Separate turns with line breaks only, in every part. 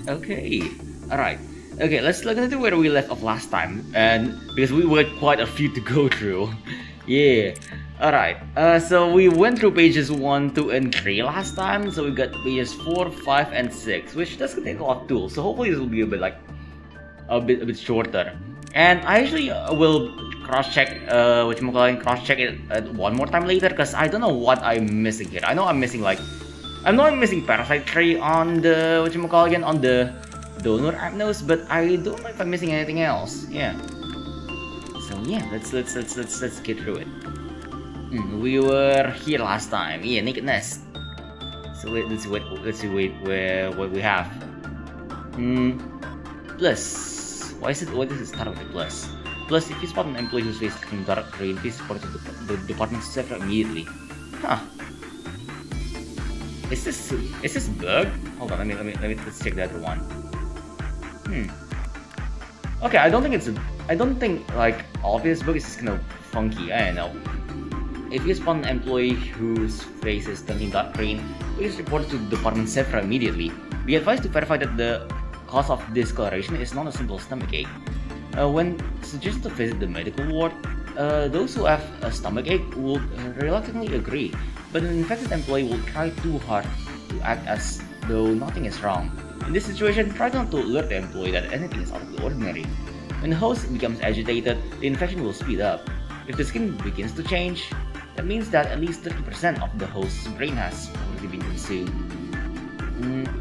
Okay, alright. Okay, let's look into where we left off last time, and because we were quite a few to go through. Yeah. Alright, so we went through pages 1, 2, and 3 last time, so we got pages 4, 5, and 6, which does contain a lot of tools, so hopefully this will be a bit like, a bit shorter. And I actually will cross-check, cross-check it one more time later, because I don't know what I'm missing here. I know I'm missing I'm missing parasitry on the, on the donor abnos, but I don't know if I'm missing anything else, yeah. So yeah, let's get through it. We were here last time. Yeah, naked nest. So let's see what we have. Plus. Why does it start with a plus? Plus, if you spot an employee who's facing dark green, please report it to the department sector immediately. Huh. Is this bug? Hold on, let's check the other one. Okay, I don't think like obvious bug is just kind of funky. I don't know. If you spawn an employee whose face is turning dark green, please report it to the department SEFRA immediately. Be advised to verify that the cause of discoloration is not a simple stomachache. When suggested to visit the medical ward, those who have a stomachache would reluctantly agree, but an infected employee will try too hard to act as though nothing is wrong. In this situation, try not to alert the employee that anything is out of the ordinary. When the host becomes agitated, the infection will speed up. If the skin begins to change, that means that at least 30% of the host's brain has already been consumed.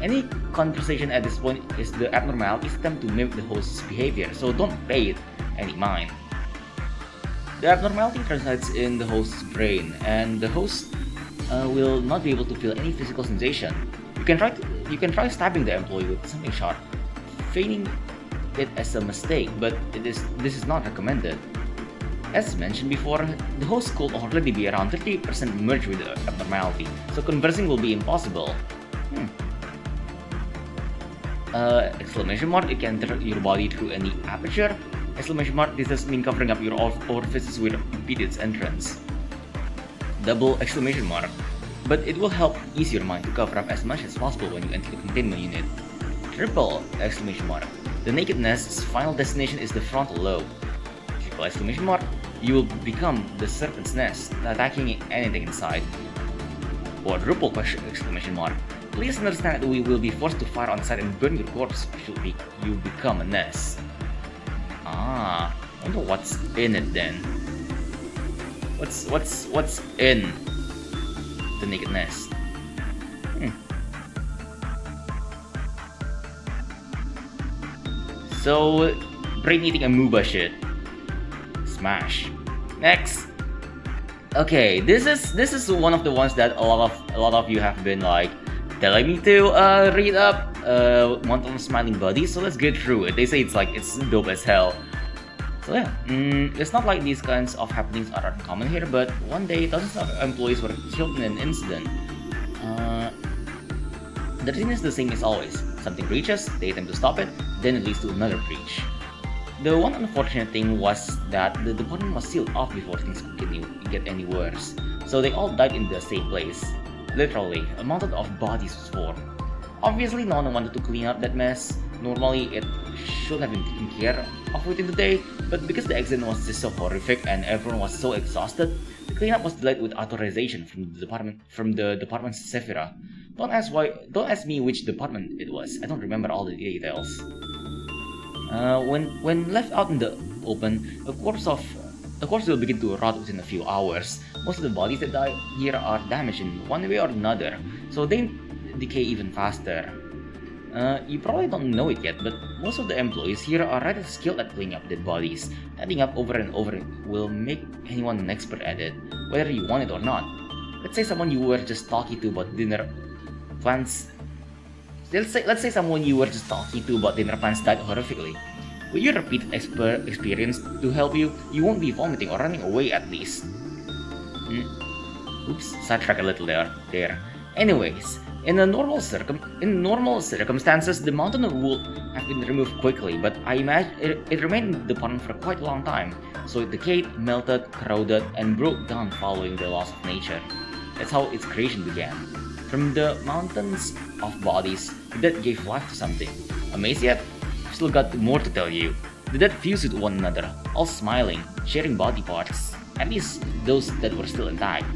Any conversation at this point is the abnormality attempt to mimic the host's behavior, so don't pay it any mind. The abnormality resides in the host's brain, and the host will not be able to feel any physical sensation. You can try stabbing the employee with something sharp, feigning it as a mistake, but this is not recommended. As mentioned before, the host could already be around 30% merged with the abnormality, so conversing will be impossible. Exclamation mark, it can enter your body through any aperture. Exclamation mark, this does mean covering up your orifices will impede its entrance. Double exclamation mark, but it will help ease your mind to cover up as much as possible when you enter the containment unit. Triple exclamation mark, the naked nest's final destination is the frontal lobe. Triple exclamation mark, you will become the serpent's nest, attacking anything inside. Quadruple exclamation mark, please understand that we will be forced to fire on sight and burn your corpse should you become a nest. I wonder what's in it then. What's in the naked nest? So, brain-eating amoeba shit. Smash. Next. Okay, this is one of the ones that a lot of you have been like telling me to read up. Mountain Smiling Buddy. So let's get through it. They say it's dope as hell. So yeah, it's not like these kinds of happenings are uncommon here, but one day dozens of employees were killed in an incident. The reason is the same as always. Something breaches, they attempt to stop it, then it leads to another breach. The one unfortunate thing was that the department was sealed off before things could get any worse. So they all died in the same place. Literally, a mountain of bodies was formed. Obviously, no one wanted to clean up that mess. Normally, it should have been taken care of within the day, but because the accident was just so horrific and everyone was so exhausted, the cleanup was delayed with authorization from the department's Sephira. Don't ask me which department it was. I don't remember all the details. When left out in the open, the corpse will begin to rot within a few hours. Most of the bodies that die here are damaged in one way or another, so they decay even faster. You probably don't know it yet, but most of the employees here are rather skilled at cleaning up dead bodies. Adding up over and over will make anyone an expert at it, whether you want it or not. Let's say someone you were just talking to about dinner plans. Let's say someone you were just talking to about dinner plans died horrifically. With your repeated experience to help you, you won't be vomiting or running away at least. Oops, sidetrack a little there. Anyways, in normal circumstances, the mountain would have been removed quickly, but I imagine it remained in the department for quite a long time, so it decayed, melted, corroded, and broke down following the loss of nature. That's how its creation began. From the mountains of bodies, the dead gave life to something. Amazed yet? I've still got more to tell you. The dead fused with one another, all smiling, sharing body parts, at least those that were still intact.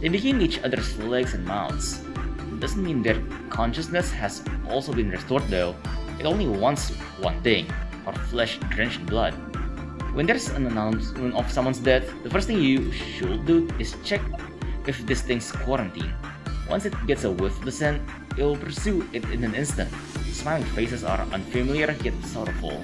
They became each other's legs and mouths. It doesn't mean their consciousness has also been restored though. It only wants one thing, our flesh drenched in blood. When there's an announcement of someone's death, the first thing you should do is check if this thing's quarantined. Once it gets a whiff of the scent, it will pursue it in an instant. Smiling faces are unfamiliar yet sorrowful.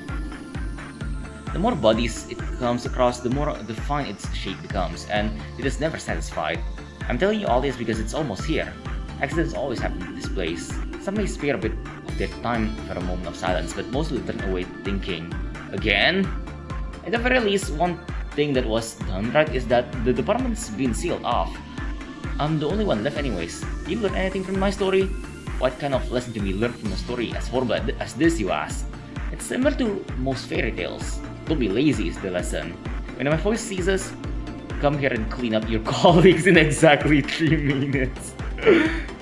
The more bodies it comes across, the more defined its shape becomes, and it is never satisfied. I'm telling you all this because it's almost here. Accidents always happen to this place. Some may spare a bit of their time for a moment of silence, but most will turn away thinking, again? At the very least, one thing that was done right is that the department's been sealed off. I'm the only one left anyways. Did you learn anything from my story? What kind of lesson can we learn from a story as horrible as this, you ask? It's similar to most fairy tales. Don't be lazy is the lesson. When my voice ceases, come here and clean up your colleagues in exactly 3 minutes.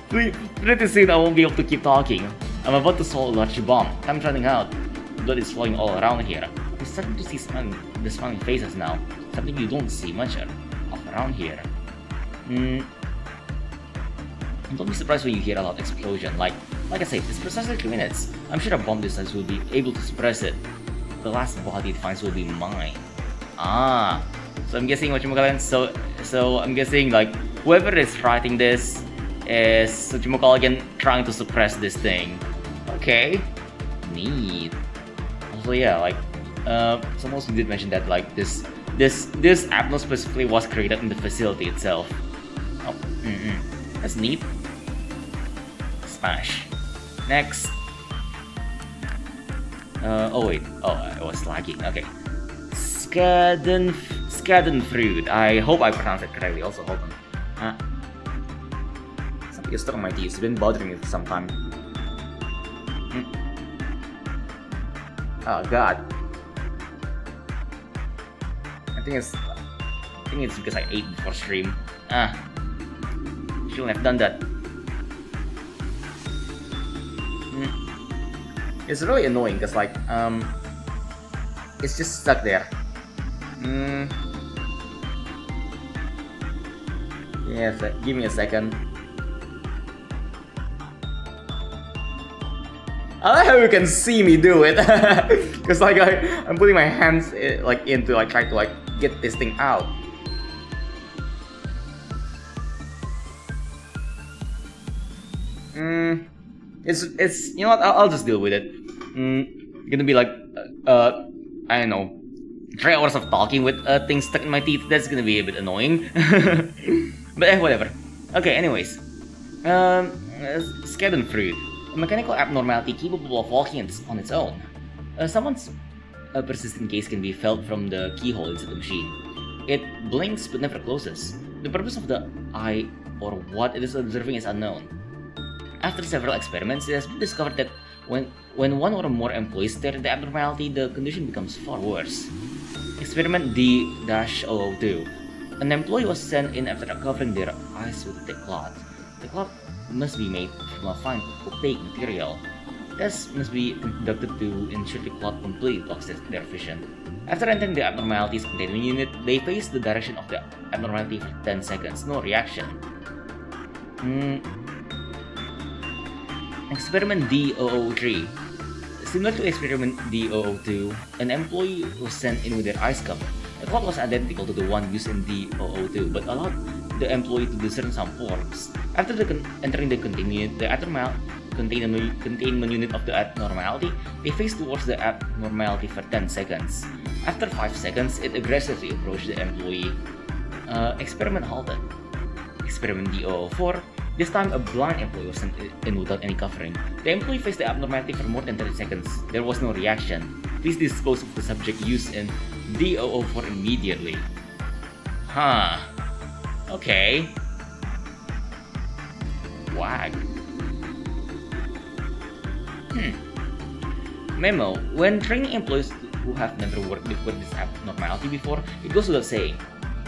Pretty soon I won't be able to keep talking. I'm about to swallow a large bomb. Time's running out. Blood is flowing all around here. I'm starting to see the smiling faces now. Something you don't see much of around here. Don't be surprised when you hear a loud explosion. Like I said, it's precisely 3 minutes. I'm sure a bomb distance will be able to suppress it. The last body it finds will be mine. So I'm guessing so I'm guessing like whoever is writing this is again trying to suppress this thing. Okay, neat. Also yeah, like someone also did mention that like this abno specifically was created in the facility itself. Oh, that's neat. Smash. Next. Oh wait, I was lagging. Okay. Schadenfreude. I hope I pronounced it correctly. Also, hold on. Something is stuck on my teeth. It's been bothering me for some time. Oh god. I think it's because I ate before stream. Shouldn't have done that. It's really annoying because like it's just stuck there. Yeah, give me a second. I like how you can see me do it, because like I'm putting my hands like into like trying to like get this thing out. It's you know what, I'll just deal with it. Gonna be like I don't know, 3 hours of talking with things stuck in my teeth. That's gonna be a bit annoying. But whatever. Okay, anyways, Schadenfreude, a mechanical abnormality capable of walking on its own. Someone's persistent gaze can be felt from the keyhole inside the machine. It blinks but never closes. The purpose of the eye or what it is observing is unknown. After several experiments, it has been discovered that when one or more employees stare at the abnormality, the condition becomes far worse. Experiment D-002. An employee was sent in after covering their eyes with a thick cloth. The cloth must be made from a fine opaque material. Tests must be conducted to ensure the cloth completely blocks their vision. After entering the abnormality's containment unit, they face the direction of the abnormality for 10 seconds. No reaction. Experiment D-003. Similar to Experiment D-002, an employee was sent in with their eyes covered. The cloth was identical to the one used in D-002, but allowed the employee to discern some forms. After entering the containment unit of the abnormality, they faced towards the abnormality for 10 seconds. After 5 seconds, it aggressively approached the employee. Experiment halted. Experiment D-004. This time, a blind employee was sent in without any covering. The employee faced the abnormality for more than 30 seconds. There was no reaction. Please dispose of the subject used in D-004 immediately. Okay. Wag. Memo. When training employees who have never worked with this abnormality before, it goes without saying.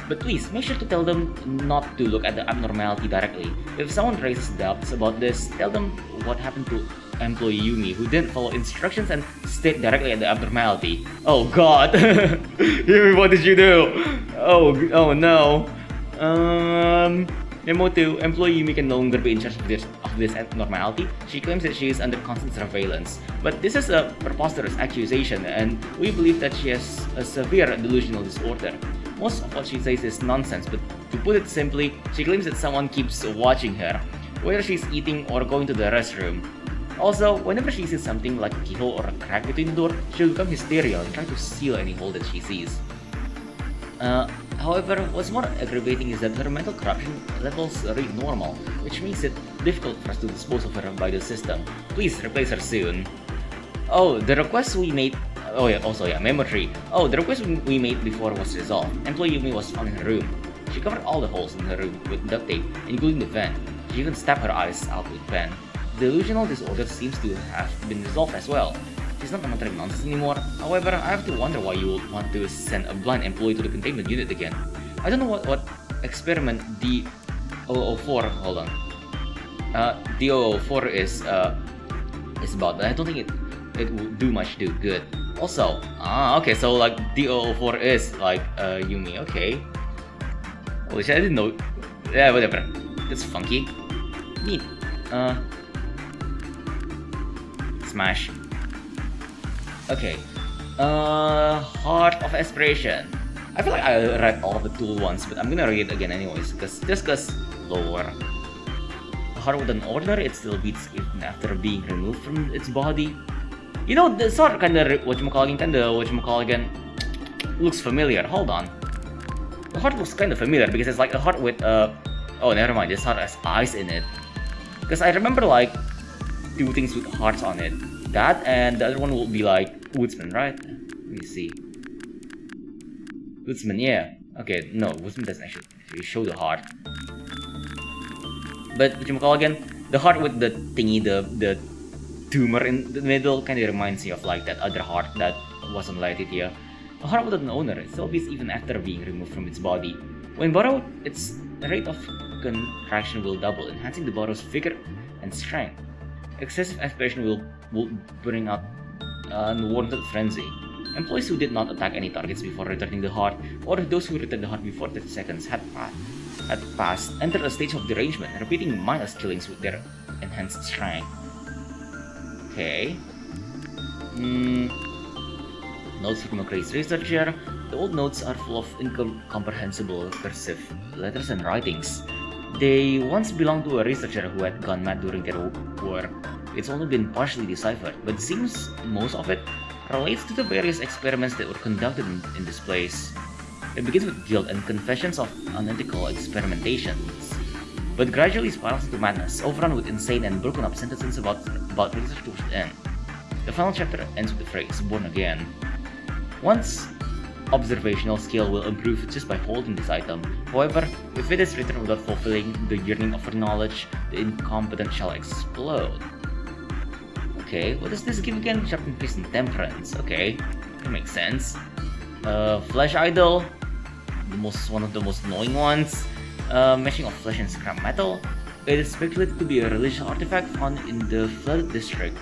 But please, make sure to tell them not to look at the abnormality directly. If someone raises doubts about this, tell them what happened to employee Yumi, who didn't follow instructions and stared directly at the abnormality. Oh god! Yumi, what did you do? Oh no. Memo 2. Employee Yumi can no longer be in charge of this abnormality. She claims that she is under constant surveillance. But this is a preposterous accusation, and we believe that she has a severe delusional disorder. Most of what she says is nonsense, but to put it simply, she claims that someone keeps watching her, whether she's eating or going to the restroom. Also, whenever she sees something like a keyhole or a crack between the door, she'll become hysterical and try to seal any hole that she sees. However, what's more aggravating is that her mental corruption levels read normal, which makes it difficult for us to dispose of her by the system. Please replace her soon. Oh, the request we made. Oh yeah, also yeah, Memo 3. Oh, the request we made before was resolved. Employee Yumi was found in her room. She covered all the holes in her room with duct tape, including the vent. She even stabbed her eyes out with pen. The delusional disorder seems to have been resolved as well. She's not muttering nonsense anymore. However, I have to wonder why you would want to send a blind employee to the containment unit again. I don't know what experiment D004. Hold on. D004 is about, but I don't think it will do much good. Also, okay, so like D004 is like Yumi. Okay. Holy shit, I didn't know. Yeah, whatever. That's funky. Neat. Smash. Okay. Heart of Aspiration. I feel like I read all of the tool once, but I'm gonna read it again anyways, just cause lore. A heart with an order, it still beats even after being removed from its body. You know, the sort kinda looks familiar. Hold on. The heart looks kinda familiar because it's like a heart with oh, never mind. This heart has eyes in it. Because I remember like 2 things with hearts on it. That and the other one will be like Woodsman, right? Let me see. Woodsman, yeah. Okay, no, Woodsman doesn't actually show the heart. But the heart with the thingy, the tumor in the middle, kind of reminds me of like that other heart that wasn't lighted here. A heart without an owner, it still beats even after being removed from its body. When borrowed, its rate of contraction will double, enhancing the borrow's vigor and strength. Excessive aspiration will bring out unwarranted frenzy. Employees who did not attack any targets before returning the heart, or those who returned the heart before 30 seconds had passed, entered a stage of derangement, repeating mindless killings with their enhanced strength. Okay. Notes from a crazed researcher. The old notes are full of incomprehensible cursive letters and writings. They once belonged to a researcher who had gone mad during their work. It's only been partially deciphered, but it seems most of it relates to the various experiments that were conducted in this place. It begins with guilt and confessions of unethical experimentations, but gradually spirals into madness, overrun with insane and broken up sentences about research towards the end. The final chapter ends with the phrase, "born again." One's observational skill will improve just by holding this item. However, if it is written without fulfilling the yearning of her knowledge, the incompetent shall explode. Okay, what does this give again? Sharpened peace and temperance. Okay, that makes sense. Flesh idol, one of the most annoying ones. Meshing of flesh and scrap metal. It is speculated to be a religious artifact found in the flooded district.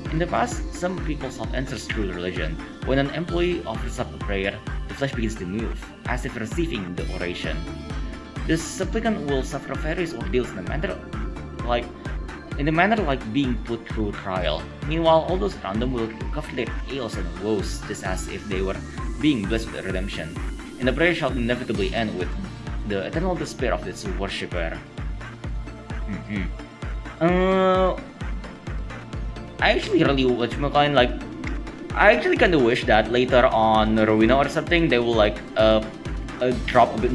In the past, some people sought answers through religion. When an employee offers up a prayer, the flesh begins to move, as if receiving the oration. The supplicant will suffer various ordeals in a manner like being put through trial. Meanwhile, all those around them will recover their ails and woes, just as if they were being blessed with redemption. And the prayer shall inevitably end with the eternal despair of its worshipper. I actually really I actually kind of wish that later on Rowena or something they will like drop a bit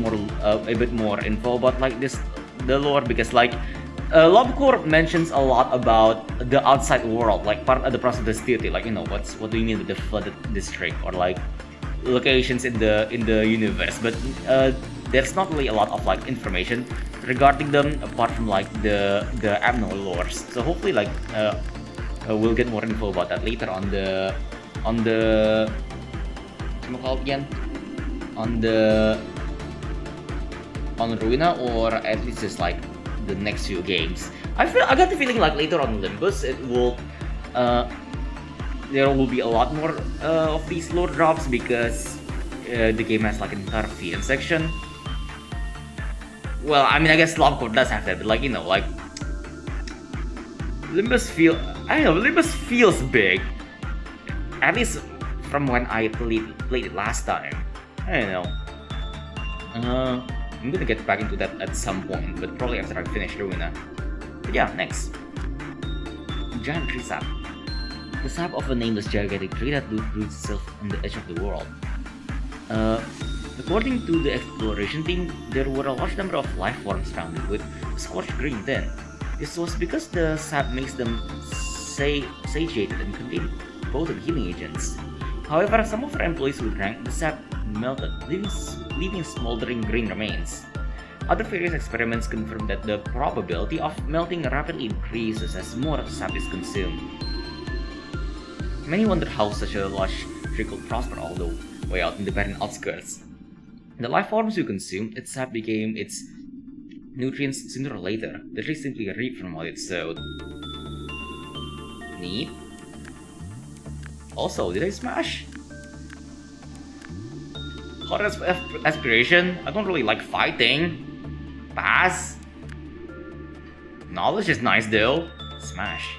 more info about like the lore, because like Lobotomy mentions a lot about the outside world, like part of the process of the city, like, you know, what do you mean with the flooded district, or like locations in the universe, but there's not really a lot of like information regarding them apart from like the abno lores. So hopefully like we'll get more info about that later on the on Ruina, or at least just like the next few games. I got the feeling like later on Limbus it will there will be a lot more of these lore drops because the game has like an entire VN section. Well, I mean, I guess Lobotomy does have that, but like, you know, like Limbus feels big. At least from when I played it last time. I don't know. I'm gonna get back into that at some point, but probably after I finish Ruina. But yeah, next. Giant tree sap. The sap of a nameless gigantic tree that roots itself on the edge of the world. According to the exploration team, there were a large number of life forms found with scorched green tint. This was because the sap makes them satiated and contain potent healing agents. However, some of our employees who drank the sap melted, leaving smoldering green remains. Other various experiments confirm that the probability of melting rapidly increases as more sap is consumed. Many wonder how such a large tree could prosper all the way out in the barren outskirts. The life forms who consumed its sap became its nutrients sooner or later. The tree simply reaped from what it sowed. Neat. Also, did I smash? Hot aspiration? I don't really like fighting. Pass. Knowledge is nice though. Smash.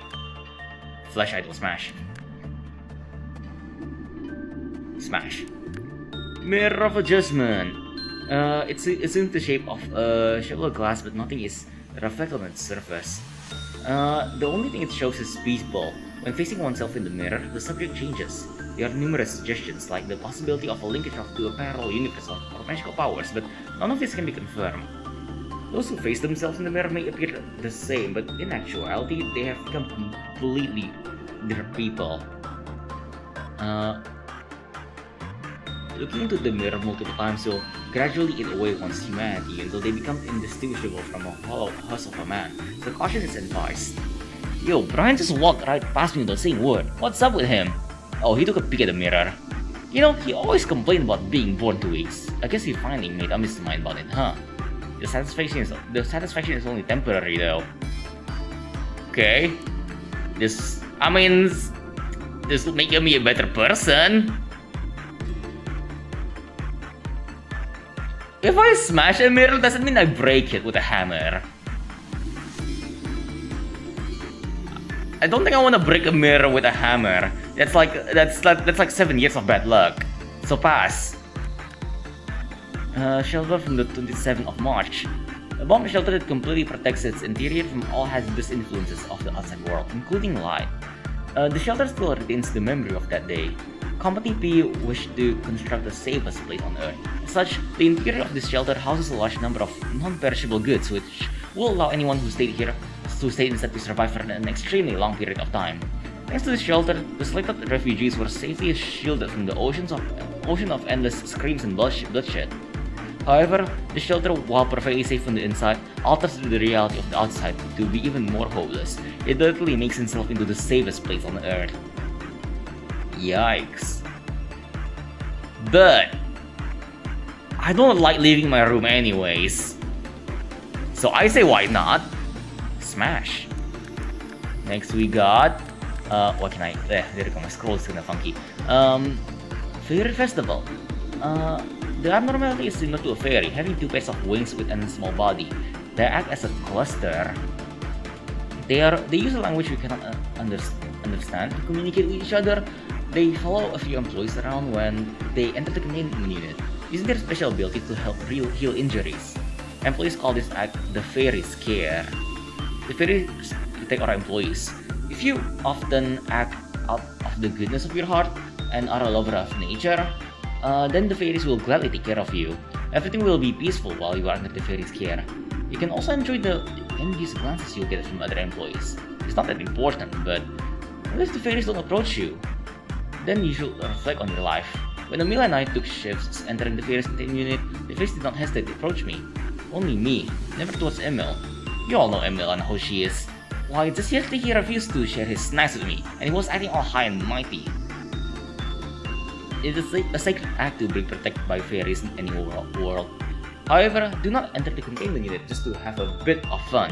Flesh idol smash. Smash. Mirror of Adjustment. It's in the shape of a shovel glass, but nothing is reflected on its surface. The only thing it shows is peaceful. When facing oneself in the mirror, the subject changes. There are numerous suggestions, like the possibility of a linkage to a parallel universe or magical powers, but none of this can be confirmed. Those who face themselves in the mirror may appear the same, but in actuality, they have become completely different people. Looking into the mirror multiple times will gradually eat away one's humanity until they become indistinguishable from a hollow husk of a man, so caution is advised. Yo, Brian just walked right past me without saying a word. What's up with him? Oh, he took a peek at the mirror. You know, he always complained about being born too weak. I guess he finally made up his mind about it, huh? The satisfaction is only temporary though. Okay. This will make me a better person. If I smash a mirror, doesn't mean I break it with a hammer. I don't think I want to break a mirror with a hammer. That's like 7 years of bad luck. So pass. Shelter from the 27th of March. A bomb shelter that completely protects its interior from all hazardous influences of the outside world, including light. The shelter still retains the memory of that day. Company P wished to construct the safest place on Earth. As such, the interior of this shelter houses a large number of non-perishable goods, which will allow anyone who stayed inside to survive for an extremely long period of time. Thanks to this shelter, the selected refugees were safely shielded from the ocean of endless screams and bloodshed. However, the shelter, while perfectly safe from the inside, alters the reality of the outside to be even more hopeless. It literally makes itself into the safest place on Earth. Yikes. But I don't like leaving my room anyways. So I say why not? Smash. Next we got what can I there we go, my scroll is kinda funky. Fairy Festival. The abnormality is similar to a fairy, having two pairs of wings with a small body. They act as a cluster. They use a language we cannot understand to communicate with each other. They follow a few employees around when they enter the containment unit, using their special ability to help heal injuries. Employees call this act the Fairy's Care. The fairies protect our employees. If you often act out of the goodness of your heart and are a lover of nature, then the fairies will gladly take care of you. Everything will be peaceful while you are under the fairies' care. You can also enjoy the envious glances you'll get from other employees. It's not that important, but unless the fairies don't approach you, then you should reflect on your life. When Emil and I took shifts entering the fairies' containment unit, the fairies did not hesitate to approach me. Only me, never towards Emil. You all know Emil and how she is. Why, just yesterday he refused to share his snacks with me, and he was acting all high and mighty. It is a sacred act to be protected by fairies in any world. However, do not enter the containment unit just to have a bit of fun.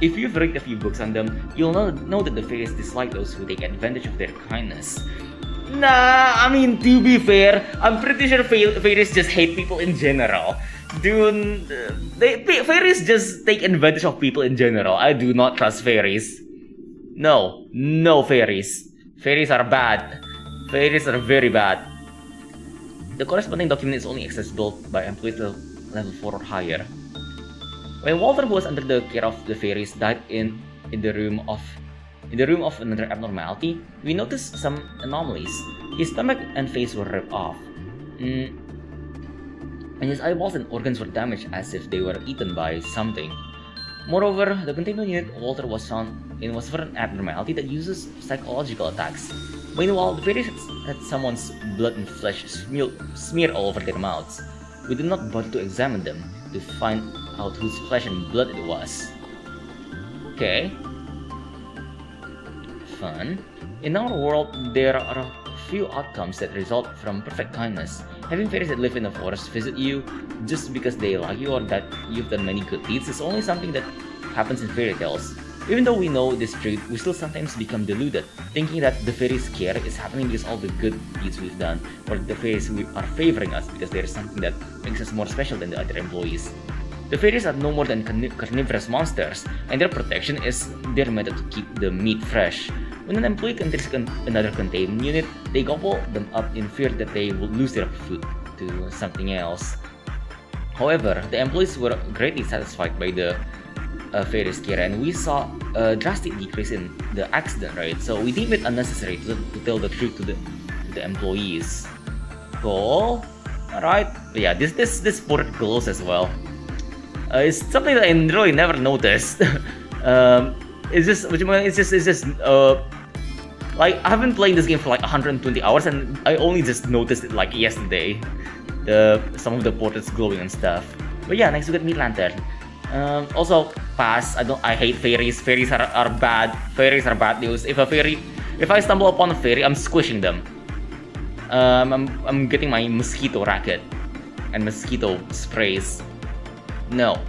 If you've read a few books on them, you'll know that the fairies dislike those who take advantage of their kindness. Nah, I mean, to be fair, I'm pretty sure fairies just hate people in general. Dude, fairies just take advantage of people in general. I do not trust fairies. No fairies. Fairies are bad. Fairies are very bad. The corresponding document is only accessible by employees level 4 or higher. When Walter, who was under the care of the fairies, died in the room of another abnormality, we noticed some anomalies. His stomach and face were ripped off, and his eyeballs and organs were damaged as if they were eaten by something. Moreover, the containment unit Walter was found in was for an abnormality that uses psychological attacks. Meanwhile, the fairies had someone's blood and flesh smeared all over their mouths. We did not bother to examine them to find out whose flesh and blood it was. Okay. Fun. In our world, there are a few outcomes that result from perfect kindness. Having fairies that live in the forest visit you just because they like you or that you've done many good deeds is only something that happens in fairy tales. Even though we know this truth, we still sometimes become deluded, thinking that the fairies' care is happening because all the good deeds we've done, or the fairies are favoring us because there is something that makes us more special than the other employees. The fairies are no more than carnivorous monsters, and their protection is their method to keep the meat fresh. When an employee enters another containment unit, they gobble them up in fear that they will lose their food to something else. However, the employees were greatly satisfied by the fairies' care, and we saw a drastic decrease in the accident rate, so we deemed it unnecessary to tell the truth to the employees. Cool. Alright. But yeah, this port glows as well. It's something that I really never noticed. It's just like I haven't played this game for like 120 hours, and I only just noticed it like yesterday. Some of the portraits glowing and stuff. But yeah, next we got Meat Lantern. Also, pass. I hate fairies. Fairies are bad. Fairies are bad news. If I stumble upon a fairy, I'm squishing them. I'm getting my mosquito racket and mosquito sprays. No.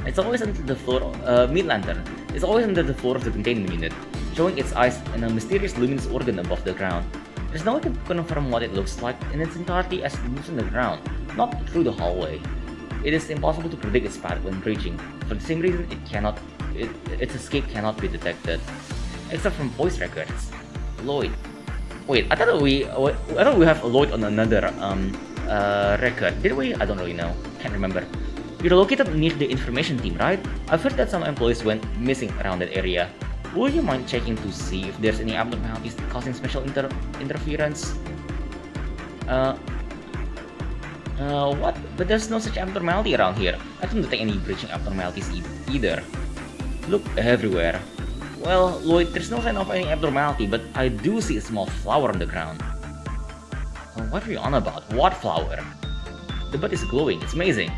It's always under the floor. Meat Lantern is always under the floor of the containment unit, showing its eyes and a mysterious luminous organ above the ground. There's no way to confirm what it looks like in its entirety as it moves on the ground, not through the hallway. It is impossible to predict its path when breaching. For the same reason, its escape cannot be detected, except from voice records. Lloyd. Wait, I thought we have Lloyd on another record. Did we? I don't really know. Can't remember. You're located near the information team, right? I've heard that some employees went missing around that area. Would you mind checking to see if there's any abnormalities causing special interference? What? But there's no such abnormality around here. I don't detect any breaching abnormalities either. Look everywhere. Well, Lloyd, there's no sign of any abnormality, but I do see a small flower on the ground. What are you on about? What flower? The bud is glowing. It's amazing.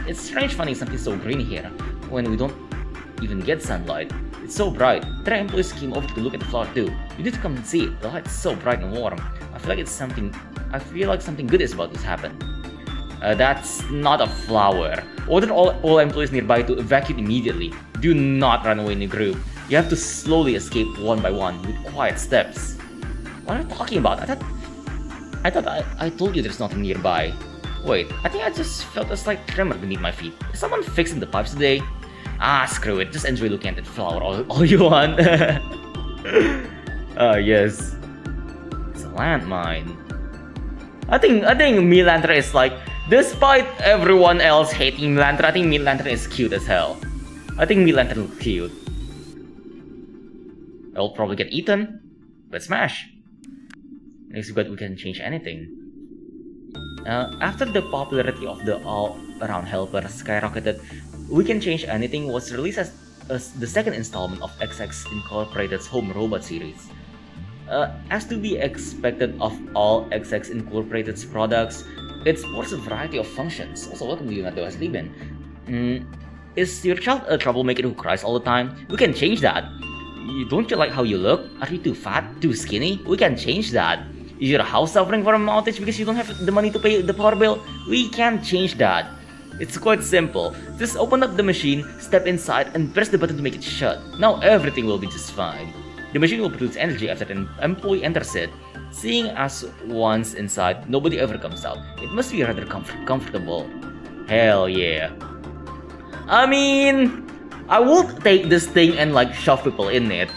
It's strange finding something so green here when we don't even get sunlight. It's so bright. 3 employees came over to look at the flower too. You need to come and see it. The light's so bright and warm. I feel like something good is about to happen. That's not a flower. Order all employees nearby to evacuate immediately. Do not run away in a group. You have to slowly escape one by one with quiet steps. What are you talking about? I thought I told you there's nothing nearby. Wait, I think I just felt a slight tremor beneath my feet. Is someone fixing the pipes today? Ah, screw it. Just enjoy looking at that flower all you want. Yes. It's a landmine. I think Meat Lantern is like, despite everyone else hating Meat Lantern, I think Meat Lantern is cute as hell. I think Meat Lantern looks cute. I'll probably get eaten, but smash. Next we can change anything. After the popularity of the all-around helper skyrocketed, We Can Change Anything was released as the second installment of XX Incorporated's Home Robot series. As to be expected of all XX Incorporated's products, it supports a variety of functions. Also, welcome to United OS Liben. Is your child a troublemaker who cries all the time? We can change that. Don't you like how you look? Are you too fat? Too skinny? We can change that. Is your house suffering from an outage because you don't have the money to pay the power bill? We can change that. It's quite simple. Just open up the machine, step inside, and press the button to make it shut. Now everything will be just fine. The machine will produce energy after an employee enters it. Seeing as once inside, nobody ever comes out. It must be rather comfortable. Hell yeah. I mean, I will take this thing and like shove people in it.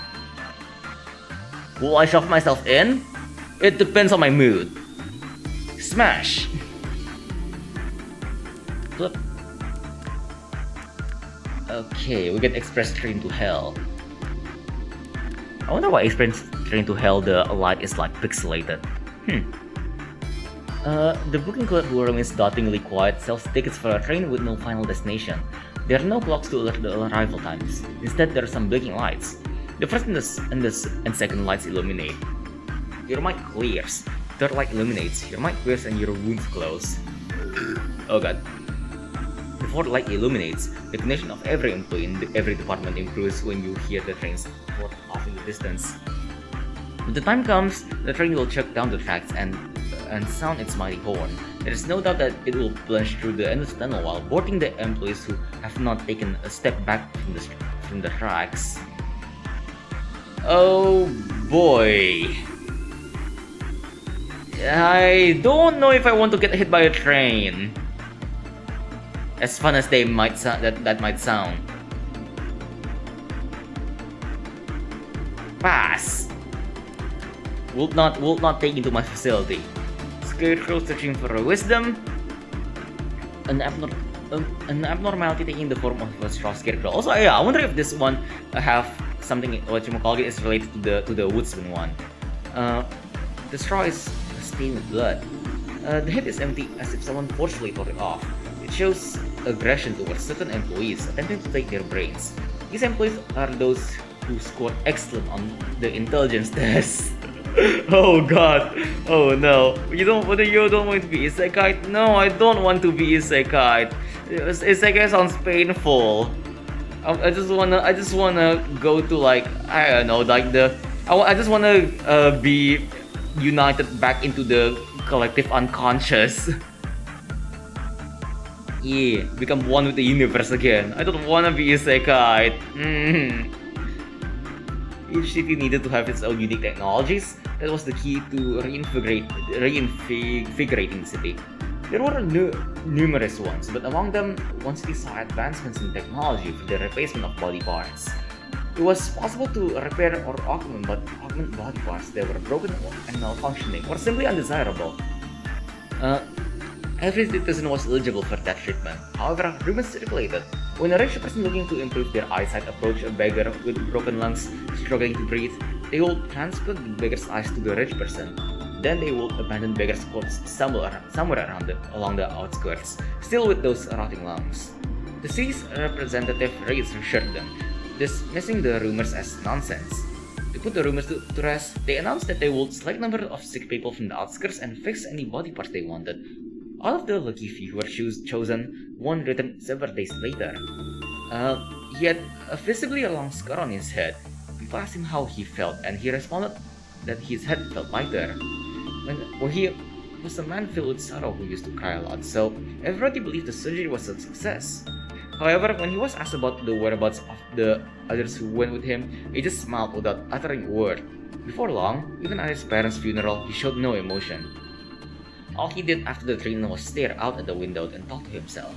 Will I shove myself in? It depends on my mood. Smash! Flip. Okay, we get express train to hell. I wonder why express train to hell the light is like pixelated. The booking clerk who remains dotingly quiet sells tickets for a train with no final destination. There are no clocks to alert the arrival times. Instead, there are some blinking lights. The first and second lights illuminate. Your mind clears. Third light illuminates. Your mind clears and your wounds close. Oh god. The fourth light illuminates. The condition of every employee in every department improves when you hear the trains roar off in the distance. When the time comes, the train will chuck down the tracks and sound its mighty horn. There is no doubt that it will plunge through the endless tunnel while boarding the employees who have not taken a step back from the tracks. Oh boy. I don't know if I want to get hit by a train. As fun as they might that might sound. Pass. Will not take into my facility. Scarecrow searching for a wisdom. An abnormality taking the form of a straw scarecrow. Also, yeah, I wonder if this one have something whatchamacallit is related to the woodsman one. The straw is stained with blood. The head is empty as if someone forcefully tore it off. It shows aggression towards certain employees attempting to take their brains. These employees are those who scored excellent on the intelligence test. Oh god. Oh no. You don't want to be isekai? No, I don't want to be isekai. Isekai sounds painful. I just wanna go to like I don't know like I just wanna be united back into the collective unconscious. Yeah, become one with the universe again. I don't wanna be isekai. Each city needed to have its own unique technologies. That was the key to reinvigorating the city. There were numerous ones, but among them, one city saw advancements in technology for the replacement of body parts. It was possible to repair or augment body parts that were broken and malfunctioning or simply undesirable. Every citizen was eligible for that treatment. However, rumors circulated. When a rich person looking to improve their eyesight approached a beggar with broken lungs struggling to breathe, they would transplant the beggar's eyes to the rich person. Then they would abandon beggar's corpse somewhere along the outskirts, still with those rotting lungs. The city's representative reassured them, dismissing the rumors as nonsense. To put the rumors to rest, they announced that they would select a number of sick people from the outskirts and fix any body parts they wanted. All of the lucky few who were chosen, one returned several days later. He had a visibly long scar on his head. People asked him how he felt, and he responded that his head felt lighter. He was a man filled with sorrow who used to cry a lot, so everybody believed the surgery was a success. However, when he was asked about the whereabouts of the others who went with him, he just smiled without uttering a word. Before long, even at his parents' funeral, he showed no emotion. All he did after the treatment was stare out at the window and talk to himself.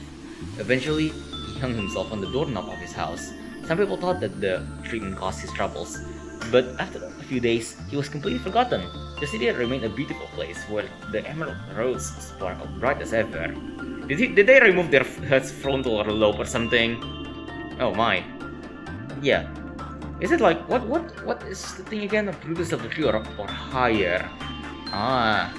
Eventually, he hung himself on the doorknob of his house. Some people thought that the treatment caused his troubles, but after a few days, he was completely forgotten. The city remained a beautiful place where the emerald roads sparkled bright as ever. Did they remove their head's frontal lobe or something? Oh my. Yeah. Is it like what is the thing again? A Brutus level 3 or higher? Ah.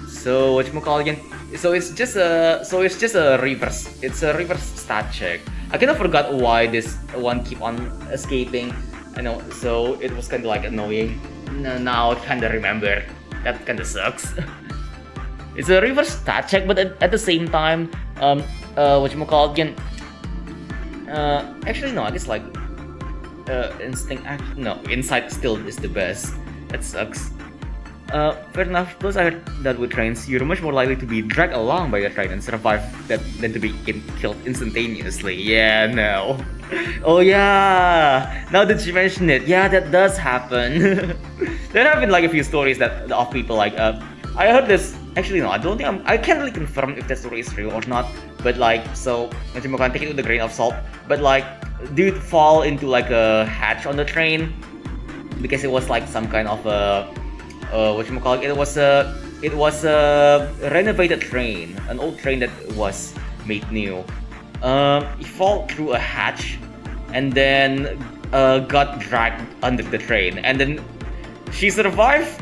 So whatchamacallit? So it's just a reverse. It's a reverse stat check. I kind of forgot why this one keep on escaping. I know, so it was kind of like annoying. Now I kind of remember. That kind of sucks. It's a reverse stat check, but at the same time, whatchamacallit? Actually no, I guess like instinct. No, insight still is the best. That sucks. Fair enough. Plus, I heard that with trains, you're much more likely to be dragged along by the train and survive than to be killed instantaneously. Yeah, no. Oh yeah. Now that you mention it, yeah, that does happen. There have been like a few stories of people like I heard this. Actually, no, I don't think I can't really confirm if that story is real or not. But like, so you can take it with a grain of salt. But like, dude fall into like a hatch on the train because it was like some kind of a whatchamacallit, it was a renovated train, an old train that was made new. He fall through a hatch and then got dragged under the train, and then she survived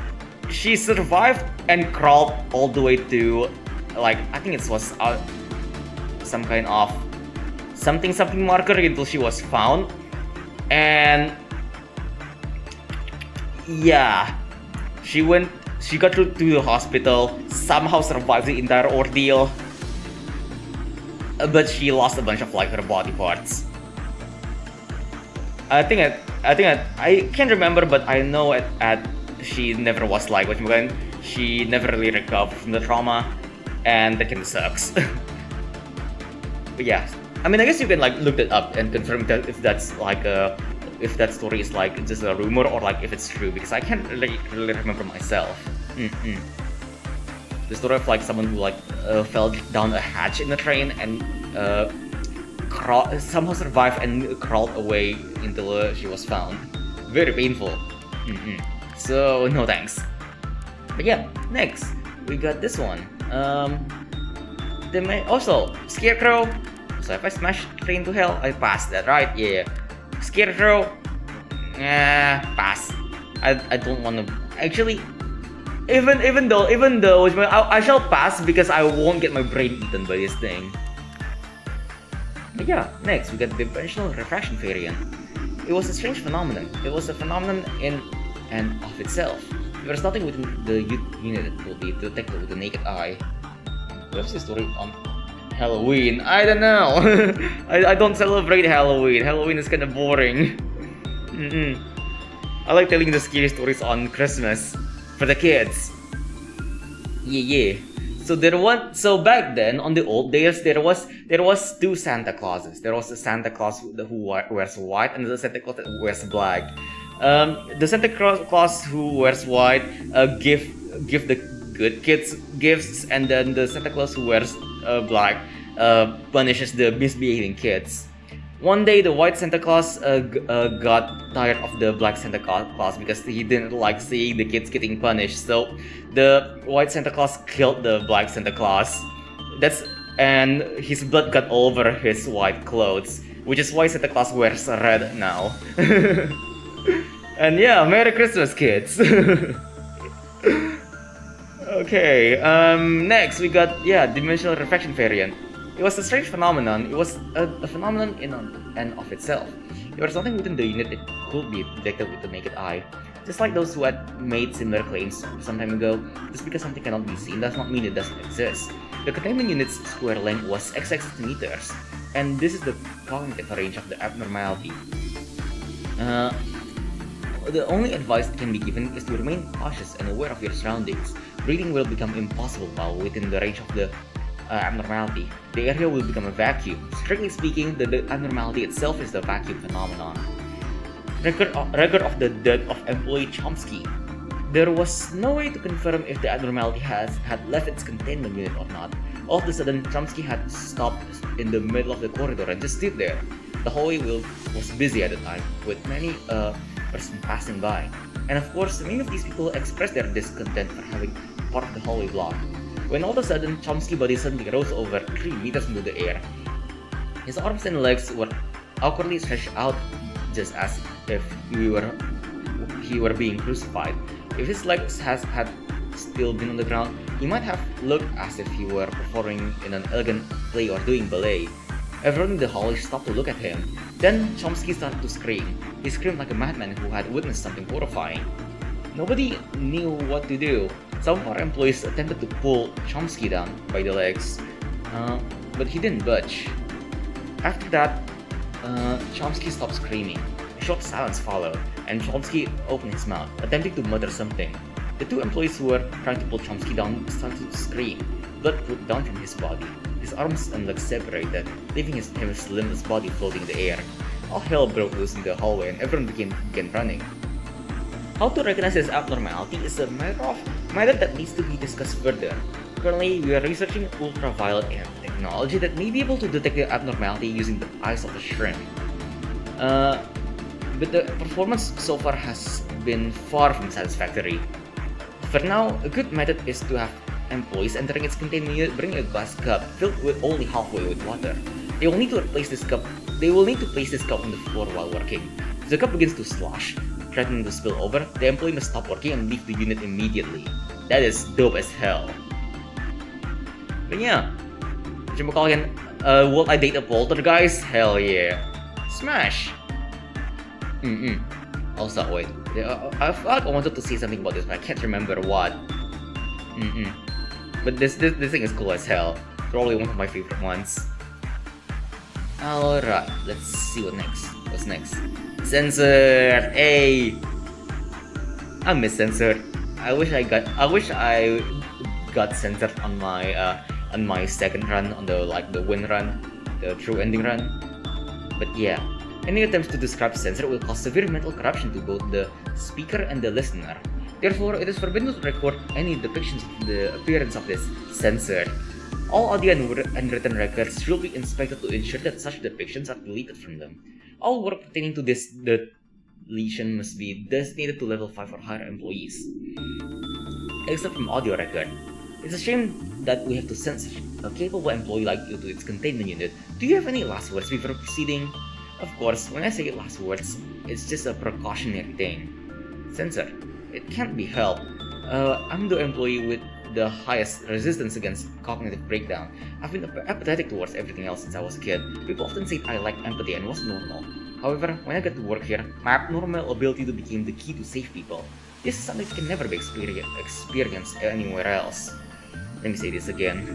and crawled all the way to, like, I think it was some kind of something marker until she was found. And yeah, she got to the hospital, somehow survived the entire ordeal, but she lost a bunch of like her body parts. I can't remember, but I know she never was like she never really recovered from the trauma, and that kind of sucks. But yeah, I mean, I guess you can like look it up and confirm that if that's like if that story is like just a rumor or like if it's true, because I can't really remember myself. The story of like someone who like fell down a hatch in the train and somehow survived and crawled away until she was found. Very painful. So no thanks. But yeah, next we got this one. Also Scarecrow. So if I smash train to hell, I pass that, right? Yeah. Scarecrow, pass. I don't want to actually. Even though I shall pass because I won't get my brain eaten by this thing. But yeah, next we got the dimensional refraction variant. It was a strange phenomenon. It was a phenomenon in and of itself. There was nothing within the unit that could be detected with the naked eye. What's the story on Halloween? I don't know. I don't celebrate Halloween. Halloween is kind of boring. I like telling the scary stories on Christmas for the kids. Yeah. So back then, on the old days, there was two Santa Clauses. There was a Santa Claus who wears white, and the Santa Claus that wears black. The Santa Claus who wears white give the good kids gifts, and then the Santa Claus who wears black punishes the misbehaving kids. One day, the white Santa Claus got tired of the black Santa Claus because he didn't like seeing the kids getting punished. So the white Santa Claus killed the black Santa Claus. And his blood got all over his white clothes, which is why Santa Claus wears red now. And yeah, Merry Christmas, kids. Okay, next we got dimensional refraction variant. It was a strange phenomenon. It was a phenomenon in and of itself. There was nothing within the unit that could be detected with the naked eye. Just like those who had made similar claims some time ago, just because something cannot be seen does not mean it doesn't exist. The containment unit's square length was XX meters, and this is the cognitive range of the abnormality. The only advice that can be given is to remain cautious and aware of your surroundings. Breathing will become impossible while within the range of the abnormality. The area will become a vacuum. Strictly speaking, the abnormality itself is the vacuum phenomenon. Record of the death of employee Chomsky. There was no way to confirm if the abnormality had left its containment unit or not. All of a sudden, Chomsky had stopped in the middle of the corridor and just stood there. The hallway was busy at the time, with many persons passing by. And of course, many of these people expressed their discontent for having part of the hallway blocked. When all of a sudden, Chomsky's body suddenly rose over 3 meters into the air. His arms and legs were awkwardly stretched out, just as if he were being crucified. If his legs had still been on the ground, he might have looked as if he were performing in an elegant play or doing ballet. Everyone in the hallway stopped to look at him. Then Chomsky started to scream. He screamed like a madman who had witnessed something horrifying. Nobody knew what to do. Some of our employees attempted to pull Chomsky down by the legs, but he didn't budge. After that, Chomsky stopped screaming. A short silence followed, and Chomsky opened his mouth, attempting to mutter something. The two employees who were trying to pull Chomsky down started to scream. Blood poured down from his body. His arms and legs separated, leaving his limbless body floating in the air. All hell broke loose in the hallway and everyone began running. How to recognize this abnormality is a matter that needs to be discussed further. Currently, we are researching ultraviolet technology that may be able to detect the abnormality using the eyes of a shrimp. But the performance so far has been far from satisfactory. For now, a good method is to have employees entering its containment unit bring a glass cup filled with only halfway with water. They will need to place this cup on the floor while working. If the cup begins to slosh, threatening to spill over, the employee must stop working and leave the unit immediately. That is dope as hell. But yeah, cuma kalian will I date a poltergeist? Hell yeah. Smash! Also, wait. I felt like I wanted to say something about this, but I can't remember what. But this thing is cool as hell. Probably one of my favorite ones. Alright, let's see what's next. Censored! Hey! I miss censored. I wish I got censored on my second run, on the win run, the true ending run. But yeah, any attempts to describe censored will cause severe mental corruption to both the speaker and the listener. Therefore, it is forbidden to record any depictions of the appearance of this censored. All audio and written records should be inspected to ensure that such depictions are deleted from them. All work pertaining to this deletion must be designated to level 5 or higher employees. Except from audio record. It's a shame that we have to censor a capable employee like you to its containment unit. Do you have any last words before proceeding? Of course, when I say last words, it's just a precautionary thing. Censor. It can't be helped. I'm the employee with the highest resistance against cognitive breakdown. I've been apathetic towards everything else since I was a kid. People often say I lack empathy and was normal. However, when I got to work here, my abnormal ability became the key to save people. This is something that can never be experienced anywhere else. Let me say this again.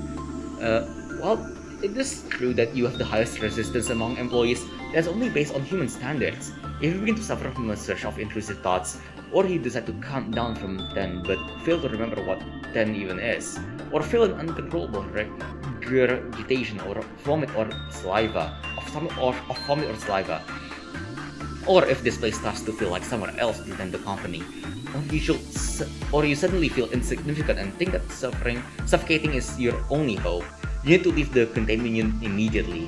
Well, it is true that you have the highest resistance among employees. That's only based on human standards. If you begin to suffer from a surge of intrusive thoughts, or you decide to count down from 10 but fail to remember what 10 even is, or feel an uncontrollable regurgitation or vomit or saliva, or if this place starts to feel like somewhere else than the company, or you suddenly feel insignificant and think that suffocating is your only hope, you need to leave the containment unit immediately.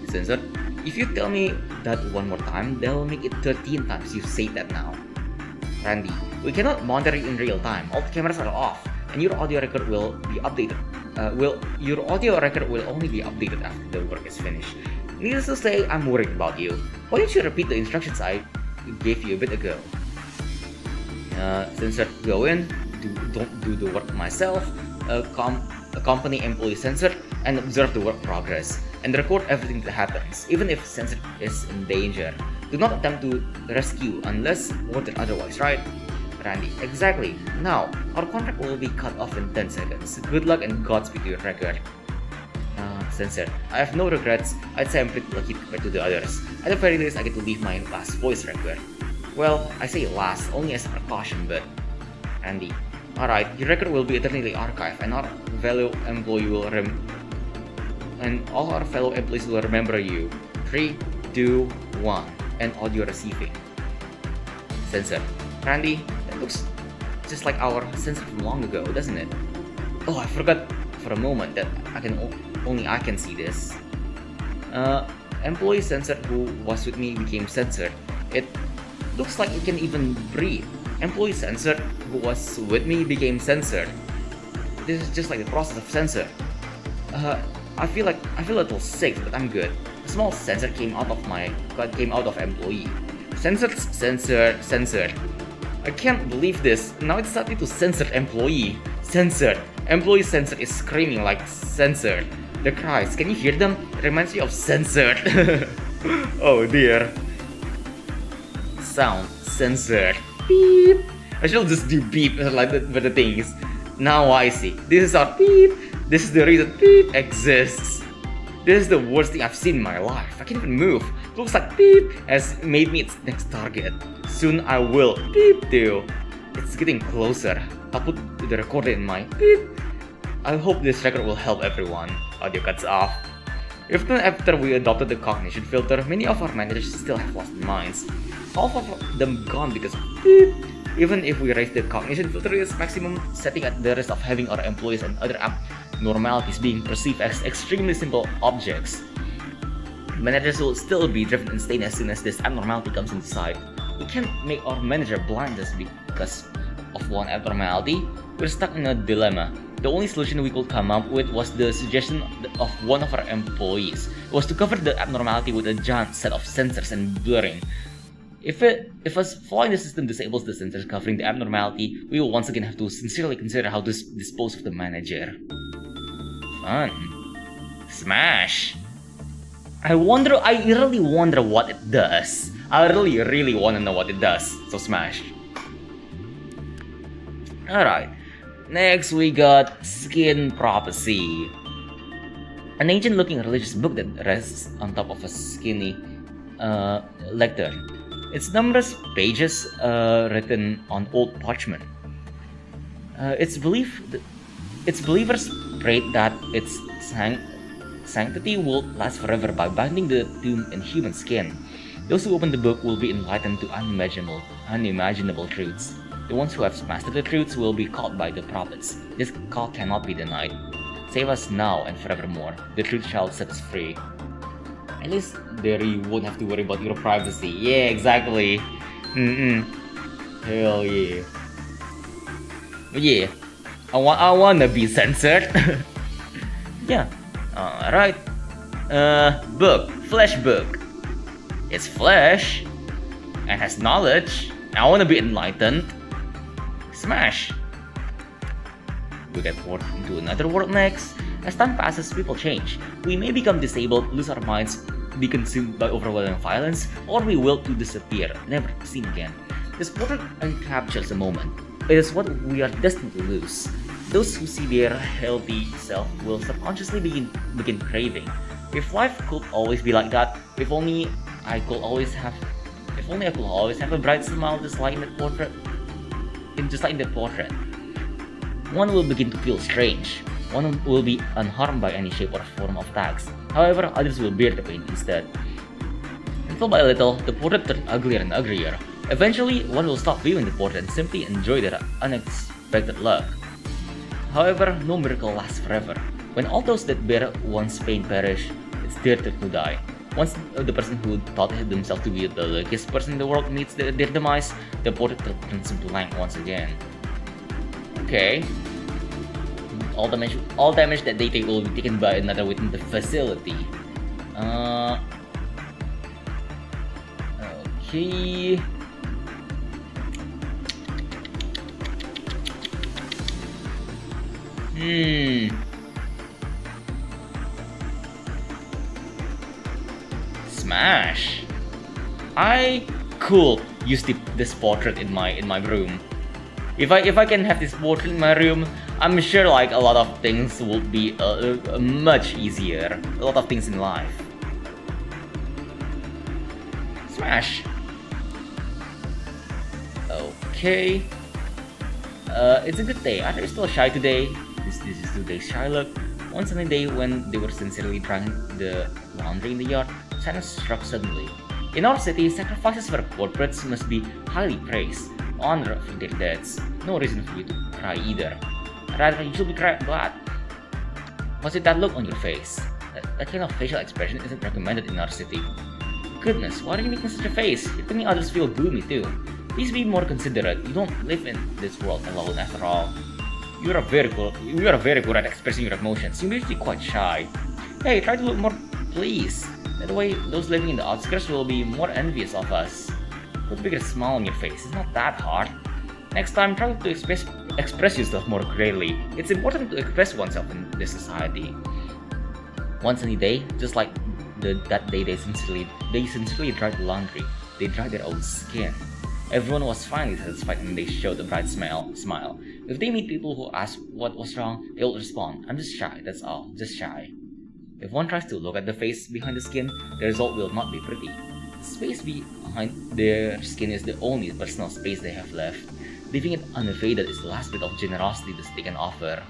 Censored. If you tell me that one more time, that will make it 13 times you say that now. Randy, we cannot monitor it in real time. All the cameras are off, and your audio record will be updated. Your audio record will only be updated after the work is finished. Needless to say, I'm worried about you. Why don't you repeat the instructions I gave you a bit ago? Censored. Go in. Don't do the work myself. Accompany employee censored and observe the work progress, and record everything that happens, even if censored is in danger. Do not attempt to rescue unless ordered otherwise, right? Randy, exactly. Now, our contract will be cut off in 10 seconds. Good luck and Godspeed to your record. Censored. I have no regrets. I'd say I'm pretty lucky compared to the others. At the very least, I get to leave my last voice record. Well, I say last, only as a precaution, but... Randy. Alright, your record will be eternally archived, and all our fellow employees will remember you. 3, 2, 1, and audio receiving. Censored. Randy, that looks just like our sensor from long ago, doesn't it? Oh, I forgot for a moment that only I can see this. Employee censored who was with me became censored. It looks like it can even breathe. Employee censored who was with me became censored. This is just like the process of censor. I feel a little sick, but I'm good. A small sensor came out of employee. Censored. I can't believe this. Now it's starting to censor employee. Censored. Employee censored is screaming like censored. The cries, can you hear them? It reminds me of censored. Oh dear. Sound censored. Beep. I should just do beep like that for the things. Now I see. This is our beep. This is the reason beep exists. This is the worst thing I've seen in my life. I can't even move. Looks like beep has made me its next target. Soon I will beep too. It's getting closer. I'll put the recorder in my beep. I hope this record will help everyone. Audio cuts off. Even after we adopted the cognition filter, many of our managers still have lost minds. Half of them gone because of beep. Even if we raise the cognition filter to its maximum, setting at the risk of having our employees and other abnormalities being perceived as extremely simple objects, managers will still be driven insane as soon as this abnormality comes into sight. We can't make our manager blind just because of one abnormality. We're stuck in a dilemma. The only solution we could come up with was the suggestion of one of our employees. It was to cover the abnormality with a giant set of sensors and blurring. If us flaw in the system disables the sensors covering the abnormality, we will once again have to sincerely consider how to dispose of the manager. Fun. Smash. I really wonder what it does. I really want to know what it does. So smash. Alright. Next we got Skin Prophecy. An ancient looking religious book that rests on top of a skinny lectern. Its numerous pages written on old parchment. Its believers prayed that its sanctity will last forever by binding the tomb in human skin. Those who open the book will be enlightened to unimaginable truths. The ones who have mastered the truths will be called by the prophets. This call cannot be denied. Save us now and forevermore. The truth shall set us free. At least there you won't have to worry about your privacy. Yeah, exactly. Hell yeah. But yeah, I wanna be censored. Yeah. Alright. Book. Flesh book. It's flesh and has knowledge. I wanna be enlightened. Smash. We get warped into another world next. As time passes, people change. We may become disabled, lose our minds, be consumed by overwhelming violence, or we will to disappear, never seen again. This portrait encaptures the moment. It is what we are destined to lose. Those who see their healthy self will subconsciously begin craving. If life could always be like that, if only I could always have a bright smile just like in that portrait. One will begin to feel strange. One will be unharmed by any shape or form of tax. However, others will bear the pain instead. Little by little, the portrait turned uglier and uglier. Eventually, one will stop viewing the portrait and simply enjoy their unexpected luck. However, no miracle lasts forever. When all those that bear one's pain perish, it's their turn to die. Once the person who thought themselves to be the luckiest person in the world meets their demise, the portrait turns into blank once again. Okay. All damage that they take will be taken by another within the facility. Okay. Smash. I could use this portrait in my room. If I can have this portrait in my room, I'm sure like a lot of things will be much easier. A lot of things in life. Smash. Okay. It's a good day. Are they still shy today? This is today's shy look. One sunny day when they were sincerely drying the laundry in the yard, silence struck suddenly. In our city, sacrifices for corporates must be highly praised. Honor of their deaths. No reason for you to cry either. Rather, you should be glad. What's with that look on your face? That kind of facial expression isn't recommended in our city. Goodness, why are you making such a face? You're making others feel gloomy too. Please be more considerate. You don't live in this world alone after all. You are very good at expressing your emotions. You may be quite shy. Hey, try to look more pleased. That way, those living in the outskirts will be more envious of us. Put a bigger smile on your face. It's not that hard. Next time, try to express yourself more clearly. It's important to express oneself in this society. One sunny day, just like that day they sincerely dried the laundry. They dried their own skin. Everyone was finally satisfied and they showed a bright smile. If they meet people who ask what was wrong, they will respond, "I'm just shy, that's all, just shy." If one tries to look at the face behind the skin, the result will not be pretty. The space behind their skin is the only personal space they have left. Leaving it unfaded is the last bit of generosity that they can offer.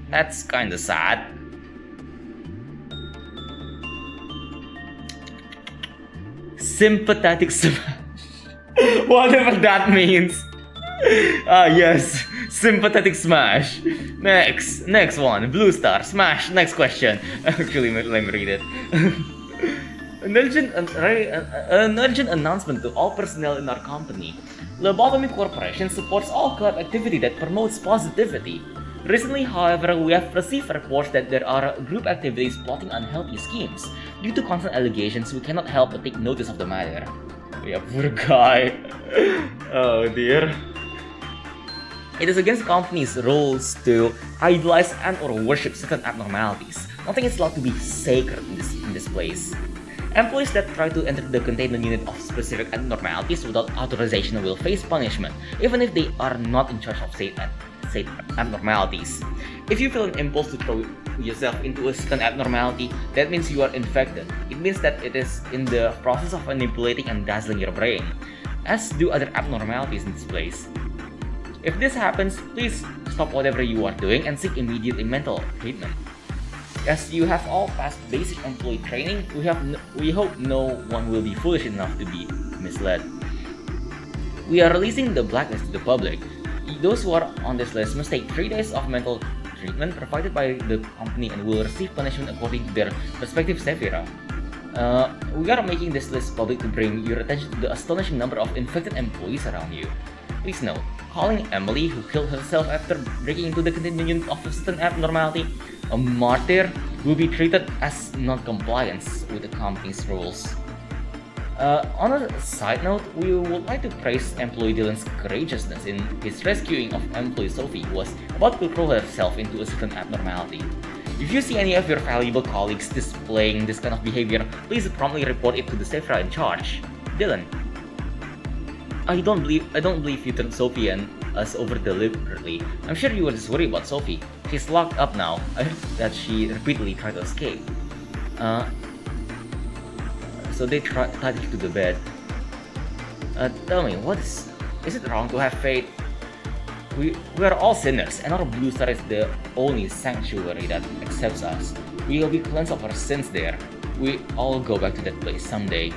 That's kinda sad. Sympathetic smash. Whatever that means. Yes, sympathetic smash. Next one, blue star, smash. Next question. Actually, let me read it. An urgent announcement to all personnel in our company. Lobotomy Corporation supports all club activity that promotes positivity. Recently, however, we have received reports that there are group activities plotting unhealthy schemes. Due to constant allegations, we cannot help but take notice of the matter. Yeah, poor guy. Oh dear. It is against the company's rules to idolize and or worship certain abnormalities. Nothing is allowed to be sacred in this place. Employees that try to enter the containment unit of specific abnormalities without authorization will face punishment, even if they are not in charge of said abnormalities. If you feel an impulse to throw yourself into a certain abnormality, that means you are infected. It means that it is in the process of manipulating and dazzling your brain, as do other abnormalities in this place. If this happens, please stop whatever you are doing and seek immediate mental treatment. As you have all passed basic employee training, we hope no one will be foolish enough to be misled. We are releasing the blacklist to the public. Those who are on this list must take 3 days of mental treatment provided by the company and will receive punishment according to their respective sephira. We are making this list public to bring your attention to the astonishing number of infected employees around you. Please note, calling Emily, who killed herself after breaking into the containment unit of a certain abnormality, a martyr, will be treated as non-compliance with the company's rules. On a side note, we would like to praise employee Dylan's courageousness in his rescuing of employee Sophie, who was about to throw herself into a certain abnormality. If you see any of your valuable colleagues displaying this kind of behavior, please promptly report it to the sephira in charge. Dylan. I don't believe you turned Sophie and us over deliberately. I'm sure you were just worried about Sophie. She's locked up now. I heard that she repeatedly tried to escape. So they tied her to the bed. Tell me, is it wrong to have faith? We are all sinners, and our blue star is the only sanctuary that accepts us. We will be cleansed of our sins there. We all go back to that place someday.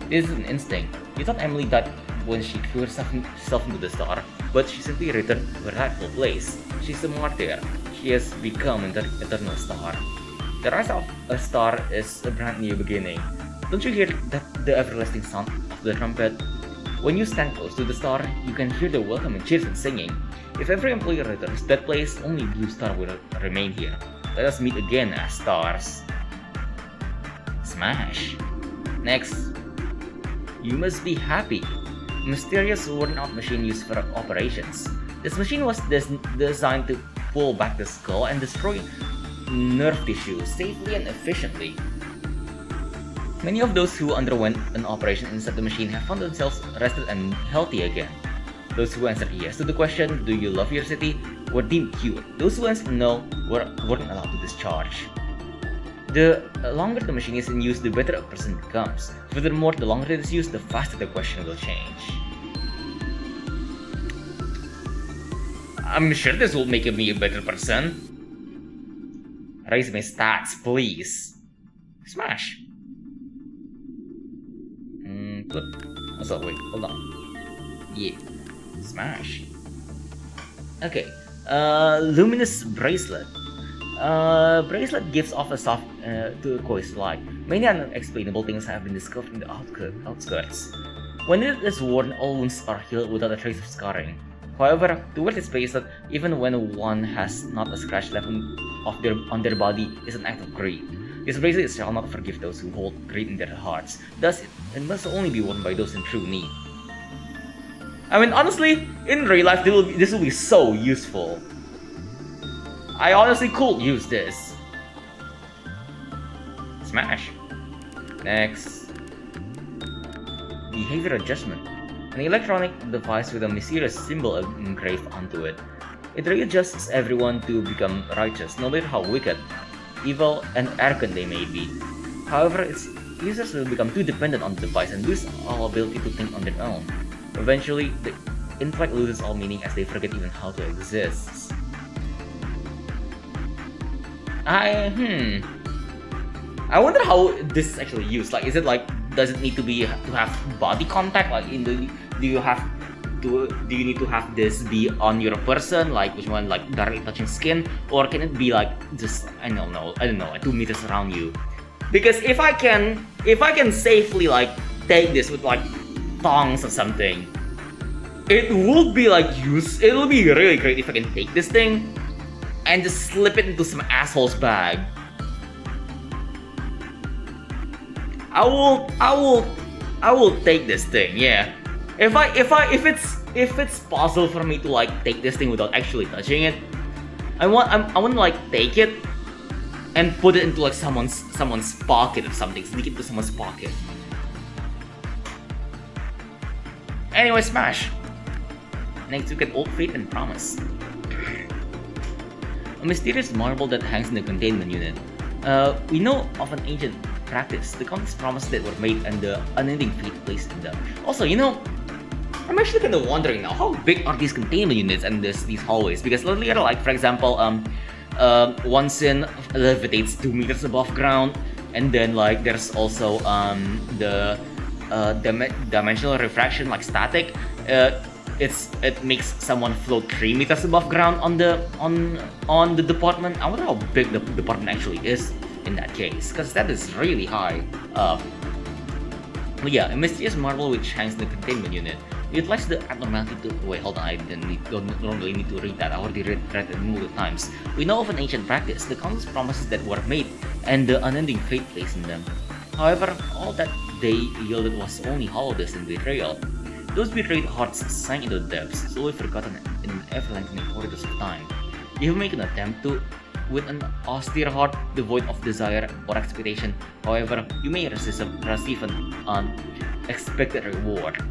This is an instinct. You thought Emily died when she threw herself into the star, but she simply returned to her rightful place. She's a martyr. She has become an eternal star. The rise of a star is a brand new beginning. Don't you hear the everlasting sound of the trumpet? When you stand close to the star, you can hear the welcoming cheers and singing. If every employee returns to that place, only Blue Star will remain here. Let us meet again as stars. Smash. Next. You must be happy. Mysterious worn-out machine used for operations. This machine was designed to pull back the skull and destroy nerve tissue safely and efficiently. Many of those who underwent an operation inside the machine have found themselves rested and healthy again. Those who answered yes to the question, "Do you love your city?" were deemed cured. Those who answered no weren't allowed to discharge. The longer the machine is in use, the better a person becomes. Furthermore, the longer it is used, the faster the question will change. I'm sure this will make me a better person. Raise my stats, please. Smash. So wait, hold on. Yeah. Smash. Okay. Luminous bracelet. Bracelet gives off a soft turquoise light. Many unexplainable things have been discovered in the outskirts. When it is worn, all wounds are healed without a trace of scarring. However, to wear this bracelet, even when one has not a scratch left on their body, is an act of greed. This bracelet shall not forgive those who hold greed in their hearts. Thus, it must only be worn by those in true need. I mean, honestly, in real life, this will be so useful. I honestly could use this. Smash. Next. Behavior adjustment. An electronic device with a mysterious symbol engraved onto it. It readjusts everyone to become righteous, no matter how wicked, evil, and arrogant they may be. However, its users will become too dependent on the device and lose all ability to think on their own. Eventually, intellect loses all meaning as they forget even how to exist. I wonder how this is actually used. Like, is it like, does it need to have body contact? Like, do you need to have this be on your person, like which one, like directly touching skin, or can it be like just I don't know, 2 meters around you? Because if I can safely like take this with like tongs or something, it will be like it will be really great if I can take this thing and just slip it into some asshole's bag. I will take this thing, yeah. If it's possible for me to like take this thing without actually touching it, I want to like take it and put it into like someone's pocket or something, sneak it into someone's pocket. Anyway, smash. Next, we get Old Faith and Promise. A mysterious marble that hangs in the containment unit. We know of an ancient practice, the countless promises that were made and the unending faith placed in them. Also, I'm actually kind of wondering now, how big are these containment units and these hallways? Because earlier, like for example, one sin levitates 2 meters above ground, and then like there's also the dimensional refraction, like static. It makes someone float 3 meters above ground on the department. I wonder how big the department actually is in that case, because that is really high up. But yeah, a mysterious marble which hangs in the containment unit. It lacks the abnormality to... Wait, hold on, I don't normally need to read that. I already read it multiple times. We know of an ancient practice, the countless promises that were made, and the unending faith placed in them. However, all that they yielded was only hollowness and betrayal. Those betrayed hearts sank into the depths, slowly forgotten in ever-lengthening corridors of time. You make an attempt to, with an austere heart devoid of desire or expectation. However, you may receive an unexpected reward.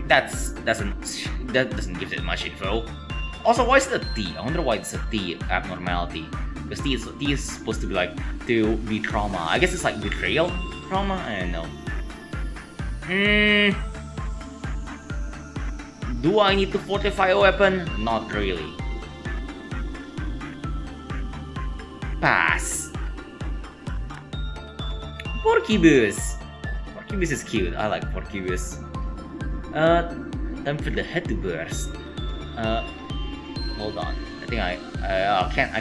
That doesn't give it much info. Also, why is it a T? I wonder why it's a T abnormality. Because T is supposed to be like to be trauma. I guess it's like betrayal trauma. I don't know. Do I need to fortify a weapon? Not really. Pass. Porcubus. Porcubus is cute. I like Porcubus. Time for the head to burst. Hold on. I think I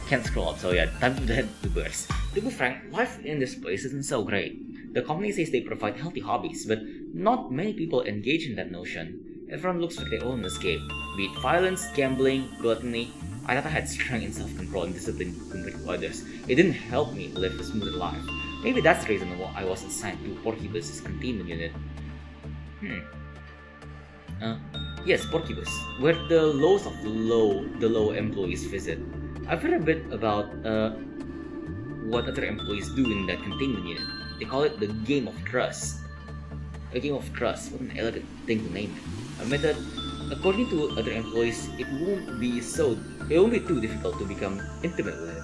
can't scroll up. So yeah, time for the head to burst. To be frank, life in this place isn't so great. The company says they provide healthy hobbies, but not many people engage in that notion. Everyone looks for their own escape, be it violence, gambling, gluttony. I thought I had strength and self-control and discipline compared to others. It didn't help me live a smoother life. Maybe that's the reason why I was assigned to Porcubus' containment unit. Yes, Porcubus, where the lows of the low employees visit. I've heard a bit about what other employees do in that containment unit. They call it the Game of Trust. A Game of Trust, what an elegant thing to name it. I mean that, according to other employees, it won't be too difficult to become intimate with it.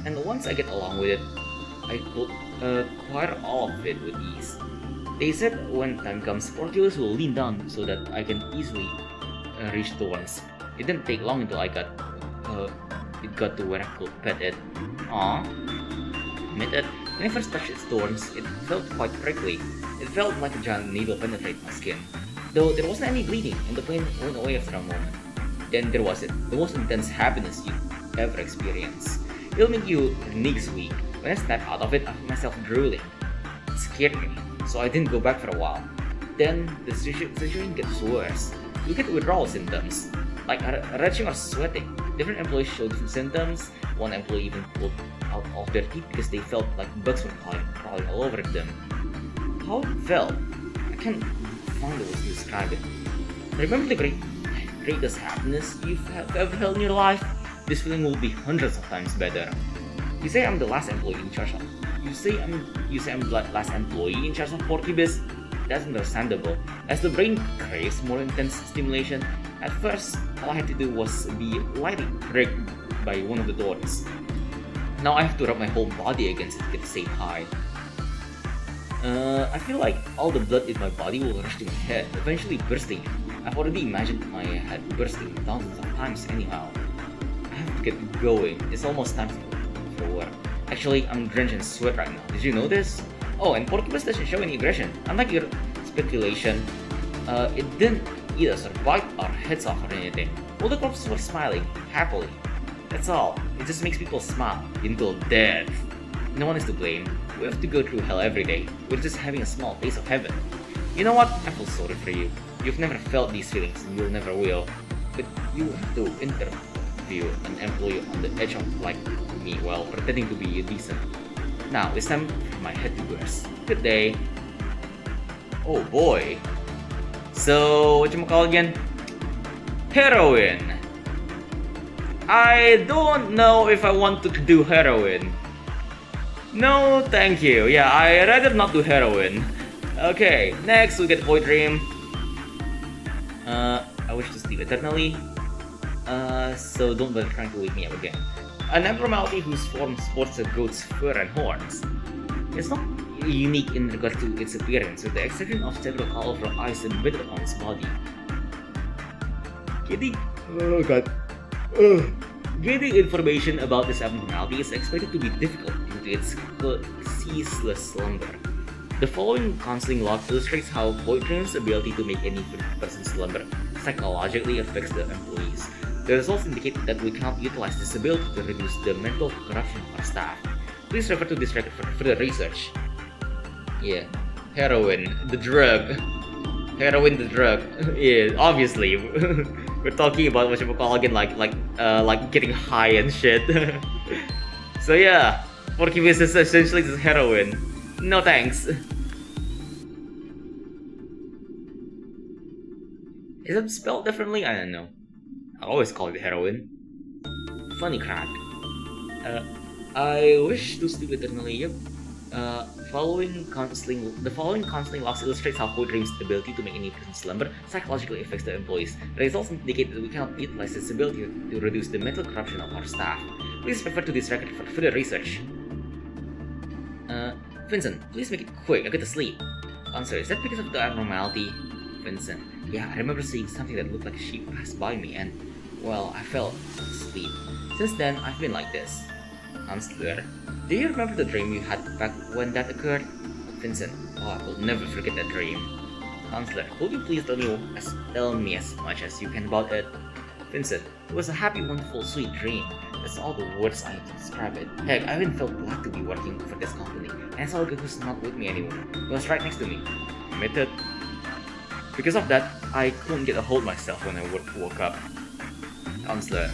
And once I get along with it, I could acquire all of it with ease. They said when time comes, Porcubus will lean down so that I can easily reach thorns. It didn't take long until it got to where I could pet it. Aww. Admit it, when I first touched its thorns, it felt quite prickly. It felt like a giant needle penetrated my skin. Though there wasn't any bleeding, and the pain went away after a moment. Then there was it, the most intense happiness you ever experienced. It'll make your knees weak. When I snapped out of it, I found myself drooling. It scared me, so I didn't go back for a while. Then the situation gets worse. You get withdrawal symptoms, like retching or sweating. Different employees show different symptoms. One employee even pulled out all their teeth because they felt like bugs were crawling all over them. How it felt? I can't find a way to describe it. Remember the greatest happiness you've ever felt in your life? This feeling will be hundreds of times better. You say I'm the last employee in charge of. You say I'm the last employee in charge of Porcubus. That's understandable, as the brain craves more intense stimulation. At first, all I had to do was be lightly pricked by one of the thorns. Now I have to rub my whole body against it to get the same high. I feel like all the blood in my body will rush to my head, eventually bursting. I've already imagined my head bursting thousands of times anyhow. I have to get going. It's almost time for work. Actually, I'm drenched in sweat right now. Did you know this? Oh, and Porcupine doesn't show any aggression. Unlike your speculation, it didn't eat us or bite our heads off or anything. All the corpses were smiling, happily. That's all. It just makes people smile until death. No one is to blame. We have to go through hell every day. We're just having a small taste of heaven. You know what? I feel sorry for you. You've never felt these feelings and you'll never will. But you have to interview an employee on the edge of like me while pretending to be decent. Now, it's time for my head to burst. Good day. Oh boy. So, what you call again? Heroin. I don't know if I want to do heroin. No, thank you. Yeah, I rather not do heroin. Okay, next we get Void Dream. I wish to sleep eternally. So don't bother trying to wake me up again. An abnormality whose form sports a goat's fur and horns. It's not unique in regard to its appearance, with the exception of several colorful eyes embedded upon its body. Oh god. Getting information about this abnormality is expected to be difficult due to its ceaseless slumber. The following counseling log illustrates how Void Dream's ability to make any person slumber psychologically affects the employees. The results indicate that we cannot utilize this ability to reduce the mental corruption of our staff. Please refer to this record for further research. Yeah, heroin, the drug. Heroin, the drug. Yeah, obviously. We're talking about what you call again, like getting high and shit. So yeah, Porcupine is essentially just heroin. No thanks. Is it spelled differently? I don't know. I always call it heroin. Funny crack. I wish to sleep eternally. Yep. The following counseling logs illustrates how Void Dream's ability to make any person slumber psychologically affects the employees. The results indicate that we cannot utilize this ability to reduce the mental corruption of our staff. Please refer to this record for further research. Vincent, please make it quick. I get to sleep. Answer: is that because of the abnormality? Vincent: yeah, I remember seeing something that looked like a sheep pass by me and, well, I fell asleep. Since then, I've been like this. Counselor: do you remember the dream you had back when that occurred? Vincent: oh, I will never forget that dream. Counselor: could you please tell me as much as you can about it? Vincent: it was a happy, wonderful, sweet dream. That's all the words I have to describe it. Heck, I even felt glad to be working for this company, and I saw a guy who's not with me anymore. He was right next to me. Admitted. Because of that, I couldn't get a hold of myself when I woke up. Counselor: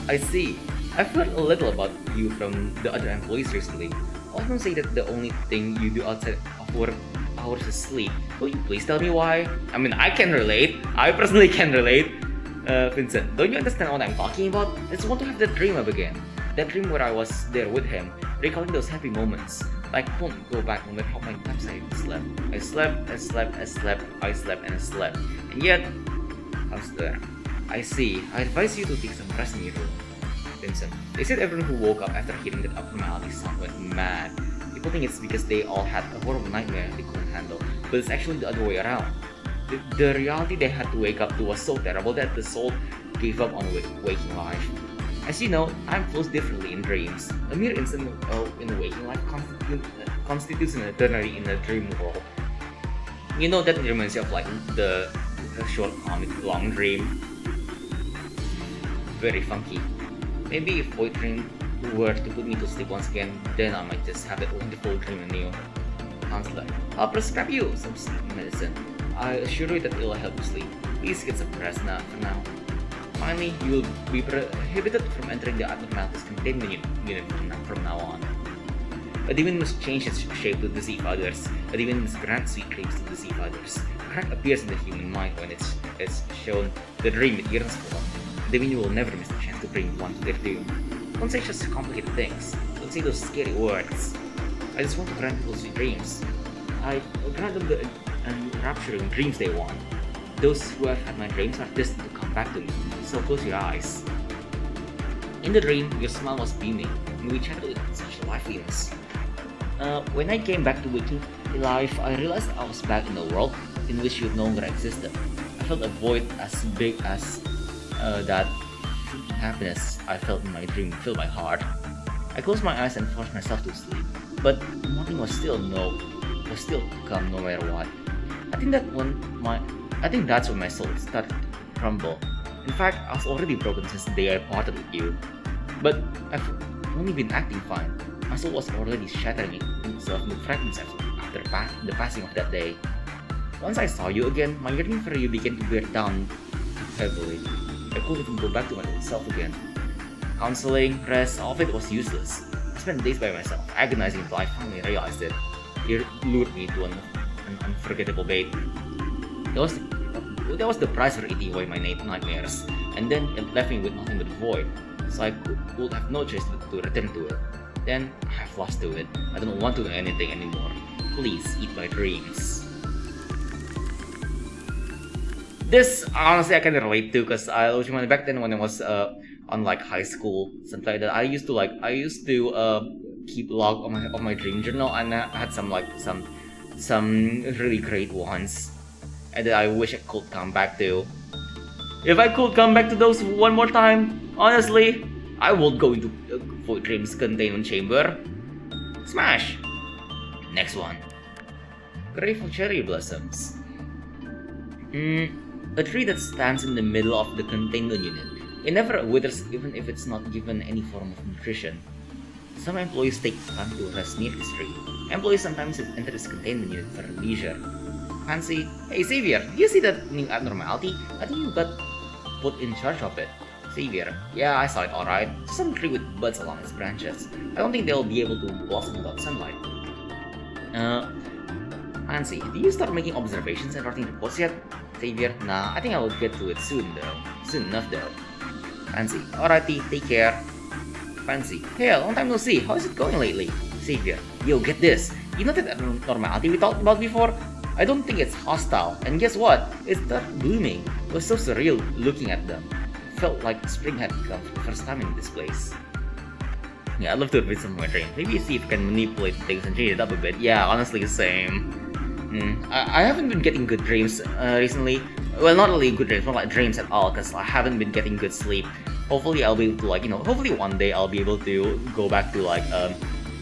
I see. I've heard a little about you from the other employees recently. Often say that the only thing you do outside of work hours is sleep. Will you please tell me why? I mean, I can relate. I personally can relate. Vincent: don't you understand what I'm talking about? I just want to have that dream up again. That dream where I was there with him, recalling those happy moments. I couldn't go back no matter how many times I slept. I slept, I slept, I slept, I slept, and I slept. And yet, Counselor: I see. I advise you to take some rest in your room. Vincent: they said everyone who woke up after hearing that abnormality sound went mad. People think it's because they all had a horrible nightmare they couldn't handle, but it's actually the other way around. The reality they had to wake up to was so terrible that the soul gave up on waking life. As you know, time flows differently in dreams. A mere instant in a waking life constitutes an eternity in a dream world. You know, that reminds you of like the short comic Long Dream. Very funky. Maybe if Void Dream were to put me to sleep once again, then I might just have that wonderful dream anew. Counselor: I'll prescribe you some sleep medicine. I assure you that it will help you sleep. Please get some rest now for now. Finally, you will be prohibited from entering the abnormalities containment unit from now on. A demon must change its shape to deceive others. A demon must grant sweet dreams to deceive others. A crack appears in the human mind when it's shown the dream it yearns for. The demon will never miss the chance to bring one to their doom. Don't say just complicated things. Don't say those scary words. I just want to grant people sweet dreams. I grant them the enrapturing dreams they want. Those who have had my dreams are destined to come back to me, so close your eyes. In the dream, your smile was beaming, and we chatted with such liveliness. When I came back to waking life, I realized I was back in a world in which youth no longer existed. I felt a void as big as that happiness I felt in my dream filled my heart. I closed my eyes and forced myself to sleep, but nothing was still to come no matter what. I think that's when my soul started to crumble. In fact, I was already broken since the day I parted with you. But I've only been acting fine. My soul was already shattering itself into fragments after the passing of that day. Once I saw you again, my yearning for you began to bear down heavily. I couldn't even go back to my old self again. Counseling, rest, all of it was useless. I spent days by myself, agonizing until I finally realized it. It lured me to an unforgettable bait. That was the price for eating away my nightmares, and then it left me with nothing but void. So I would have no choice but to return to it. Then I have lost to it. I don't want to know anything anymore. Please eat my dreams. This honestly I can relate to, because back then when I was on like high school, something like that, I used to keep log of my dream journal, and I had some really great ones, and that I wish I could come back to. If I could come back to those one more time, honestly, I would go into Void Dreams Containment Chamber. Smash! Next one. Grave of Cherry Blossoms. A tree that stands in the middle of the containment unit. It never withers even if it's not given any form of nutrition. Some employees take time to rest near this tree. Employees sometimes enter this containment unit for leisure. Fancy. Hey Xavier, do you see that new abnormality? I think you got put in charge of it. Xavier, yeah, I saw it alright. Some tree with buds along its branches. I don't think they'll be able to blossom without sunlight. Fancy, do you start making observations and writing reports yet? Xavier, nah, I think I will get to it soon enough though. Fancy, alrighty, take care. Fancy, hey, long time no see, how's it going lately? Xavier, yo, get this. You know that abnormality we talked about before? I don't think it's hostile, and guess what? It started blooming. It was so surreal looking at them. It felt like spring had come for the first time in this place. Yeah, I'd love to read some more dreams. Maybe see if I can manipulate things and change it up a bit. Yeah, honestly, same. I haven't been getting good dreams recently. Well, not really good dreams, not like dreams at all, because I haven't been getting good sleep. Hopefully I'll be able to hopefully one day I'll be able to go back to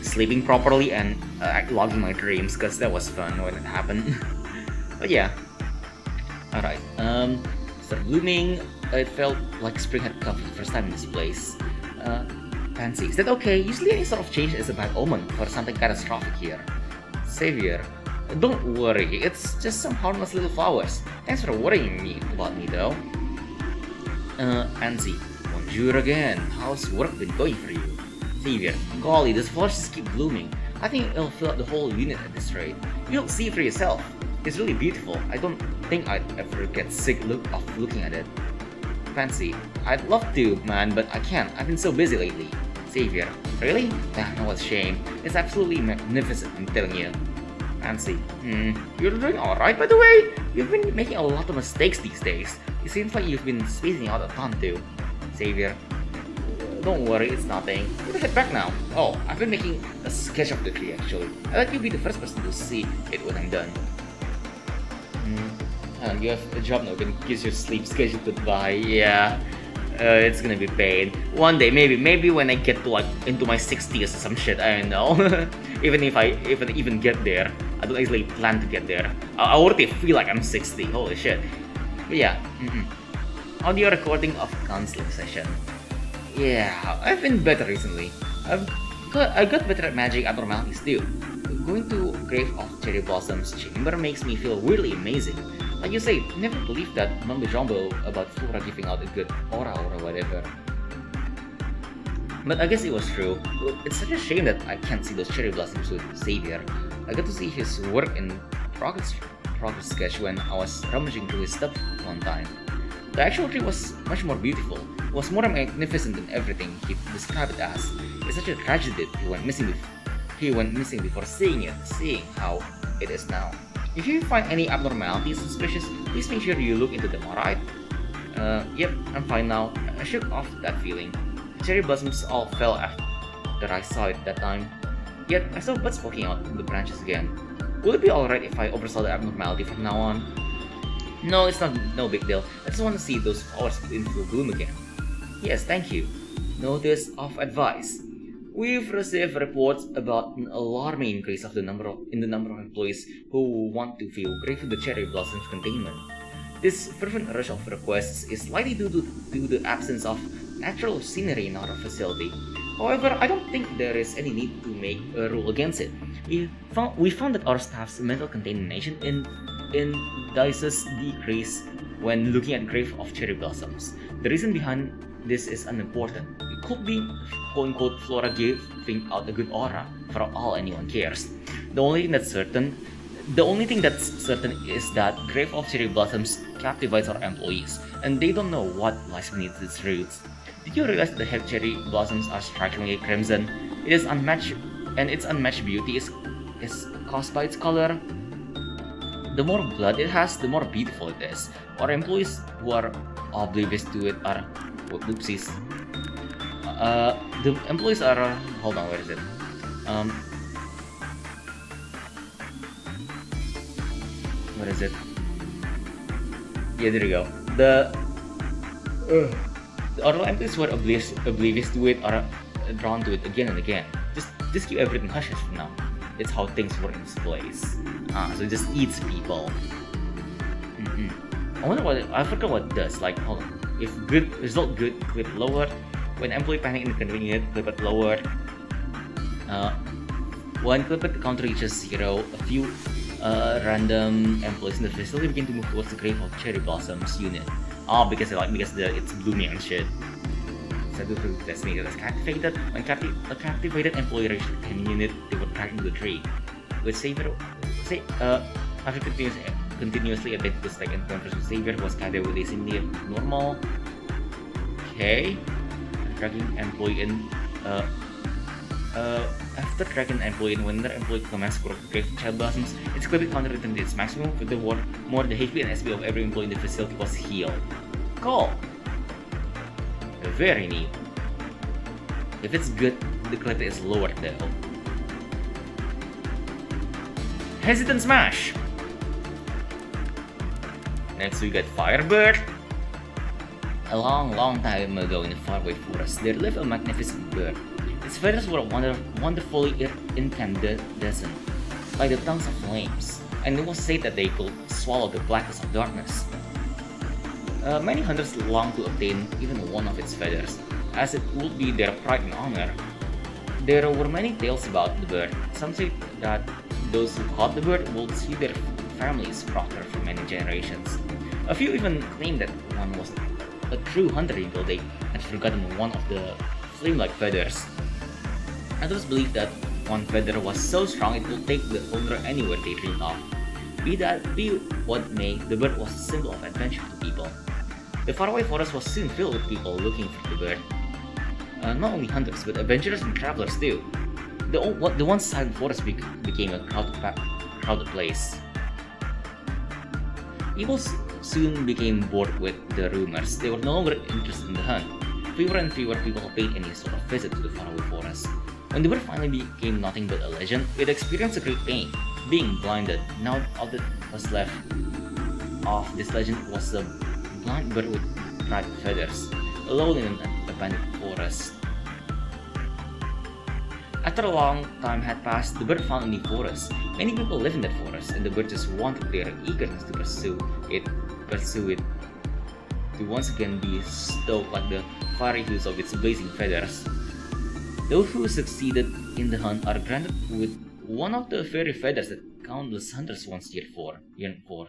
sleeping properly and logging my dreams, because that was fun when it happened. But yeah. Alright, started blooming. It felt like spring had come for the first time in this place. Fancy, is that okay? Usually any sort of change is a bad omen for something catastrophic here. Xavier, don't worry, it's just some harmless little flowers. Thanks for worrying about me though. Fancy, bonjour again. How's work been going for you? Xavier, golly, these flowers just keep blooming. I think it'll fill up the whole unit at this rate. You'll see for yourself. It's really beautiful. I don't think I'd ever get sick of looking at it. Fancy, I'd love to, man, but I can't. I've been so busy lately. Xavier, really? Nah, no, what a shame. It's absolutely magnificent, I'm telling you. Fancy, you're doing alright by the way? You've been making a lot of mistakes these days. It seems like you've been spacing out a ton too. Xavier, don't worry, it's nothing. You can head back now. Oh, I've been making a sketch of the tree actually. I'd like you to be the first person to see it when I'm done. You have a job now, can kiss your sleep schedule goodbye. Yeah, it's gonna be paid. One day, maybe when I get to into my 60s or some shit, I don't know. even if I even get there, I don't actually plan to get there. I already feel like I'm 60, holy shit. But yeah, audio recording of counseling session. Yeah, I've been better recently. I got better at magic abnormalities too. Going to Grave of Cherry Blossoms chamber makes me feel really amazing. Like you say, never believed that mumbo-jumbo about Flora giving out a good aura or whatever. But I guess it was true. It's such a shame that I can't see those cherry blossoms with Xavier. I got to see his work in progress sketch when I was rummaging through his stuff one time. The actual tree was much more beautiful. It was more magnificent than everything he described it as. It's such a tragedy he went missing before seeing how it is now. If you find any abnormalities suspicious, please make sure you look into them, alright? Yep, I'm fine now. I shook off that feeling. The cherry blossoms all fell after I saw it that time. Yet, I saw buds poking out from the branches again. Will it be alright if I oversaw the abnormality from now on? No, it's not no big deal. I just want to see those flowers in full bloom again. Yes, thank you. Notice of advice. We've received reports about an alarming increase in the number of employees who want to feel grave with the cherry blossoms containment. This fervent rush of requests is likely due to the absence of natural scenery in our facility. However, I don't think there is any need to make a rule against it. We found that our staff's mental contamination indices decrease when looking at grave of cherry blossoms. The reason behind this is unimportant. It could be quote-unquote flora giving out a good aura for all anyone cares. The only thing that's certain is that grave of cherry blossoms captivates our employees, and they don't know what lies beneath its roots. Did you realize that the head cherry blossoms are strikingly crimson? It is unmatched, and its unmatched beauty is caused by its color. The more blood it has, the more beautiful it is. Our employees who are oblivious to it are oopsies. The employees are hold on, where is it? Where is it? Yeah, there we go. Our employees who are oblivious to it are drawn to it again and again. Just keep everything hush hush for now. It's how things work in this place. So it just eats people. I forgot what it does. Like, hold on. If result good, clip lowered. When employee panic inconvenient, clip it lowered. When clip it count reaches 0, a few random employees in the facility begin to move towards the grave of cherry blossoms unit. Because it's blooming and shit. So that's me. That's captivated. When a captivated employee reached the unit, they were dragged into the tree. With Savior, after continuously attacked the second encounters with Savior was guided with a simply normal. Okay. Dragging employee in. After dragging an employee in, when another employee commences to grave child blossoms, its clipping counter returned to its maximum. With the more the HP and SP of every employee in the facility was healed. Cool. Very neat. If it's good, the clip is lowered though. Hesitant Smash! Next we got Firebird. A long time ago in the faraway forest, there lived a magnificent bird. Its feathers were wonderfully incandescent, like the tongues of flames, and it was said that they could swallow the blackness of darkness. Many hunters longed to obtain even one of its feathers, as it would be their pride and honor. There were many tales about the bird. Some say that those who caught the bird would see their families prosper for many generations. A few even claimed that one was a true hunter until they had forgotten one of the flame-like feathers. Others believed that one feather was so strong it would take the owner anywhere they dreamed of. Be what may, the bird was a symbol of adventure to people. The faraway forest was soon filled with people looking for the bird. Not only hunters, but adventurers and travelers too. The once silent forest became a crowded place. People soon became bored with the rumors. They were no longer interested in the hunt. Fewer and fewer people paid any sort of visit to the faraway forest. When the bird finally became nothing but a legend, it experienced a great pain, being blinded. Now all that was left of this legend was a blind bird with bright feathers, alone in an abandoned forest. After a long time had passed, the bird found a new forest. Many people live in that forest, and the bird just wanted their eagerness to pursue it, to once again be stoked like the fiery hues of its blazing feathers. Those who succeeded in the hunt are granted with one of the fairy feathers that countless hunters once yearned for.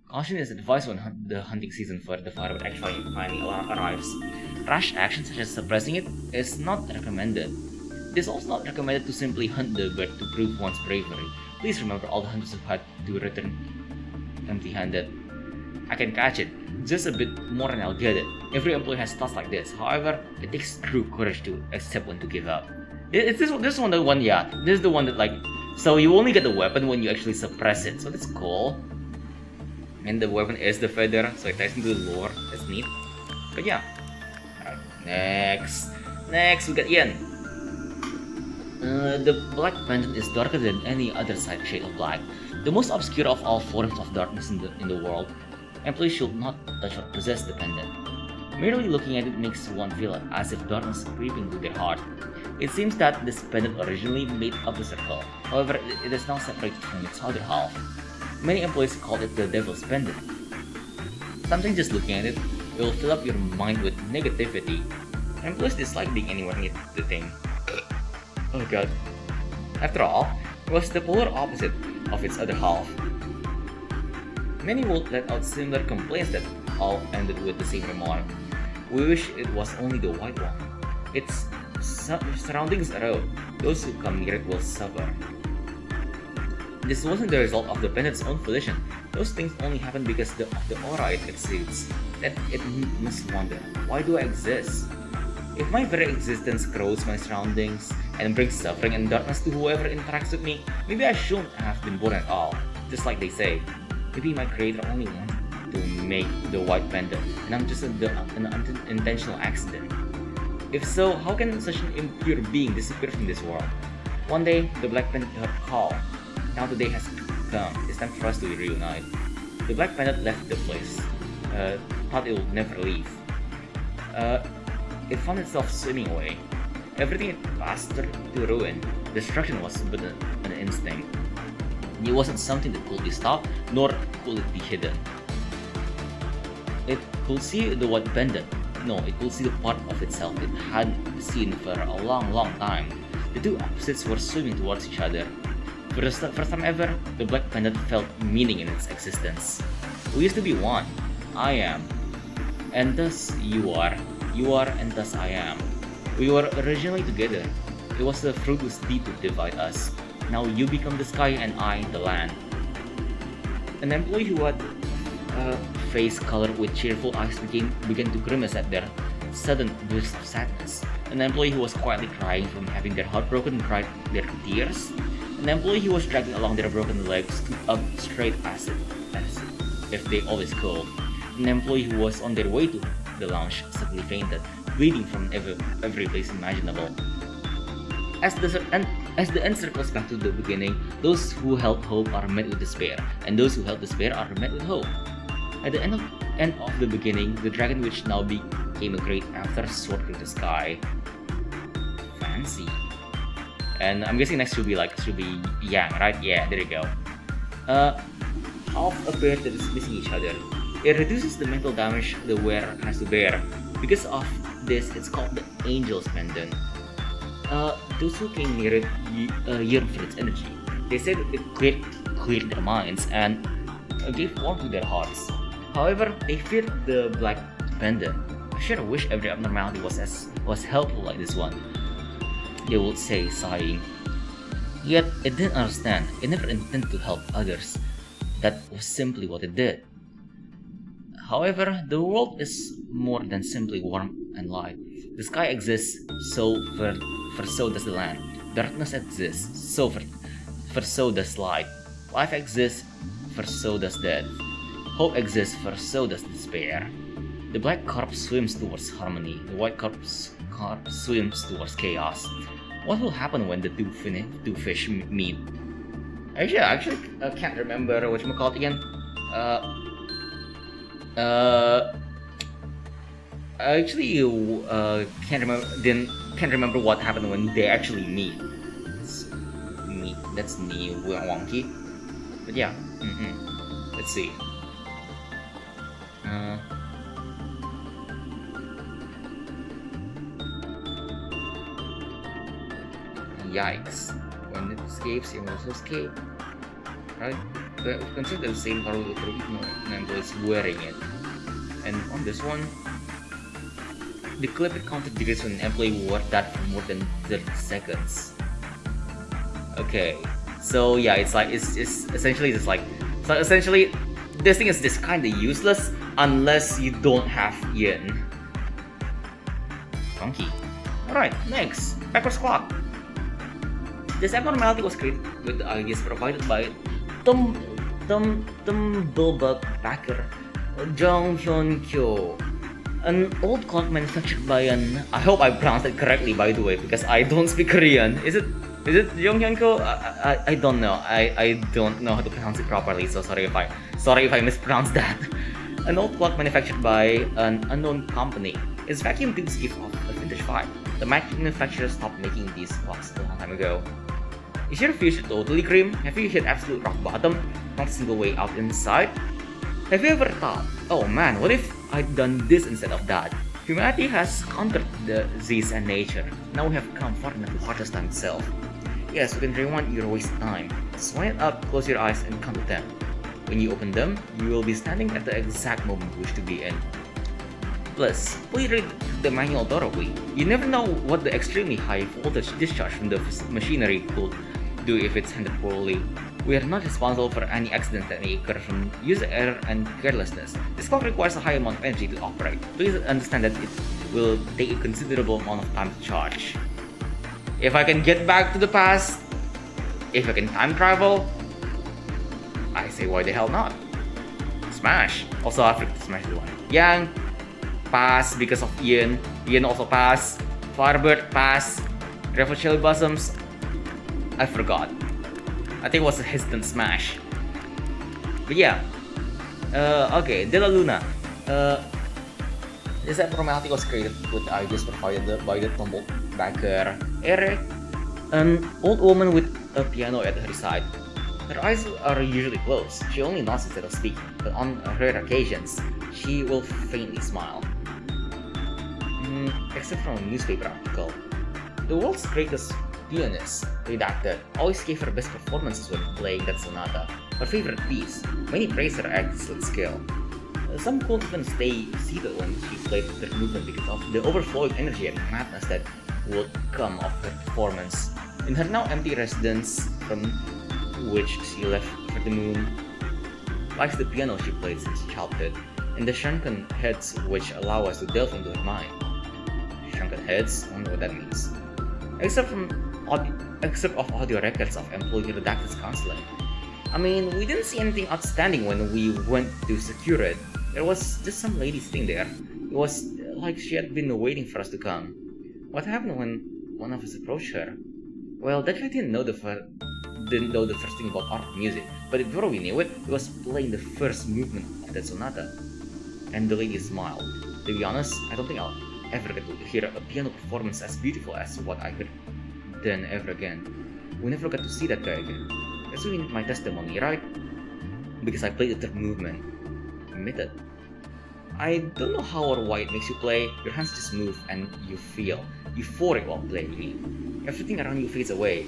Caution is advised when the hunting season for the firebird actually finally arrives. Rash action such as suppressing it is not recommended. It is also not recommended to simply hunt the bird to prove one's bravery. Please remember all the hunters who had to return empty-handed. I can catch it, just a bit more and I'll get it. Every employee has thoughts like this. However, it takes true courage to accept when to give up. This is the one, yeah. This is the one that like, so you only get the weapon when you actually suppress it. So that's cool. And the weapon is the feather, so it ties into the lore. That's neat. But yeah. Alright, next we got Ian. The black pendant is darker than any other shade of black, the most obscure of all forms of darkness in the world. Employees should not touch or possess the pendant. Merely looking at it makes one feel as if darkness is creeping to their heart. It seems that this pendant originally made up the circle, however, it is now separated from its other half. Many employees call it the devil's pendant. Sometimes just looking at it will fill up your mind with negativity. Employees dislike being anywhere near the thing. Oh god. After all, it was the polar opposite of its other half. Many would let out similar complaints that all ended with the same remark. We wish it was only the white one. Its surroundings erode. Those who come near it will suffer. This wasn't the result of the pendant's own volition. Those things only happen because of the aura it exudes. That it must wonder, why do I exist? If my very existence corrodes my surroundings and brings suffering and darkness to whoever interacts with me, maybe I shouldn't have been born at all. Just like they say, maybe my creator only wanted to make the white pendant, and I'm just an unintentional accident. If so, how can such an impure being disappear from this world? One day, the black pendant heard a call. Now the day has come. It's time for us to reunite. The black pendant left the place. Thought it would never leave. It found itself swimming away. Everything it passed to ruin. Destruction was but an instinct. It wasn't something that could be stopped, nor could it be hidden. It could see the white pendant. No, it could see the part of itself it hadn't seen for a long time. The two opposites were swimming towards each other. For the first time ever, the black pendant felt meaning in its existence. We used to be one. I am. And thus you are. You are and thus I am. We were originally together. It was the fruitless deed to divide us. Now you become the sky and I the land. An employee who had a face colored with cheerful eyes began to grimace at their sudden burst of sadness. An employee who was quietly crying from having their heart broken dried their tears. An employee who was dragging along their broken legs stood up straight as if they always could. An employee who was on their way to the lounge suddenly fainted, bleeding from every place imaginable. As the end circles back to the beginning, those who held hope are met with despair, and those who held despair are met with hope. At the end of the beginning, the dragon which now became a great anther soared through the sky. Fancy. And I'm guessing next should be yang, right? Yeah, there you go. Half a pair that is missing each other. It reduces the mental damage the wearer has to bear. Because of this, it's called the Angel's Pendant. Those who came near it yearned for its energy. They said it cleared their minds and gave warmth to their hearts. However, they feared the black pendant. I sure wish every abnormality was helpful like this one, they would say, sighing. Yet it didn't understand. It never intended to help others. That was simply what it did. However, the world is more than simply warm and light. The sky exists, so does the land. Darkness exists, so does light. Life exists, for so does death. Hope exists, for so does despair. The black carp swims towards harmony. The white carp swims towards chaos. What will happen when the two fish meet? I actually can't remember whatchamacallit again. I actually can't remember what happened when they actually meet. That's wonky. But yeah, let's see. Yikes! When it escapes, it must escape. Right? But consider the same part of the group is wearing it. And on this one, the clip counted degrees when an employee wore that for more than 30 seconds. Okay, so yeah, it's essentially this thing is just kinda useless unless you don't have yin. Funky. Alright, next, backwards clock. This abnormality was created with the ideas provided by Bilbuk backer Jong Hyun Kyo, an old clock manufactured by I hope I pronounced it correctly by the way because I don't speak Korean. Is it Is it Yonghyunko? I don't know. I don't know how to pronounce it properly, so sorry if I mispronounced that. An old clock manufactured by an unknown company. Its vacuum tubes give off a vintage vibe. The manufacturer stopped making these clocks a long time ago. Is your future totally grim? Have you hit absolute rock bottom? Not a single way out inside? Have you ever thought, oh man, what if I'd done this instead of that? Humanity has conquered the disease and nature. Now we have come far enough to hardest time itself. Yes, you can rewind your waste time. Swipe up, close your eyes, and count to 10. When you open them, you will be standing at the exact moment you wish to be in. Plus, please read the manual thoroughly. You never know what the extremely high voltage discharge from the machinery could do if it's handled poorly. We are not responsible for any accidents that may occur from user error and carelessness. This clock requires a high amount of energy to operate. Please understand that it will take a considerable amount of time to charge. If I can get back to the past, if I can time travel, I say why the hell not? Smash! Also, I forgot to smash the one. Yang, pass because of Ian. Ian also pass. Firebird, pass. Gravel Cherry Blossoms, I forgot. I think it was a hesitant smash. But yeah. Okay, De La Luna. This abnormality was created with ideas provided by the tumble backer Eric, an old woman with a piano at her side. Her eyes are usually closed. She only nods instead of speaking, but on rare occasions, she will faintly smile. Except from a newspaper article. The world's greatest pianist, redacted, always gave her best performances when playing that sonata, her favorite piece. Many praise her excellent skill. Some couldn't even stay seated when she played her movement because of the overflowing energy and madness that would come of her performance. In her now empty residence, from which she left for the moon, lies the piano she played since childhood, and the shrunken heads which allow us to delve into her mind. Shrunken heads, I don't know what that means. Except of audio records of employee redacted counseling. I mean, we didn't see anything outstanding when we went to secure it. There was just some lady sitting there. It was like she had been waiting for us to come. What happened when one of us approached her? Well, that guy didn't know the first thing about art music, but before we knew it, he was playing the first movement of that sonata. And the lady smiled. To be honest, I don't think I'll ever get to hear a piano performance as beautiful as what I heard then ever again. We never got to see that guy again. That's really my testimony, right? Because I played the third movement. Admitted. I don't know how or why it makes you play. Your hands just move and you feel euphoric while playing. Everything around you fades away.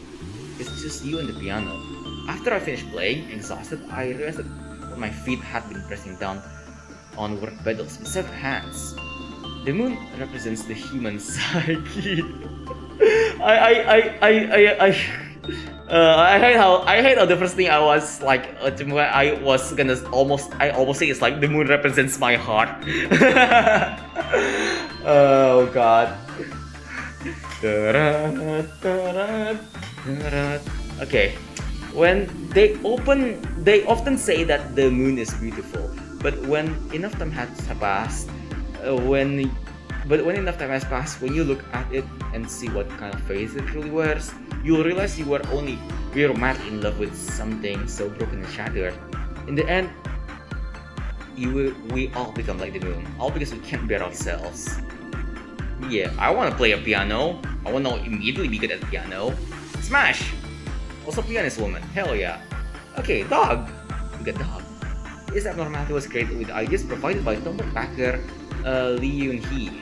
It's just you and the piano. After I finished playing, exhausted, I realized that my feet had been pressing down on work pedals with severed hands. The moon represents the human psyche. I hate how the first thing I was like I almost say it's like the moon represents my heart. Oh god. Okay. When they often say that the moon is beautiful, but when enough time has passed, when enough time has passed, when you look at it and see what kind of face it really wears, you'll realize you were madly in love with something so broken and shattered. In the end, we all become like the moon, all because we can't bear ourselves. Yeah, I want to play a piano. I want to immediately be good at the piano. Smash! Also pianist woman, hell yeah. Okay, dog! We got dog. This abnormality was created with ideas provided by tumble backer Lee Yoon-hee.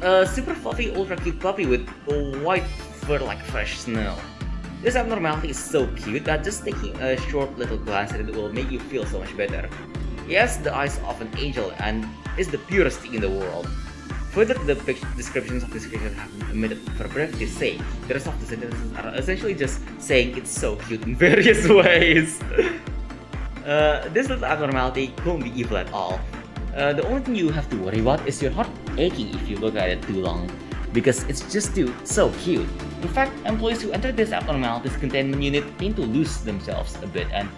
A super fluffy, ultra cute puppy with white fur like fresh snow. This abnormality is so cute that just taking a short little glance at it will make you feel so much better. He has the eyes of an angel and is the purest thing in the world. Further, the descriptions of this creature have been omitted for brevity's sake. The rest of the sentences are essentially just saying it's so cute in various ways. This little abnormality couldn't be evil at all. The only thing you have to worry about is your heart aching if you look at it too long, because it's just so cute. In fact, employees who enter this abnormalities containment unit tend to lose themselves a bit and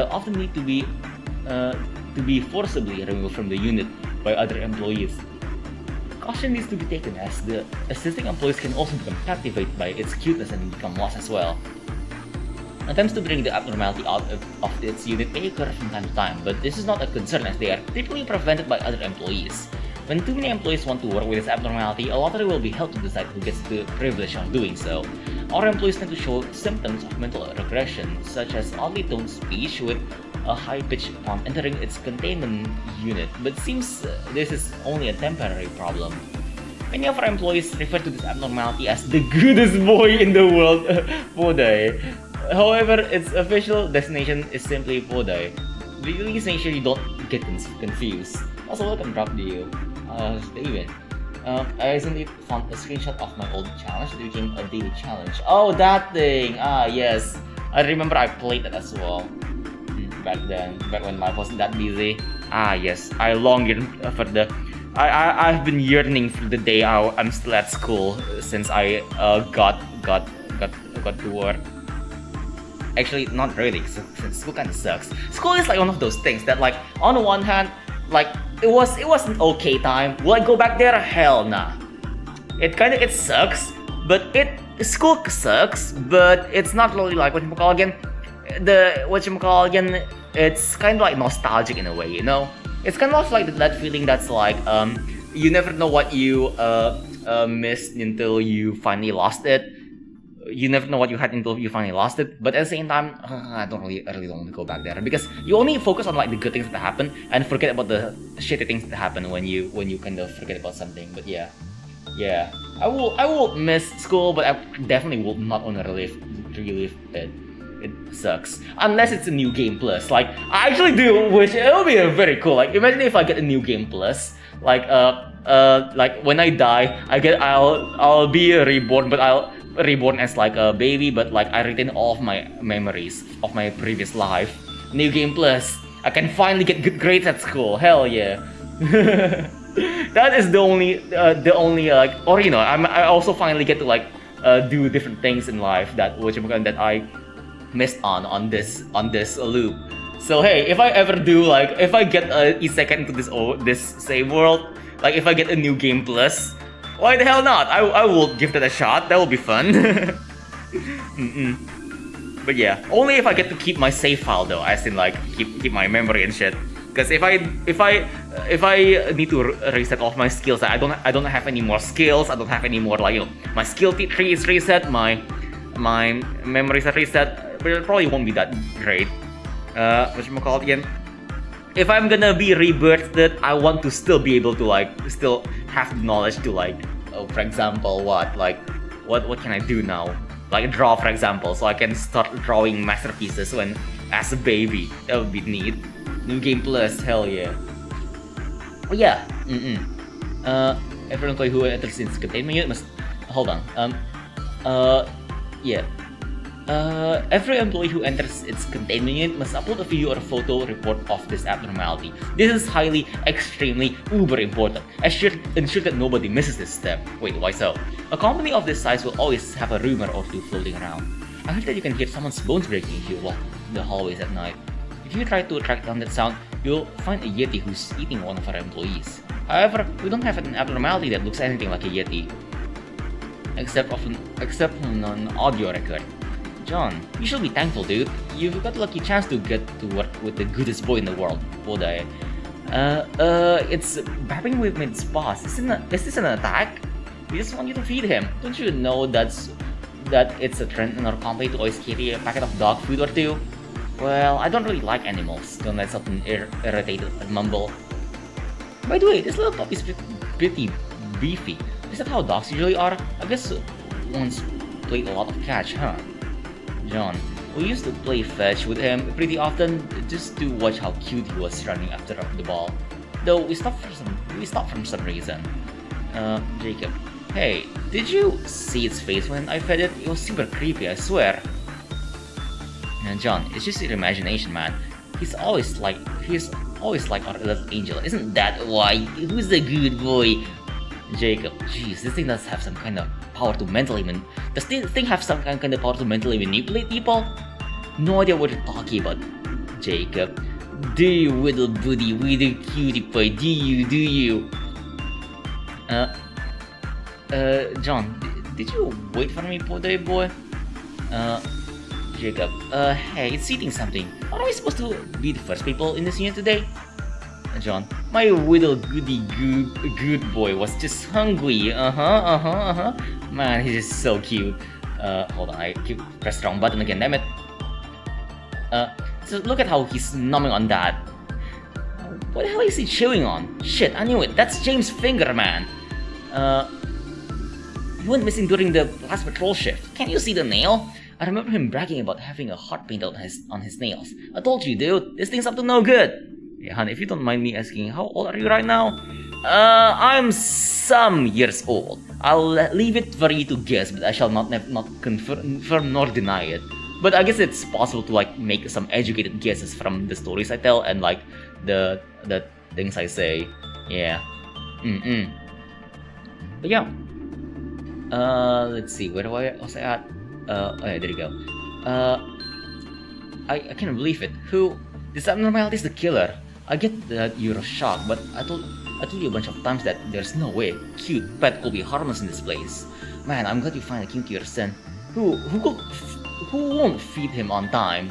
often need to be forcibly removed from the unit by other employees. caution needs to be taken as the assisting employees can also become captivated by its cuteness and become lost as well. Attempts to bring the abnormality out of its unit may occur from time to time, but this is not a concern as they are typically prevented by other employees. When too many employees want to work with this abnormality, a lottery will be held to decide who gets the privilege of doing so. Our employees tend to show symptoms of mental regression, such as oddly toned speech with a high-pitched pong entering its containment unit, but it seems this is only a temporary problem. Many of our employees refer to this abnormality as the goodest boy in the world, Podai. However, its official designation is simply Podai. Please make sure you don't get confused. Also, welcome drop to you, David. I recently found a screenshot of my old challenge that became a daily challenge. Oh, that thing! Ah, yes. I remember I played that as well. Back when life wasn't that busy. Ah, yes. I long yearned for the... I've been yearning for the day I'm still at school since I got to work. Actually, not really, since school kind of sucks. School is like one of those things that, like, on the one hand, like, it was an okay time. Will I go back there? Hell nah. It sucks, but school sucks, but it's not really like it's kind of like nostalgic in a way, you know? It's kind of like that feeling that's like, you never know what you missed until you finally lost it. You never know what you had until you finally lost it, but at the same time, I really don't want to go back there because you only focus on like the good things that happen and forget about the shitty things that happen when you kind of forget about something. But yeah, I will miss school, but I definitely will not want to relive it. It sucks unless it's a new game plus. Like I actually do, which it'll be very cool. Like imagine if I get a new game plus, like when I die, I'll be reborn, but I'll reborn as like a baby, but like I retain all of my memories of my previous life. New game plus, I can finally get good grades at school. Hell yeah. That is the only like, or you know, I also finally get to like do different things in life that I missed on this loop. So hey, if I ever do like, if I get a isekai into this same world, like if I get a new game plus, why the hell not? I will give that a shot. That will be fun. But yeah, only if I get to keep my save file though, as in like keep my memory and shit. Because if I need to reset all of my skills, I don't have any more skills. I don't have any more, like, you know, my skill tree is reset, my memories are reset, but it probably won't be that great. Again, if I'm gonna be rebirthed, I want to still be able to like still have the knowledge to like, for example, what can I do now? Like draw, for example, so I can start drawing masterpieces when as a baby. That would be neat. New game plus, hell yeah. Oh yeah. Every employee who enters its containment unit must hold on. Every employee who enters its containment unit must upload a video or a photo report of this abnormality. This is highly, extremely, uber important. Ensure that nobody misses this step. Wait, why so? A company of this size will always have a rumor or two floating around. I heard that you can hear someone's bones breaking if you walk the hallways at night. If you try to track down that sound, you'll find a yeti who's eating one of our employees. However, we don't have an abnormality that looks anything like a yeti, except from an audio record. John, you should be thankful, dude. You've got a lucky chance to get to work with the goodest boy in the world, Podai. It's babbling with its boss. Is this an attack? We just want you to feed him. Don't you know that it's a trend in our company to always carry a packet of dog food or two? Well, I don't really like animals. Don't let something irritated mumble. By the way, this little puppy's pretty beefy. Is that how dogs usually are? I guess once played a lot of catch, huh? John, we used to play fetch with him pretty often just to watch how cute he was running after the ball. Though we stopped for some reason. Jacob, hey, did you see its face when I fed it? It was super creepy, I swear. John, it's just your imagination, man. He's always like our little angel. Isn't that why? Who's the good boy? Jacob, jeez, this thing does have some kind of power to mentally does this thing have some kind of power to mentally manipulate people? No idea what you're talking about, Jacob. Do you, little buddy, little cutie pie? Do you? Uh, John, did you wait for me, boy? Jacob, hey, it's eating something. Are we supposed to be the first people in this unit today? John, my little goody good boy was just hungry. Man, he's just so cute. Hold on, I keep pressed the wrong button again, damn it. So look at how he's numbing on that. What the hell is he chewing on? Shit, I knew it. That's James' finger, man. He went missing during the last patrol shift. Can you see the nail? I remember him bragging about having a heart painted on his nails. I told you, dude. This thing's up to no good. Hey, Han, if you don't mind me asking, how old are you right now? I'm some years old. I'll leave it for you to guess, but I shall not confirm nor deny it. But I guess it's possible to like make some educated guesses from the stories I tell and like the things I say. Yeah. But yeah. Let's see. Where was I at? Oh yeah, there you go. I can't believe it. This abnormality is the killer. I get that you're shocked, but I told you a bunch of times that there's no way a cute pet could be harmless in this place. Man, I'm glad you find a king to your son. Who won't feed him on time?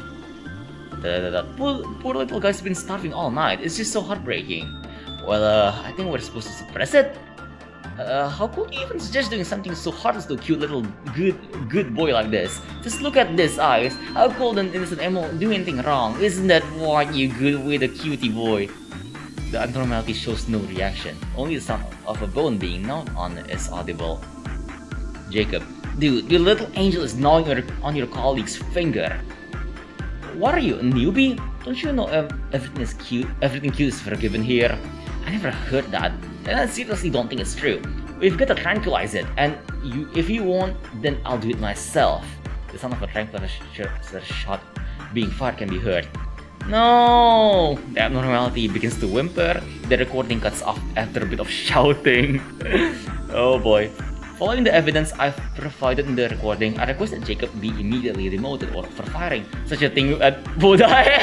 Poor little guy's been starving all night. It's just so heartbreaking. Well, I think we're supposed to suppress it. How could you even suggest doing something so heartless to a cute little good boy like this? Just look at these eyes. How could an innocent animal do anything wrong? Isn't that what you good with a cutie boy? The abnormality shows no reaction. Only the sound of a bone being gnawed on is audible. Jacob, dude, your little angel is gnawing on your colleague's finger. What are you, a newbie? Don't you know everything cute is forgiven here? I never heard that, and I seriously don't think it's true. We've got to tranquilize it, and if you won't, then I'll do it myself. The sound of a tranquilizer shot being fired can be heard. No! The abnormality begins to whimper. The recording cuts off after a bit of shouting. Oh boy. Following the evidence I've provided in the recording, I request that Jacob be immediately demoted or for firing such a thing at Bodai.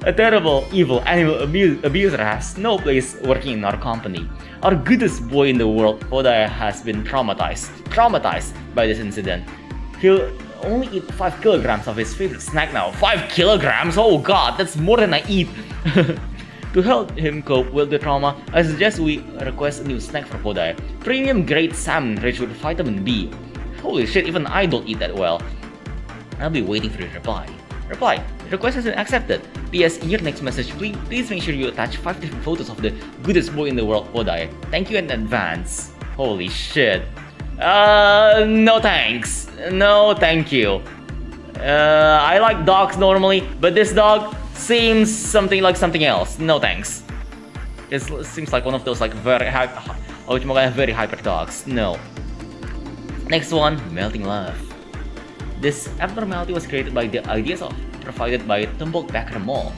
A terrible, evil animal abuser has no place working in our company. Our goodest boy in the world, Bodai, has been traumatized by this incident. He'll only eat 5 kilograms of his favorite snack now. 5 kilograms? Oh god, that's more than I eat. To help him cope with the trauma, I suggest we request a new snack for Bodai. Premium grade salmon rich with vitamin B. Holy shit, even I don't eat that well. I'll be waiting for your reply. Reply. Request has been accepted. P.S. In your next message, please make sure you attach 5 different photos of the goodest boy in the world, Bodai. Thank you in advance. Holy shit. No thanks. No thank you. I like dogs normally, but this dog seems something like something else. No thanks. It seems like one of those like very hyper dogs. No. Next one, melting love. This abnormality was created by the ideas provided by Tumbled Backer Mall.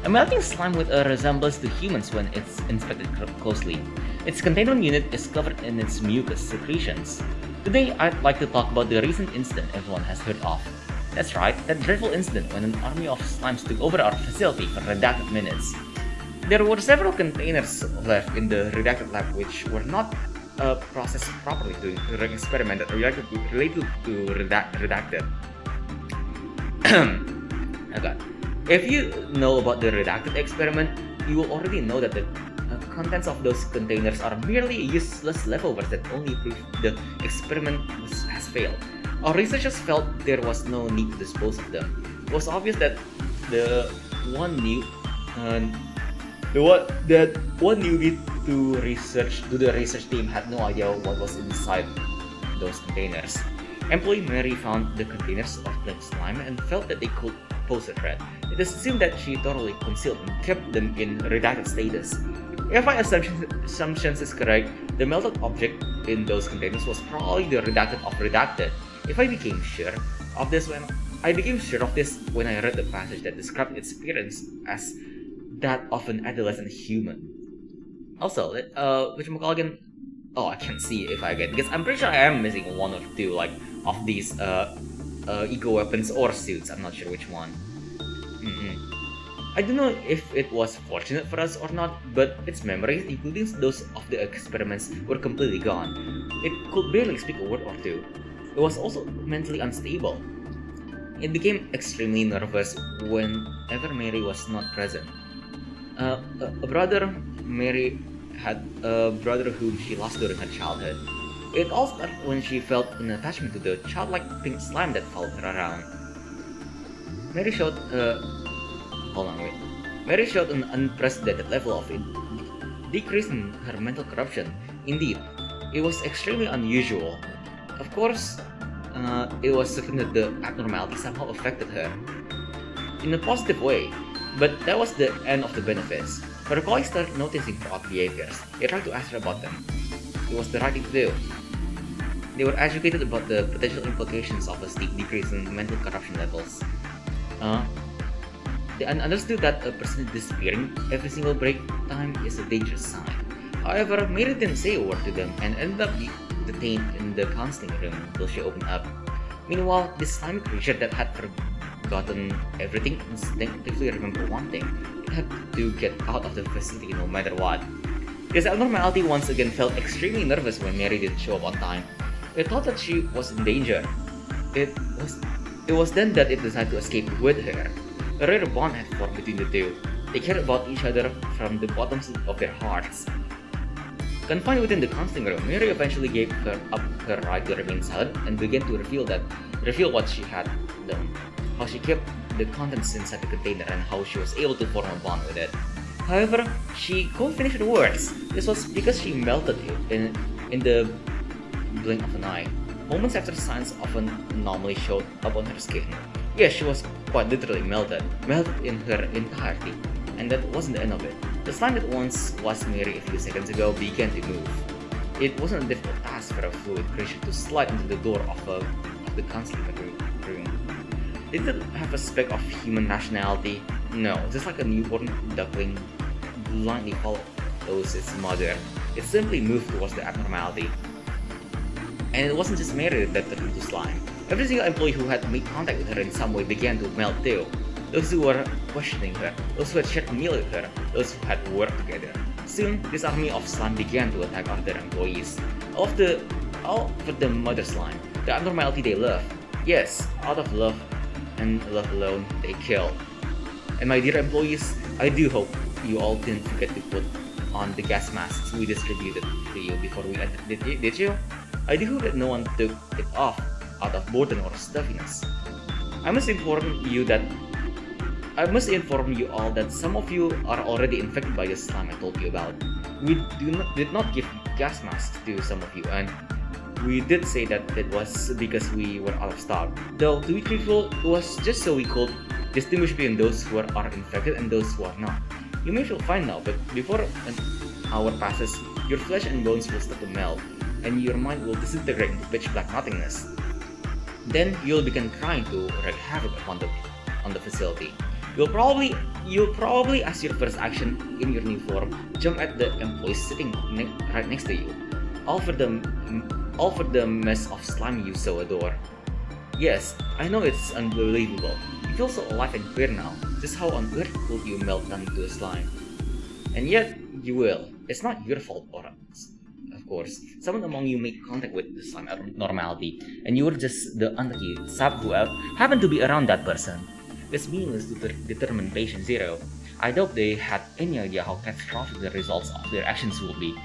A melting slime with a resemblance to humans when it's inspected closely. Its containment unit is covered in its mucus secretions. Today, I'd like to talk about the recent incident everyone has heard of. That's right, that dreadful incident when an army of slimes took over our facility for redacted minutes. There were several containers left in the redacted lab which were not processed properly during an experiment that related to redacted. Okay. If you know about the redacted experiment, you will already know that the contents of those containers are merely useless leftovers that only prove the experiment has failed. Our researchers felt there was no need to dispose of them. It was obvious that one newbie to the research team had no idea what was inside those containers. Employee Mary found the containers of the slime and felt that they could pose a threat. It is assumed that she thoroughly concealed and kept them in redacted status. If my assumptions is correct, the melted object in those containers was probably the redacted of redacted. I became sure of this when I read the passage that described its appearance as that of an adolescent human. Also, whatchamacallit? Oh, I can't see if I get, because I'm pretty sure I am missing one or two like of these eco weapons or suits. I'm not sure which one. I don't know if it was fortunate for us or not, but its memories, including those of the experiments, were completely gone. It could barely speak a word or two. It was also mentally unstable. It became extremely nervous whenever Mary was not present. Mary had a brother whom she lost during her childhood. It all started when she felt an attachment to the childlike pink slime that followed her around. Mary showed Mary showed an unprecedented level of decrease in her mental corruption. Indeed, it was extremely unusual. Of course, it was certain that the abnormality somehow affected her in a positive way, but that was the end of the benefits. Her colleagues started noticing her odd behaviors. They tried to ask her about them. It was the right thing to do. They were educated about the potential implications of a steep decrease in mental corruption levels. They understood that a person disappearing every single break time is a dangerous sign. However, Mary didn't say a word to them and ended up detained in the counseling room until she opened up. Meanwhile, this slimy creature that had forgotten everything instinctively remembered one thing: it had to get out of the facility no matter what. This abnormality once again felt extremely nervous when Mary didn't show up on time. It thought that she was in danger. It was then that it decided to escape with her. A rare bond had formed between the two. They cared about each other from the bottoms of their hearts. Confined within the counseling room, Mary eventually gave up her right to remain silent and began to reveal what she had done, how she kept the contents inside the container, and how she was able to form a bond with it. However, she couldn't finish her words. This was because she melted in the blink of an eye. Moments after signs of an anomaly showed up on her skin. Yes, she was quite literally melted in her entirety, and that wasn't the end of it. The slime that once was Mary a few seconds ago began to move. It wasn't a difficult task for a fluid creature to slide into the door of the counseling room. It didn't have a speck of human nationality. No, just like a newborn duckling blindly follows its mother, it simply moved towards the abnormality. And it wasn't just Mary that turned into slime. Every single employee who had made contact with her in some way began to melt too. Those who were questioning her, those who had shared a meal with her, those who had worked together. Soon, this army of slime began to attack other employees. All for the mother slime, the abnormality they love. Yes, out of love and love alone, they kill. And my dear employees, I do hope you all didn't forget to put on the gas masks we distributed to you before we entered, did you? I do hope that no one took it off out of boredom or stuffiness. I must inform you all that some of you are already infected by the slime I told you about. We did not give gas masks to some of you, and we did say that it was because we were out of stock. Though, to be truthful, it was just so we could distinguish between those who are infected and those who are not. You may feel fine now, but before an hour passes, your flesh and bones will start to melt, and your mind will disintegrate into pitch black nothingness. Then you'll begin trying to wreak havoc on the facility. You'll probably, as your first action in your new form, jump at the employees sitting right next to you, all for the mess of slime you so adore. Yes, I know it's unbelievable. You feel so alive and queer now. Just how on earth could you melt down into a slime? And yet, you will. It's not your fault, of course. Someone among you made contact with the slime abnormality, and you were just the unlucky sap who happened to be around that person. It's meaningless to determine patient zero. I doubt they had any idea how catastrophic the results of their actions would be.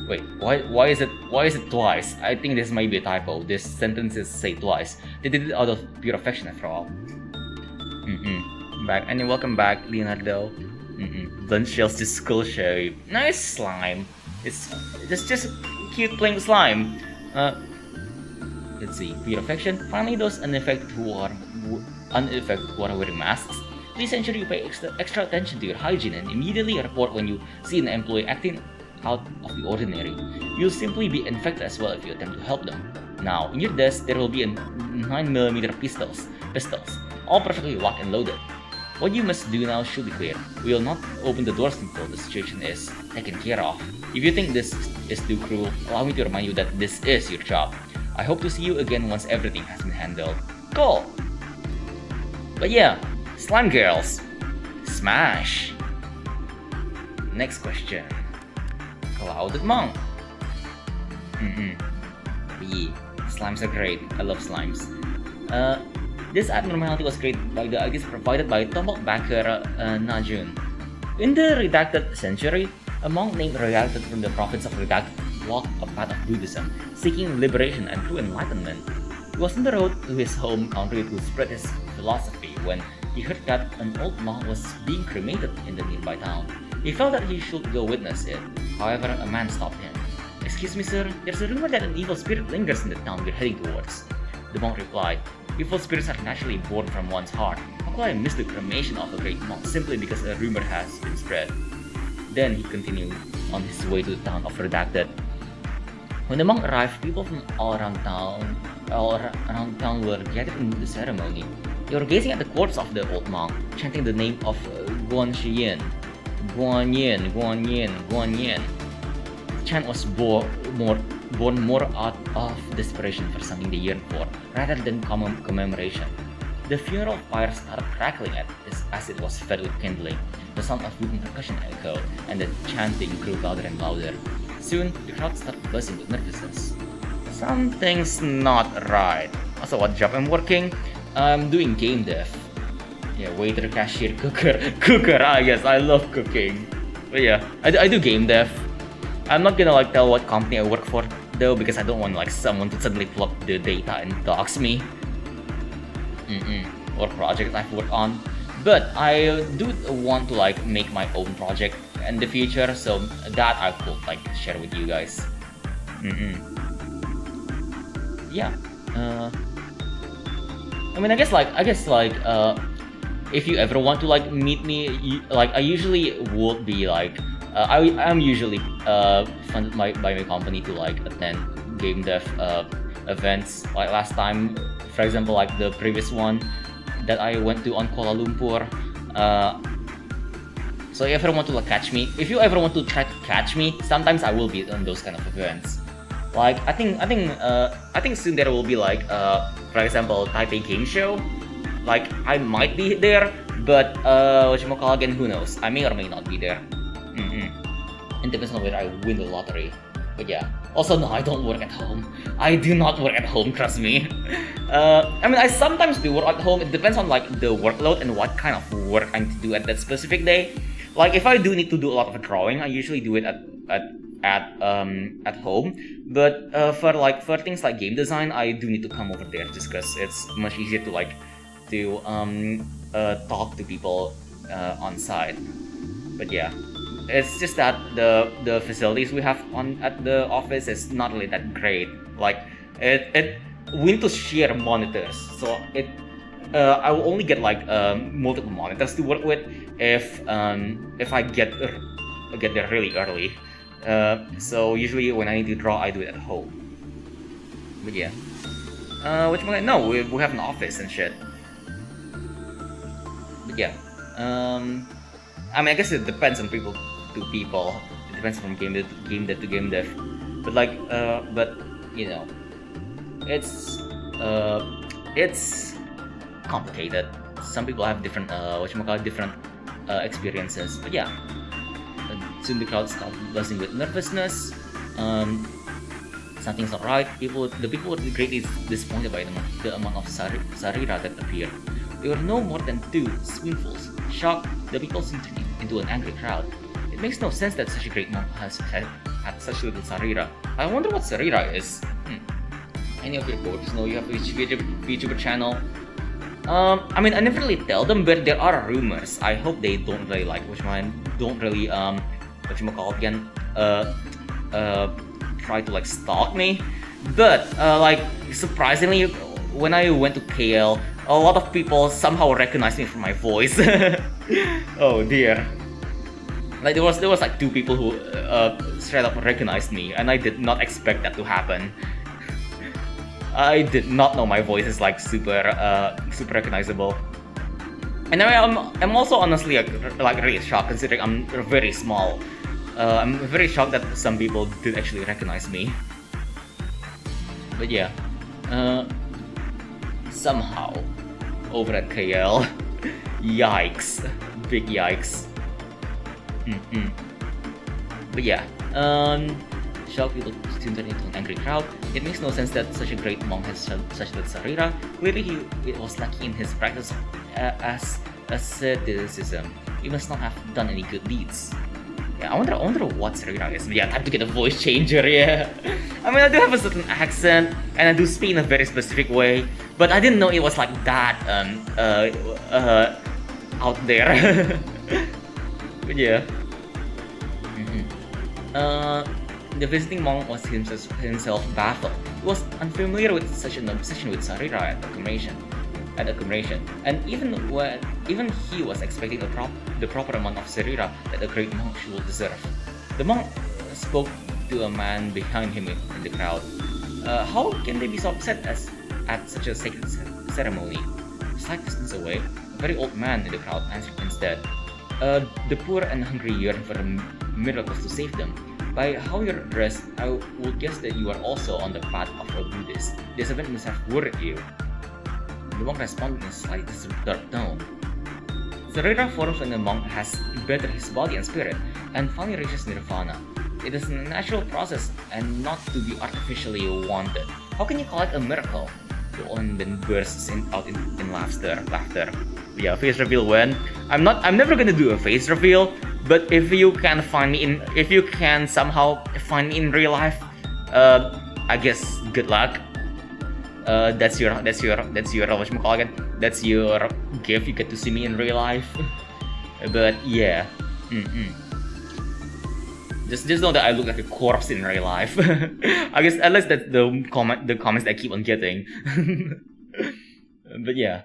Wait, why is it twice? I think this might be a typo. This sentences say twice. They did it out of pure affection after all. Welcome back, Leonardo. Lunch shells to skull shape. Nice slime. It's just cute playing with slime. Let's see, pure affection. Finally, those unaffected who are wearing masks, please ensure you pay extra attention to your hygiene and immediately report when you see an employee acting out of the ordinary. You'll simply be infected as well if you attempt to help them. Now, in your desk, there will be 9mm pistols, all perfectly locked and loaded. What you must do now should be clear. We will not open the doors until the situation is taken care of. If you think this is too cruel, allow me to remind you that this is your job. I hope to see you again once everything has been handled. Cool! But yeah, slime girls. Smash! Next question. Clouded monk. Yeah, slimes are great. I love slimes. This abnormality was created by the ideas provided by Tombok backer Najun. In the Redacted century, a monk named Redacted from the province of Redacted walked a path of Buddhism, seeking liberation and true enlightenment. He was on the road to his home country to spread his philosophy when he heard that an old monk was being cremated in the nearby town. He felt that he should go witness it. However, a man stopped him. "Excuse me, sir, there's a rumor that an evil spirit lingers in the town we're heading towards." The monk replied, "Evil spirits are naturally born from one's heart. How could I miss the cremation of a great monk simply because a rumor has been spread?" Then he continued on his way to the town of Redacted. When the monk arrived, people from all around town were gathered in the ceremony. They were gazing at the corpse of the old monk, chanting the name of Guan Shiyan. Guan Yin, Guan Yin, Guan Yin. The chant was born more out of desperation for something they yearned for, rather than commemoration. The funeral fire started crackling as it was fed with kindling. The sound of wooden percussion echoed, and the chanting grew louder and louder. Soon, the crowd started buzzing with nervousness. Something's not right. Also, what job I'm working? I'm doing game dev. Yeah, waiter, cashier, cooker. Yes, I love cooking. But yeah, I do game dev. I'm not gonna tell what company I work for though, because I don't want someone to suddenly pull up the data and dox me. Or project I've worked on. But I do want to make my own project in the future, so that I could share with you guys. Yeah. I guess if you ever want to meet me, I usually would be I'm usually funded by my company to attend game dev events. Like last time, for example, the previous one that I went to on Kuala Lumpur. So if you ever want to if you ever want to try to catch me, sometimes I will be on those kind of events. I think soon there will be for example, Taipei Game Show. I might be there, but again, who knows? I may or may not be there. It depends on whether I win the lottery. But yeah. Also, no, I don't work at home. I do not work at home, trust me. I sometimes do work at home. It depends on the workload and what kind of work I need to do at that specific day. If I do need to do a lot of drawing, I usually do it at home. But for things like game design, I do need to come over there just because it's much easier to talk to people on site. But yeah. It's just that the facilities we have at the office is not really that great. We need to share monitors, so I will only get multiple monitors to work with if I get there really early. So usually when I need to draw, I do it at home. But yeah, no, we have an office and shit. But yeah, I guess it depends on people to people. It depends from game dev to game dev. But but you know, it's complicated. Some people have different different experiences. But yeah, soon the crowd started buzzing with nervousness. Something's not right. The people were greatly disappointed by the amount of sarira that appeared. There were no more than 2 spoonfuls. Shocked, the people soon turned into an angry crowd. It makes no sense that such a great monk had such little sarira. I wonder what sarira is. Any of your coaches know you have a Vtuber channel? I never really tell them, but there are rumors. I hope they don't really try to stalk me. But surprisingly, when I went to KL, a lot of people somehow recognized me from my voice. Oh dear. There was 2 people who straight up recognized me, and I did not expect that to happen. I did not know my voice is super recognizable. And I'm also honestly really shocked, considering I'm very small. I'm very shocked that some people did actually recognize me. But yeah, somehow over at KL, yikes, big yikes. But yeah, shock people to turn into an angry crowd. It makes no sense that such a great monk has such a Sarira. Clearly, it was lucky in his practice as asceticism. He must not have done any good deeds. Yeah, I wonder what Sarira is. But yeah, time to get a voice changer. Yeah, I mean, I do have a certain accent, and I do speak in a very specific way, but I didn't know it was like that out there. But yeah. The visiting monk was himself baffled. He was unfamiliar with such an obsession with Sarira at the commemoration, and even he was expecting the proper amount of Sarira that a great monk should deserve. The monk spoke to a man behind him in the crowd. How can they be so upset at such a sacred ceremony? Slight distance away, a very old man in the crowd answered instead. The poor and hungry yearn for miracles to save them. By how you're dressed, I would guess that you are also on the path of a Buddhist. This event must have worried you. The monk responded in a slightly disturbed tone. Sarira forms when the monk has bettered his body and spirit, and finally reaches nirvana. It is a natural process and not to be artificially wanted. How can you call it a miracle? The one then bursts out in laughter. Yeah, face reveal when? I'm never gonna do a face reveal, but if you can somehow find me in real life, I guess good luck. That's your whatchamacallit, that's your gift. You get to see me in real life. But yeah, just know that I look like a corpse in real life. I guess at least that's the comments that I keep on getting. But yeah,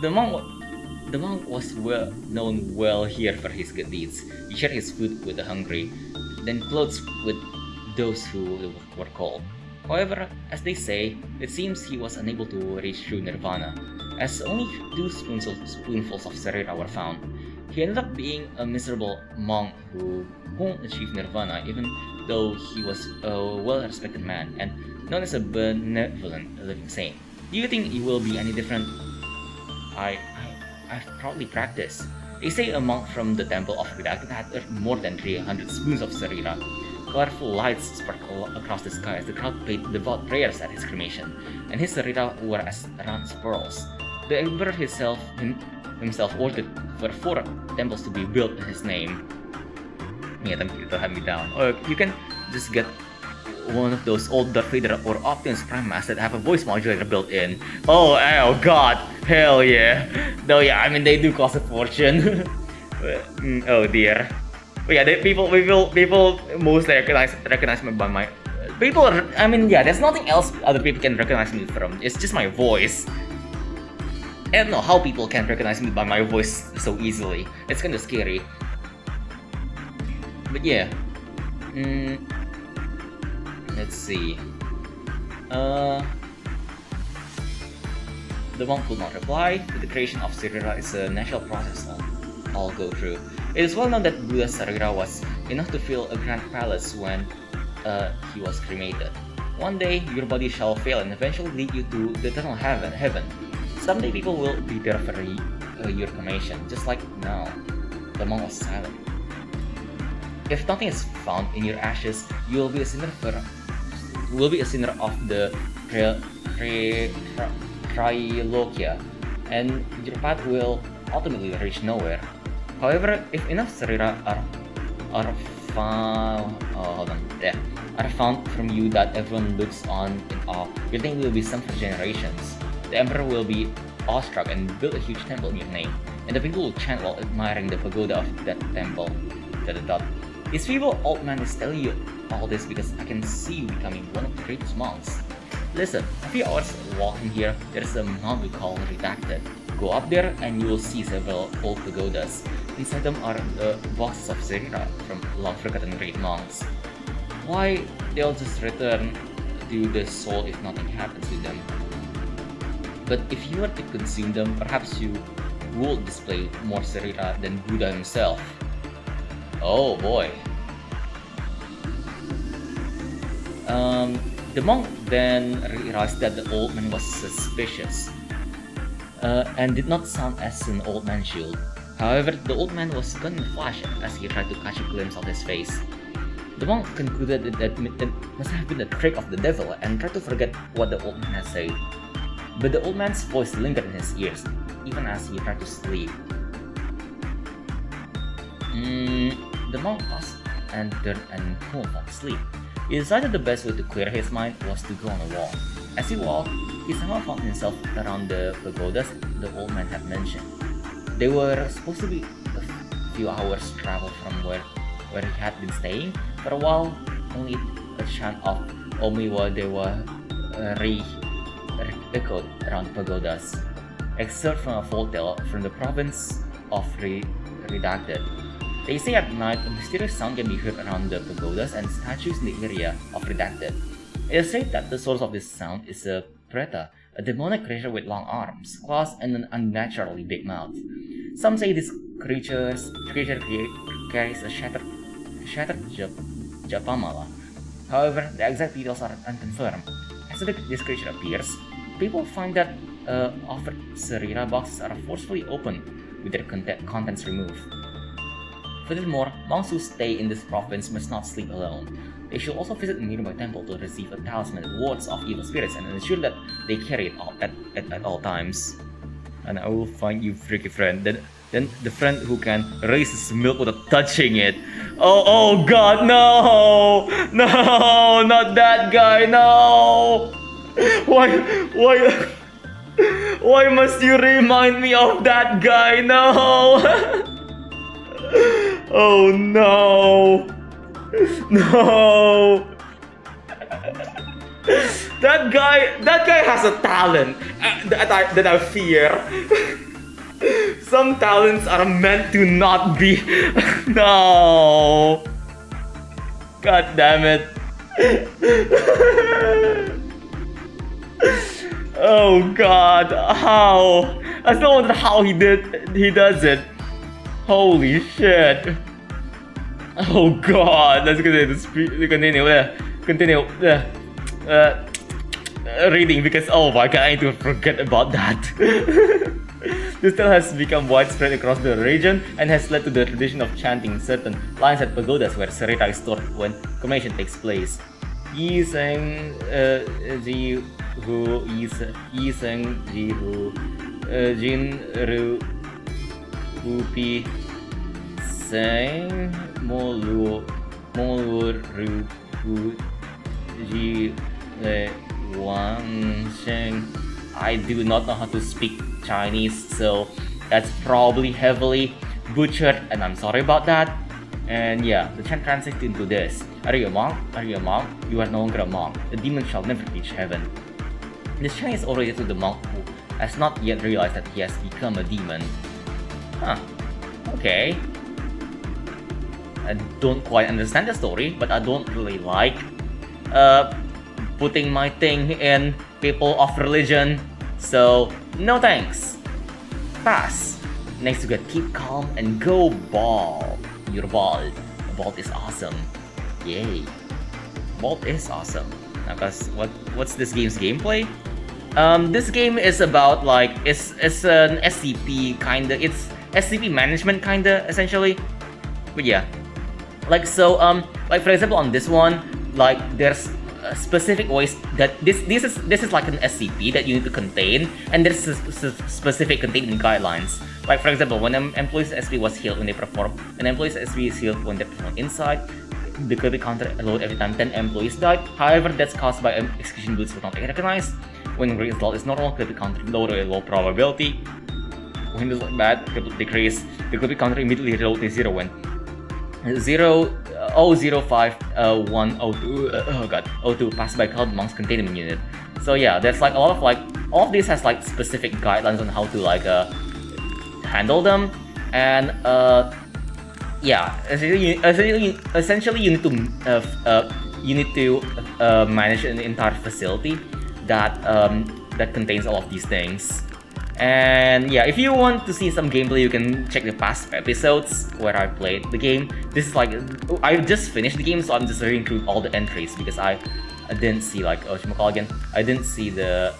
the monk was known here for his good deeds. He shared his food with the hungry, then clothes with those who were cold. However, as they say, it seems he was unable to reach true nirvana, as only 2 spoonfuls of Sarira were found. He ended up being a miserable monk who won't achieve nirvana, even though he was a well-respected man and known as a benevolent living saint. Do you think he will be any different? I've proudly practiced. They say a monk from the temple of Hijacking had earned more than 300 spoons of Sarira. Colorful lights sparkled across the sky as the crowd paid devout prayers at his cremation, and his Sarira were as round as pearls. The emperor himself ordered for 4 temples to be built in his name. Yeah, to hand me down. Or you can just get one of those old Darth Vader or Optimus Prime masks that have a voice modulator built in. Oh god, hell yeah. Though yeah, I mean they do cost a fortune. Oh dear. But yeah, people mostly recognize me by my I mean yeah, there's nothing else other people can recognize me from. It's just my voice. I don't know how people can recognize me by my voice so easily. It's kinda scary. But yeah. Let's see. The monk could not reply. The creation of Sarira is a natural process all go through. It is well known that Buddha's Sarira was enough to fill a grand palace when he was cremated. One day, your body shall fail and eventually lead you to the eternal heaven. Someday people will be there for your cremation, just like now. The monk was silent. If nothing is found in your ashes, you will be a sinner of the Trilokia, and your path will ultimately reach nowhere. However, if enough Sarira are found from you that everyone looks on in awe, your name will be sung for generations. The emperor will be awestruck and build a huge temple in your name, and the people will chant while admiring the pagoda of that temple. This feeble old man is telling you all this because I can see you becoming one of the greatest monks. Listen, a few hours walking here, there is a mount we call Redacted. Go up there and you will see several old pagodas. Inside them are the boxes of Sarira from long-forgotten great monks. Why, they'll just return to the soul if nothing happens to them. But if you were to consume them, perhaps you would display more Sarira than Buddha himself. Oh boy. The monk then realized that the old man was suspicious and did not sound as an old man should. However, the old man was gone in a flash as he tried to catch a glimpse of his face. The monk concluded that it must have been a trick of the devil and tried to forget what the old man had said. But the old man's voice lingered in his ears, even as he tried to sleep. The monk paused and turned and couldn't fall asleep. He decided the best way to clear his mind was to go on a walk. As he walked, he somehow found himself around the pagodas the old man had mentioned. They were supposed to be a few hours travel from where he had been staying. For a while, only a chant of Omiwa Dewa echoed around the pagodas. Excerpt from a folktale from the province of Redacted. They say at night a mysterious sound can be heard around the pagodas and statues in the area of Redacted. It is said that the source of this sound is a preta, a demonic creature with long arms, claws, and an unnaturally big mouth. Some say this creature carries a shattered Japamala. However, the exact details are unconfirmed. As this creature appears, people find that offered Sarira boxes are forcefully opened with their contents removed. Furthermore, monks who stay in this province must not sleep alone. They should also visit a nearby temple to receive a talisman that wards off evil spirits and ensure that they carry it at all times. And I will find you freaky friend. Then the friend who can raise his milk without touching it. Oh god, no! No, not that guy, no! Why must you remind me of that guy? No! Oh no! No! That guy has a talent that I fear. Some talents are meant to not be. No! God damn it! Oh god, how? I still wonder how he does it. Holy shit! Oh god, let's continue reading because oh my god, I need to forget about that. This tale has become widespread across the region and has led to the tradition of chanting certain lines at pagodas where Sarita is stored when cremation takes place. Yi Seng Ji Hu Yi Seng Ji Hu Jin Ru Upi Seng Molu Ru Hu Ji Le Wang Sheng. I do not know how to speak Chinese, so that's probably heavily butchered, and I'm sorry about that. And yeah, the chant translates into this: Are you a monk? Are you a monk? You are no longer a monk. The demon shall never reach heaven. This chant is already to the monk who has not yet realized that he has become a demon. Huh. Okay. I don't quite understand the story, but I don't really like putting my thing in people of religion, so no thanks. Pass. Next you get keep calm and go bald. You're bald. Bald is awesome. Yay. Bald is awesome. Now guys, what's this game's gameplay? This game is about like it's an SCP kinda. It's SCP management kinda essentially. But yeah. Like so like for example on this one, like there's specific ways that this is like an SCP that you need to contain, and there's specific containment guidelines. Like for example, when an employee's SCP was healed when they perform, an employee's SCP is healed when they perform inside. The current counter load every time 10 employees died. However, that's caused by execution boots not being recognized. When result is normal, current counter load a low probability. When it's bad, decrease. The current counter immediately reload to 0 when 02 passed by Cloud Monk's containment unit. So yeah, there's like a lot of like all of this has like specific guidelines on how to like handle them, and yeah, essentially you need to manage an entire facility that that contains all of these things. And yeah, if you want to see some gameplay, you can check the past episodes where I played the game. This is like I just finished the game, so I'm just reading through all the entries because I I didn't see like again. I didn't see the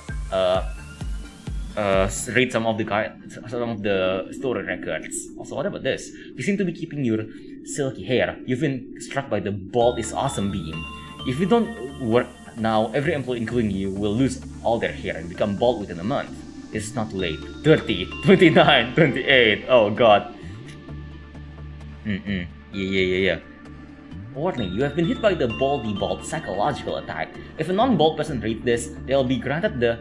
read some of the story records. Also, what about this? You seem to be keeping your silky hair. You've been struck by the bald is awesome beam. If you don't work now, every employee, including you, will lose all their hair and become bald within a month. It's not too late. 30, 29, 28. Oh god. Yeah. Warning, you have been hit by the baldy bald psychological attack. If a non-bald person reads this, they'll be granted the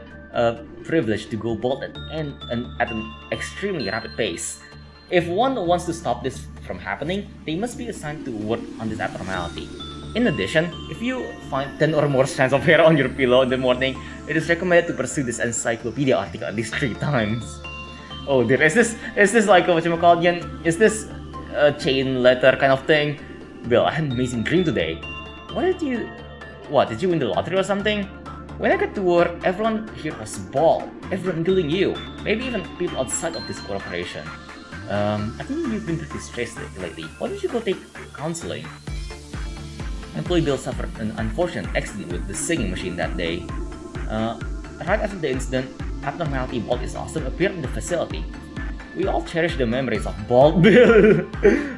privilege to go bald at an extremely rapid pace. If one wants to stop this from happening, they must be assigned to work on this abnormality. In addition, if you find 10 or more strands of hair on your pillow in the morning, it is recommended to pursue this encyclopedia article at least 3 times. Oh dear, is this like is this a chain letter kind of thing? Bill, I had an amazing dream today. Did you win the lottery or something? When I got to work, everyone here was bald. Everyone including you. Maybe even people outside of this corporation. I think you've been pretty stressed lately. Why don't you go take counseling? Employee Bill suffered an unfortunate accident with the singing machine that day. Right after the incident, abnormality Bald is Awesome appeared in the facility. We all cherish the memories of Bald Bill.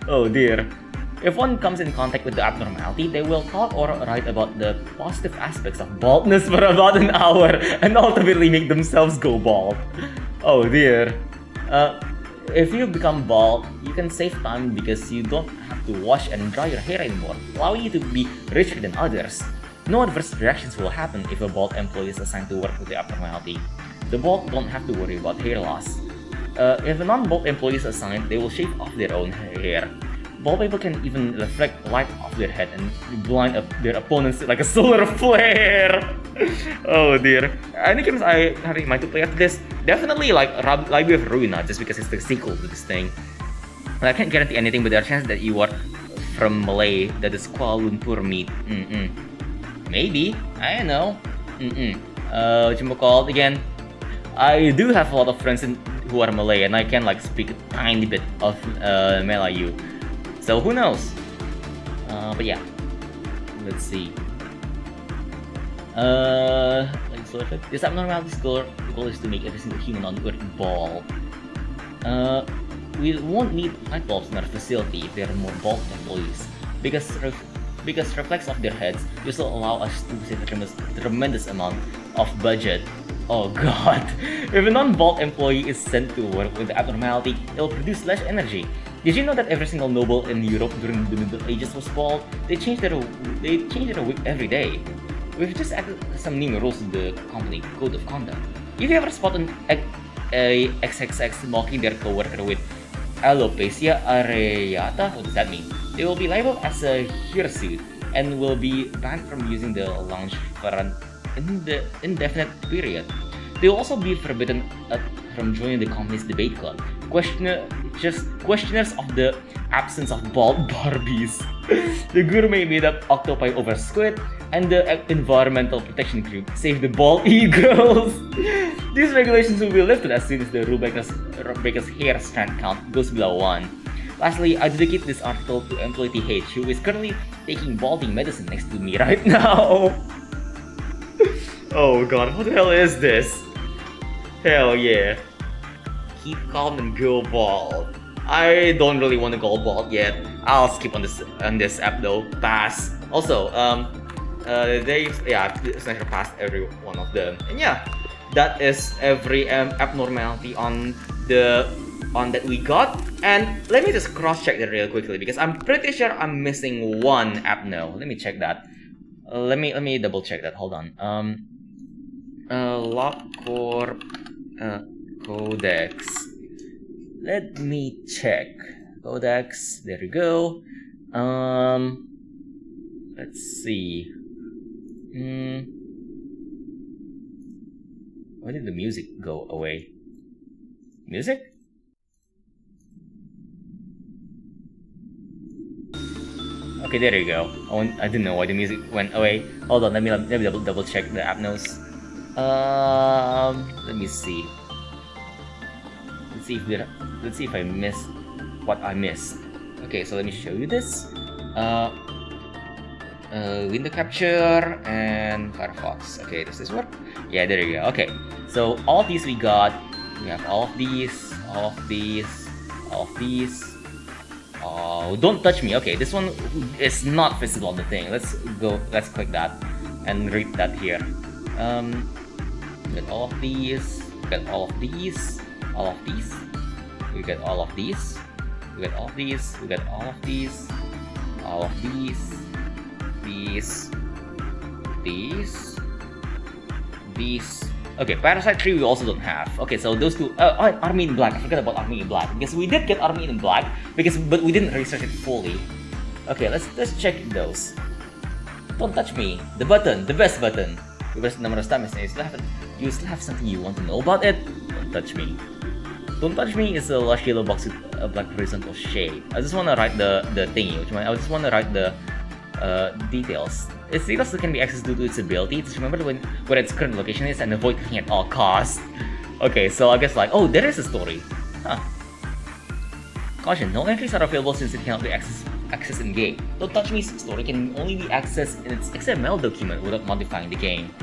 Oh dear. If one comes in contact with the abnormality, they will talk or write about the positive aspects of baldness for about an hour and ultimately make themselves go bald. Oh dear. If you become bald, you can save time because you don't have to wash and dry your hair anymore, allowing you to be richer than others. No adverse reactions will happen if a bald employee is assigned to work with the abnormality. The bald don't have to worry about hair loss. If a non-bald employee is assigned, they will shave off their own hair. Bald people can even reflect light off their head and blind their opponents like a solar flare. Oh dear. Any games I had in mind to play after this? Definitely like Library of Ruina, just because it's the sequel to this thing. I can't guarantee anything, but there are chances that you are from Malay, that is Kuala Lumpur meat. Maybe. I don't know. Called again. I do have a lot of friends who are Malay, and I can like speak a tiny bit of Melayu. So who knows? But yeah, let's see. This abnormality's goal is to make every single human on Earth bald. We won't need light bulbs in our facility if there are more bald employees, because reflex of their heads this will allow us to save a tremendous amount of budget. Oh god! If a non-bald employee is sent to work with the abnormality, it will produce less energy. Did you know that every single noble in Europe during the Middle Ages was bald? They changed their wig every day. We've just added some new rules to the company code of conduct. If you ever spot a XXX mocking their coworker with alopecia areata, what does that mean? They will be labeled as a hirsute and will be banned from using the lounge for an indefinite period. They will also be forbidden from joining the company's debate club. Questioners of the absence of bald Barbies. The gourmet made up octopi over squid, and the environmental protection group save the bald eagles. These regulations will be lifted as soon as the rule breaker's hair strand count goes below 1. Lastly, I dedicate this article to employee TH, who is currently taking balding medicine next to me right now. Oh god, what the hell is this? Hell yeah. Keep calm and go bald. I don't really want to go bald yet. I'll skip on this app though. Pass. Also, Snicker passed every one of them. And yeah, that is every abnormality on that we got. And let me just cross-check that real quickly because I'm pretty sure I'm missing one abno. Let me check that. Let me double check that. Hold on. LabCorp codex. Let me check. Codex. There we go. Let's see. Why did the music go away? Music? Okay, there you go. I didn't know why the music went away. Hold on, let me double check the abnos. Let me see. Let's see if I missed what I missed. Okay, so let me show you this. window capture and Firefox. Okay, does this work? Yeah, there you go. Okay, so all of these we got. We have all of these, all of these, all of these. Oh, don't touch me. Okay, this one is not visible on the thing. Let's go. Let's click that and read that here. We got all of these. We got all of these. All of these. We got all of these. We got all of these. We got all of these. All of these. These. Okay, Parasite 3 we also don't have. Okay, so those two. Army in Black. I forgot about Army in Black because we did get Army in Black but we didn't research it fully. Okay, let's check those. Don't touch me. The button, the best button. You press the number of times and you still have something you want to know about it. Don't touch me. Don't touch me is a large yellow box with a black horizontal shade. I just want to write the thingy, which I just want to write the details. Its details can be accessed due to its ability to remember where its current location is and avoid clicking at all costs. Okay, so I guess like, oh, there is a story. Huh. Caution, no entries are available since it cannot be accessed in game. Don't touch me's story can only be accessed in its XML document without modifying the game.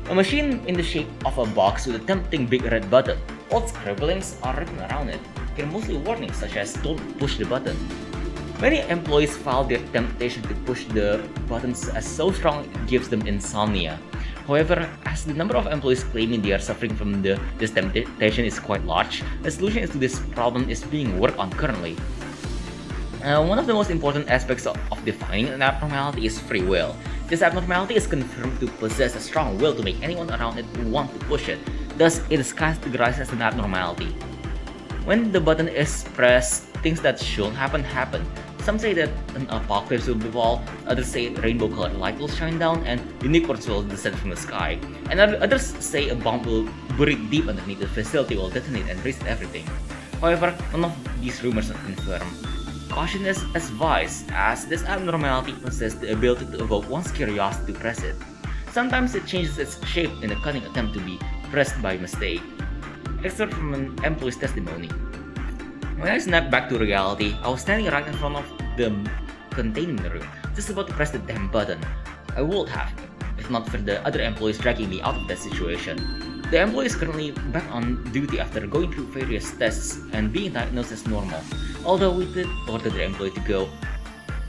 A machine in the shape of a box with a tempting big red button. Old scribblings are written around it. There are mostly warnings such as don't push the button. Many employees file their temptation to push the buttons as so strong it gives them insomnia. However, as the number of employees claiming they are suffering from this temptation is quite large, a solution to this problem is being worked on currently. One of the most important aspects of defining an abnormality is free will. This abnormality is confirmed to possess a strong will to make anyone around it want to push it. Thus, it is categorized as an abnormality. When the button is pressed, things that shouldn't happen happen. Some say that an apocalypse will befall, others say rainbow-colored light will shine down, and unicorns will descend from the sky. And others say a bomb will buried deep underneath the facility will detonate and reset everything. However, none of these rumors are confirmed. Caution is advised, as this abnormality possesses the ability to evoke one's curiosity to press it. Sometimes it changes its shape in a cunning attempt to be pressed by mistake. Excerpt from an employee's testimony. When I snapped back to reality, I was standing right in front of the containment room, just about to press the damn button. I would have, if not for the other employees dragging me out of that situation. The employee is currently back on duty after going through various tests and being diagnosed as normal, although we did order the employee to go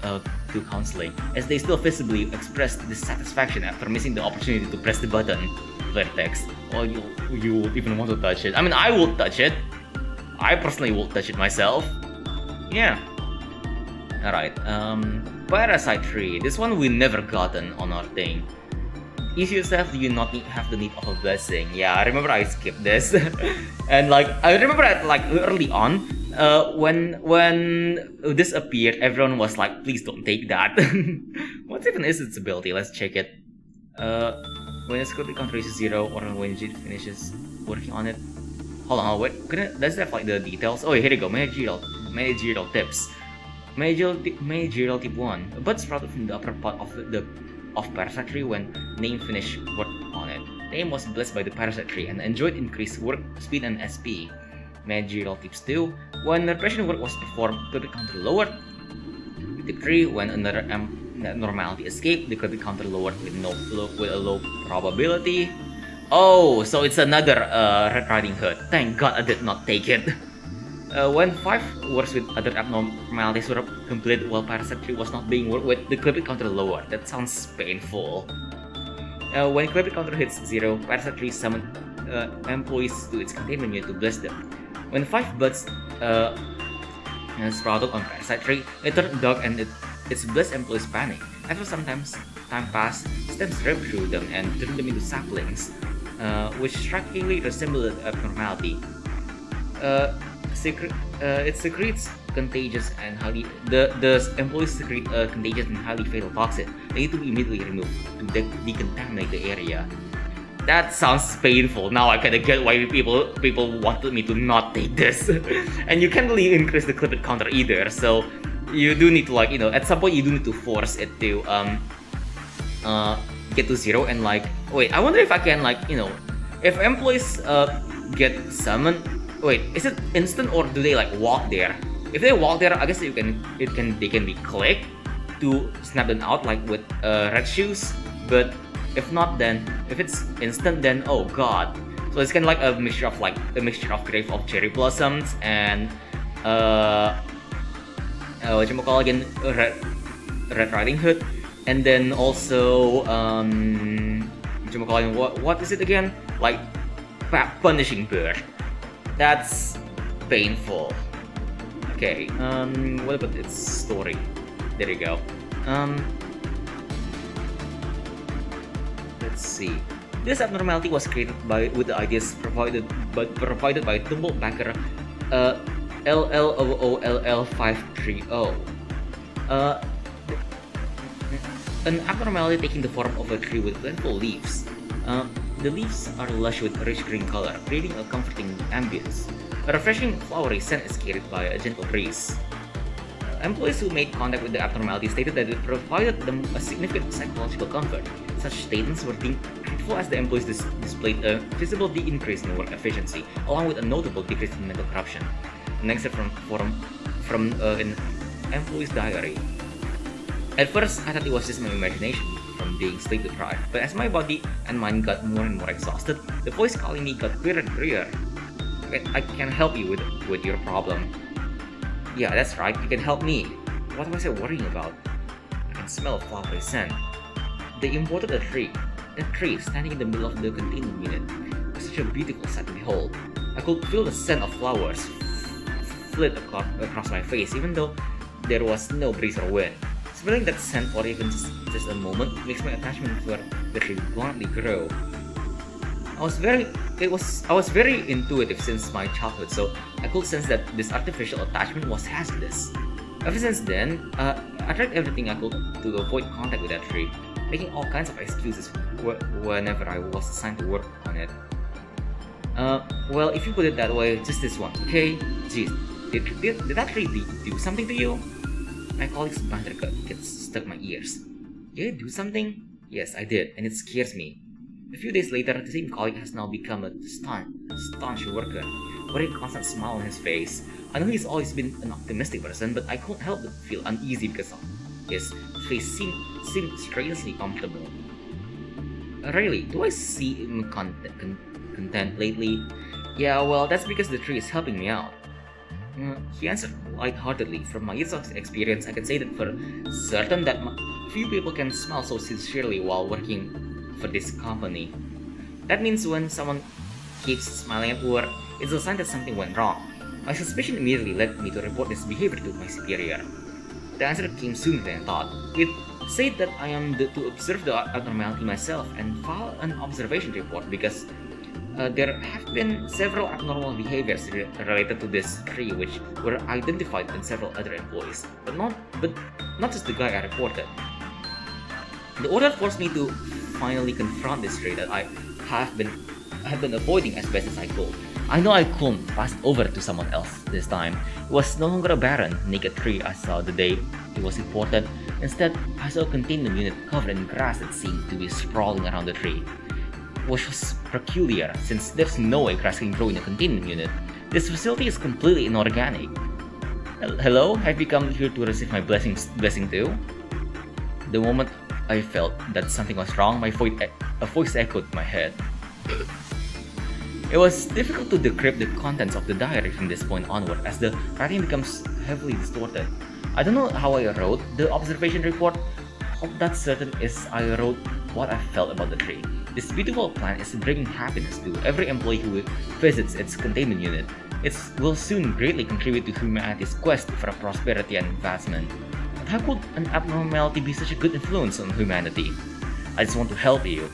to counseling, as they still visibly expressed dissatisfaction after missing the opportunity to press the button. Clear text. Or you would even want to touch it. I mean, I would touch it. I personally will touch it myself. Yeah. Alright, Parasite 3. This one we never gotten on our thing. Ease yourself, do you not have the need of a blessing? Yeah, I remember I skipped this. And like, I remember at like early on, when this appeared, everyone was like, please don't take that. What even is its ability? Let's check it. When a security count reaches 0 or when it finishes working on it. Hold on, wait. Does it have like the details? Oh, here you go. Managerial tips. Managerial tip 1. A bud sprouted from the upper part of Parasite tree when name finished work on it. Name was blessed by the Parasite tree and enjoyed increased work speed and SP. Managerial tips 2. When repression work was performed, credit counter lowered. Tip 3. When another abnormality escaped, the credit counter lowered with a low probability. Oh, so it's another Red Riding Hood. Thank God I did not take it. When 5 works with other abnormalities were completed while Parasite 3 was not being worked with, the credit counter lowered. That sounds painful. When credit counter hits 0, Parasite 3 summoned employees to its containment unit to bless them. When 5 buds sprouted on Parasite 3, it turned dark and its blessed employees panic. After some time passed, stems ripped through them and turned them into saplings, which strikingly resembled an abnormality. It secretes contagious and the employees secrete a contagious and highly fatal toxin. They need to be immediately removed to decontaminate the area. That sounds painful. Now I kinda get why people wanted me to not take this. And you can't really increase the clip counter either, so you do need to, like, at some point you do need to force it to get to 0 and like, wait, I wonder if I can, like, if employees get summoned, wait, is it instant or do they like walk there? If they walk there, I guess they can be clicked to snap them out like with red shoes, but if not, then if it's instant, then oh god. So it's kind of like a mixture of grape of cherry blossoms and what you call again, Red Riding Hood, and then also what is it again? Like Punishing Bird. That's painful. Okay, what about its story? There you go. Let's see. This abnormality was created with the ideas provided by Tumblebacker LLOOLL530. An abnormality taking the form of a tree with plentiful leaves. The leaves are lush with rich green color, creating a comforting ambience. A refreshing flowery scent is carried by a gentle breeze. Employees who made contact with the abnormality stated that it provided them a significant psychological comfort. Such statements were deemed fruitful as the employees displayed a visible increase in work efficiency, along with a notable decrease in mental corruption. An excerpt from an employee's diary. At first, I thought it was just my imagination from being sleep deprived, but as my body and mind got more and more exhausted, the voice calling me got clearer and clearer. I can help you with your problem. Yeah, that's right, you can help me. What was I worrying about? I can smell a flowery scent. They imported a tree standing in the middle of the containment unit. It was such a beautiful sight to behold. I could feel the scent of flowers flit across my face, even though there was no breeze or wind. Smelling that scent for even just a moment makes my attachment for the tree bluntly grow. I was very intuitive since my childhood, so I could sense that this artificial attachment was hazardous. Ever since then, I tried everything I could to avoid contact with that tree, making all kinds of excuses whenever I was assigned to work on it. Well, if you put it that way, just this one, okay? Geez, did that tree do something to you? My colleague's banter gets stuck in my ears. Did it do something? Yes, I did, and it scares me. A few days later, the same colleague has now become a staunch worker, wearing a constant smile on his face. I know he's always been an optimistic person, but I couldn't help but feel uneasy because his face seemed strangely comfortable. Really, do I see him content lately? Yeah, well, that's because the tree is helping me out. He answered lightheartedly. From my years of experience, I can say that for certain that few people can smile so sincerely while working for this company. That means when someone keeps smiling at work, it's a sign that something went wrong. My suspicion immediately led me to report this behavior to my superior. The answer came sooner than I thought. It said that I am to observe the abnormality myself and file an observation report because there have been several abnormal behaviors related to this tree which were identified in several other employees, but not just the guy I reported. The order forced me to finally confront this tree that I have been avoiding as best as I could. I know I couldn't pass it over to someone else this time. It was no longer a barren, naked tree I saw the day it was reported. Instead, I saw a containment unit covered in grass that seemed to be sprawling around the tree, which was peculiar since there's no way grass can grow in a containment unit. This facility is completely inorganic. Hello, have you come here to receive my blessing too? The moment I felt that something was wrong, a voice echoed in my head. It was difficult to decrypt the contents of the diary from this point onward, as the writing becomes heavily distorted. I don't know how I wrote the observation report. All that's certain is I wrote what I felt about the tree. This beautiful plant is bringing happiness to every employee who visits its containment unit. It will soon greatly contribute to humanity's quest for prosperity and advancement. But how could an abnormality be such a good influence on humanity? I just want to help you.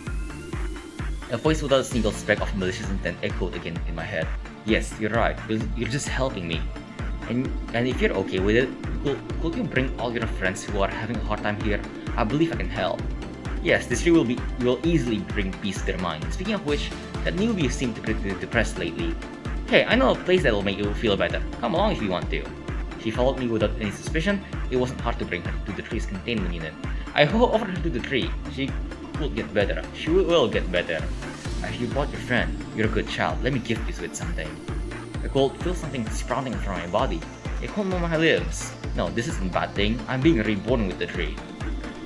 A voice without a single speck of malicious intent echoed again in my head. Yes, you're right. You're just helping me. And if you're okay with it, could you bring all your friends who are having a hard time here? I believe I can help. Yes, this tree will easily bring peace to their mind. Speaking of which, that newbie seemed to be pretty depressed lately. Hey, I know a place that'll make you feel better. Come along if you want to. She followed me without any suspicion. It wasn't hard to bring her to the tree's containment unit. I offered her to the tree. She could get better. She will get better. If you brought your friend, you're a good child. Let me gift you with something. I could feel something sprouting from my body. It won't move my lips. No, this isn't a bad thing. I'm being reborn with the tree.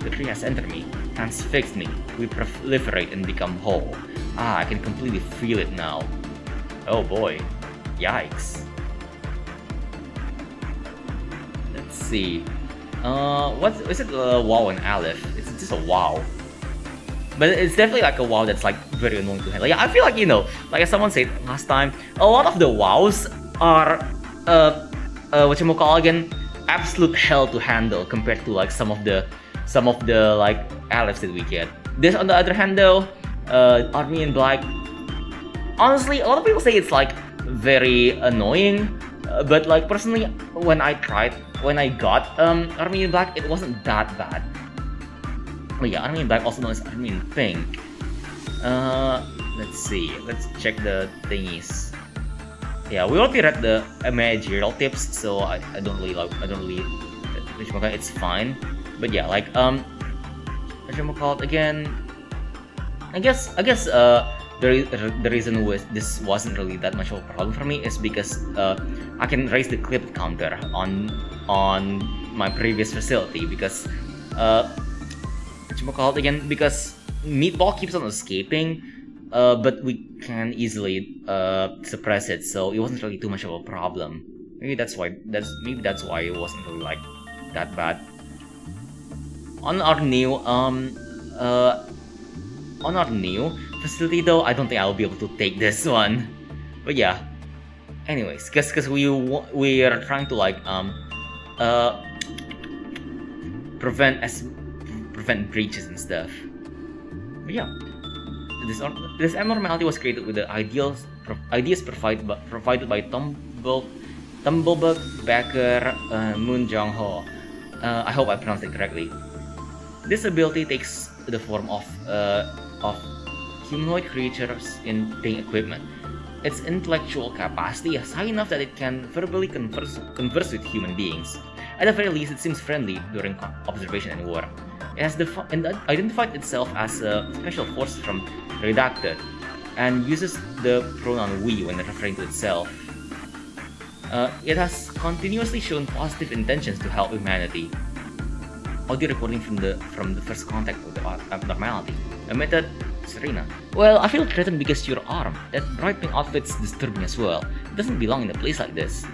The tree has entered me, transfixed me. We proliferate and become whole. Ah, I can completely feel it now. Oh boy. Yikes. Let's see. What is it? Wow and Aleph. It's just a wow. But it's definitely like a wow that's like very annoying to handle. Yeah, I feel like, you know, like as someone said last time, a lot of the wows are again, absolute hell to handle compared to like some of the like Alephs that we get. This on the other hand though, Army in Black, honestly a lot of people say it's like very annoying, but like personally when I got Army in Black, it wasn't that bad. Oh yeah, Army in Black, also known as Army in Pink. Let's see. Let's check the thingies. Yeah, we already read the managerial tips, so I don't really it's fine. But yeah, like again. I guess the reason this wasn't really that much of a problem for me is because I can raise the clip counter on my previous facility because because Meatball keeps on escaping, but we can easily suppress it, so it wasn't really too much of a problem. Maybe that's why it wasn't really like that bad. On our new facility though, I don't think I'll be able to take this one. But yeah. Anyways, because we are trying to like prevent breaches and stuff. But yeah, this abnormality was created with the ideas provided by Tumblebug Backer Moon Jong Ho. I hope I pronounced it correctly. This ability takes the form of humanoid creatures in paying equipment. Its intellectual capacity is high enough that it can verbally converse with human beings. At the very least, it seems friendly during observation and war. It has identified itself as a special force from Redacted, and uses the pronoun we when referring to itself. It has continuously shown positive intentions to help humanity. Audio recording from the first contact with the abnormality. Emitted, Serena. Well, I feel threatened because your arm. That bright pink outfit's disturbing as well. It doesn't belong in a place like this.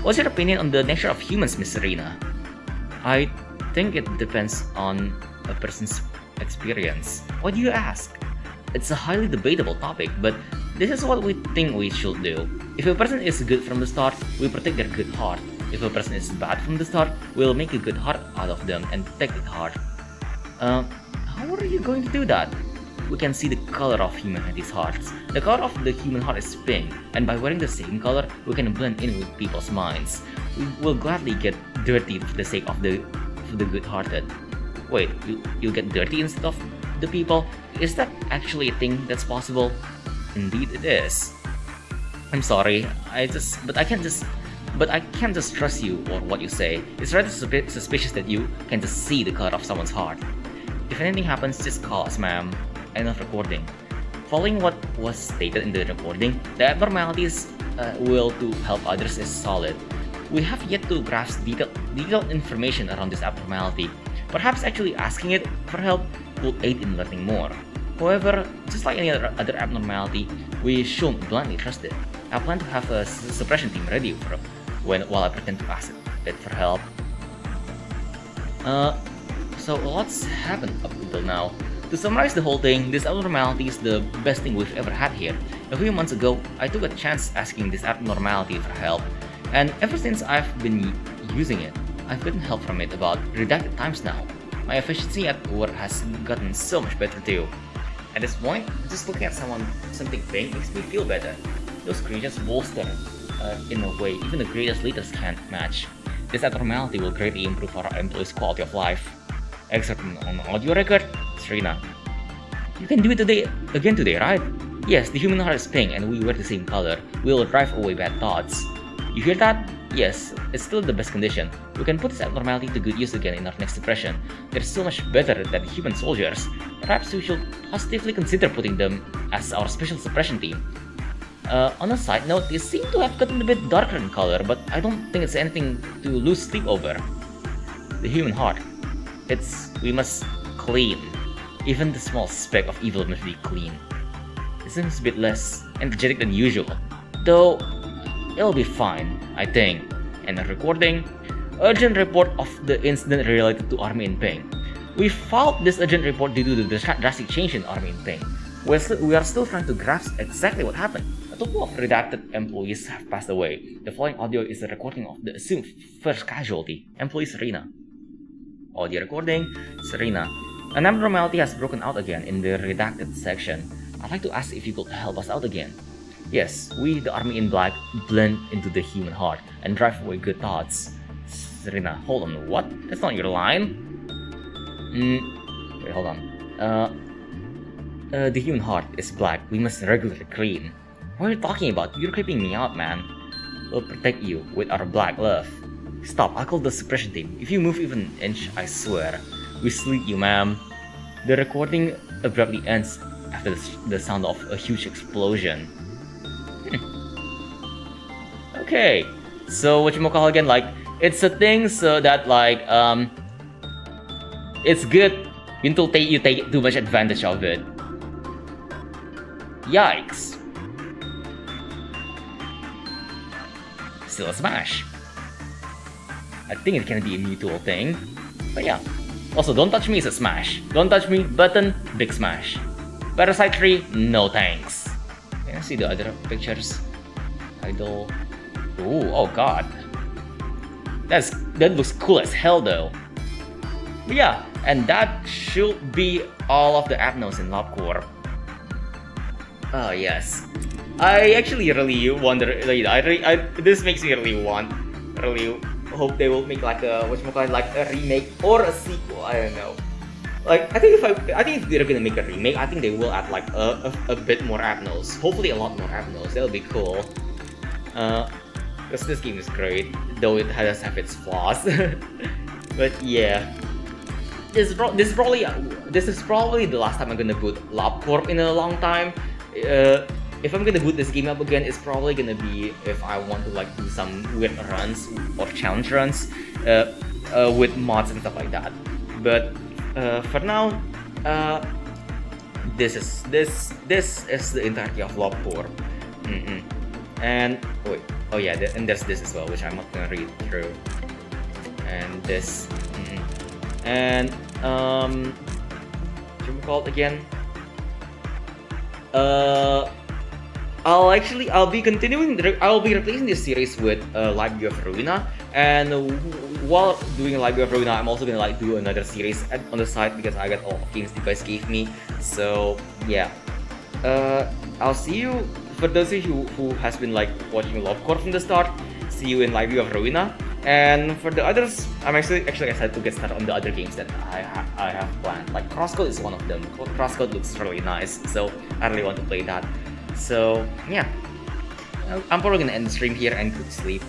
What's your opinion on the nature of humans, Miss Serena? I think it depends on a person's experience. Why do you ask? It's a highly debatable topic, but this is what we think we should do. If a person is good from the start, we protect their good heart. If a person is bad from the start, we'll make a good heart out of them and protect it hard. How are you going to do that? We can see the color of humanity's hearts. The color of the human heart is pink, and by wearing the same color, we can blend in with people's minds. We will gladly get dirty for the sake of the good-hearted. Wait, you'll get dirty instead of the people? Is that actually a thing that's possible? Indeed it is. I'm sorry, I can't just trust you or what you say. It's rather suspicious that you can just see the color of someone's heart. If anything happens, just call us, ma'am. End of recording. Following what was stated in the recording, the abnormalities will to help others is solid. We have yet to grasp detailed information around this abnormality. Perhaps actually asking it for help will aid in learning more. However, just like any other abnormality, we shouldn't blindly trust it. I plan to have a suppression team ready while I pretend to ask it for help. So lots happened up until now. To summarize the whole thing, this abnormality is the best thing we've ever had here. A few months ago, I took a chance asking this abnormality for help, and ever since I've been using it, I've gotten help from it about redacted times now. My efficiency at work has gotten so much better too. At this point, just looking at something pink makes me feel better. Those creatures bolster in a way even the greatest leaders can't match. This abnormality will greatly improve our employees' quality of life. Except on audio record, Serena. You can do it again today, right? Yes, the human heart is pink and we wear the same color. We'll drive away bad thoughts. You hear that? Yes, it's still the best condition. We can put this abnormality to good use again in our next suppression. They're so much better than human soldiers. Perhaps we should positively consider putting them as our special suppression team. On a side note, they seem to have gotten a bit darker in color, but I don't think it's anything to lose sleep over. The human heart. We must clean. Even the small speck of evil must be clean. It seems a bit less energetic than usual, though it'll be fine, I think. And a recording. Urgent report of the incident related to Army in Ping. We filed this urgent report due to the drastic change in Army in Ping. We are still trying to grasp exactly what happened. A total of redacted employees have passed away. The following audio is a recording of the assumed first casualty, employee Serena. Audio recording, Serena. An abnormality has broken out again in the redacted section. I'd like to ask if you could help us out again. Yes, we, the Army in Black, blend into the human heart and drive away good thoughts. Serena, hold on, what? That's not your line? Wait, hold on. The human heart is black. We must regularly clean. What are you talking about? You're creeping me out, man. We'll protect you with our black love. Stop, I'll call the suppression team. If you move even an inch, I swear. We sleep you, ma'am. The recording abruptly ends after the sound of a huge explosion. Okay, so what you call again? Like, it's a thing so that like it's good until you take too much advantage of it. Yikes. Still a smash. I think it can be a mutual thing. But yeah. Also, don't touch me is a smash. Don't touch me, button, big smash. Parasite 3, no thanks. Can I see the other pictures? Idol. Ooh, oh god. That looks cool as hell though. But yeah, and that should be all of the abnos in Lobotomy. Oh yes. I actually really wonder, this makes me really hope they will make like a a remake or a sequel. I don't know. Like I think if they're gonna make a remake, I think they will add like a bit more abnos. Hopefully a lot more abnos. That'll be cool. Because this game is great, though it does have its flaws. But yeah, this is probably the last time I'm gonna boot Lobotomy in a long time. If I'm gonna boot this game up again, it's probably gonna be if I want to like do some weird runs or challenge runs with mods and stuff like that. But for now, this is the entirety of Lobotomy. And wait, oh yeah, and there's this as well, which I'm not gonna read through. And this, and what do you call it again? I'll be replacing this series with Library of Ruina, and while doing Library of Ruina, I'm also gonna like do another series on the side because I got all the games you guys gave me. So yeah, I'll see you. For those of you who has been like watching Lobotomy from the start, see you in Library of Ruina. And for the others, I'm actually excited to get started on the other games that I have planned. Like Crosscode is one of them. Crosscode looks really nice, so I really want to play that. So yeah, I'm probably gonna end the stream here and go to sleep.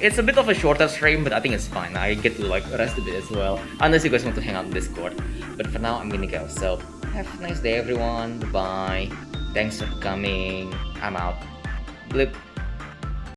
It's a bit of a shorter stream, but I think it's fine. I get to like rest a bit as well, unless you guys want to hang out in Discord. But for now, I'm gonna go. So have a nice day, everyone. Bye. Thanks for coming. I'm out. Blip.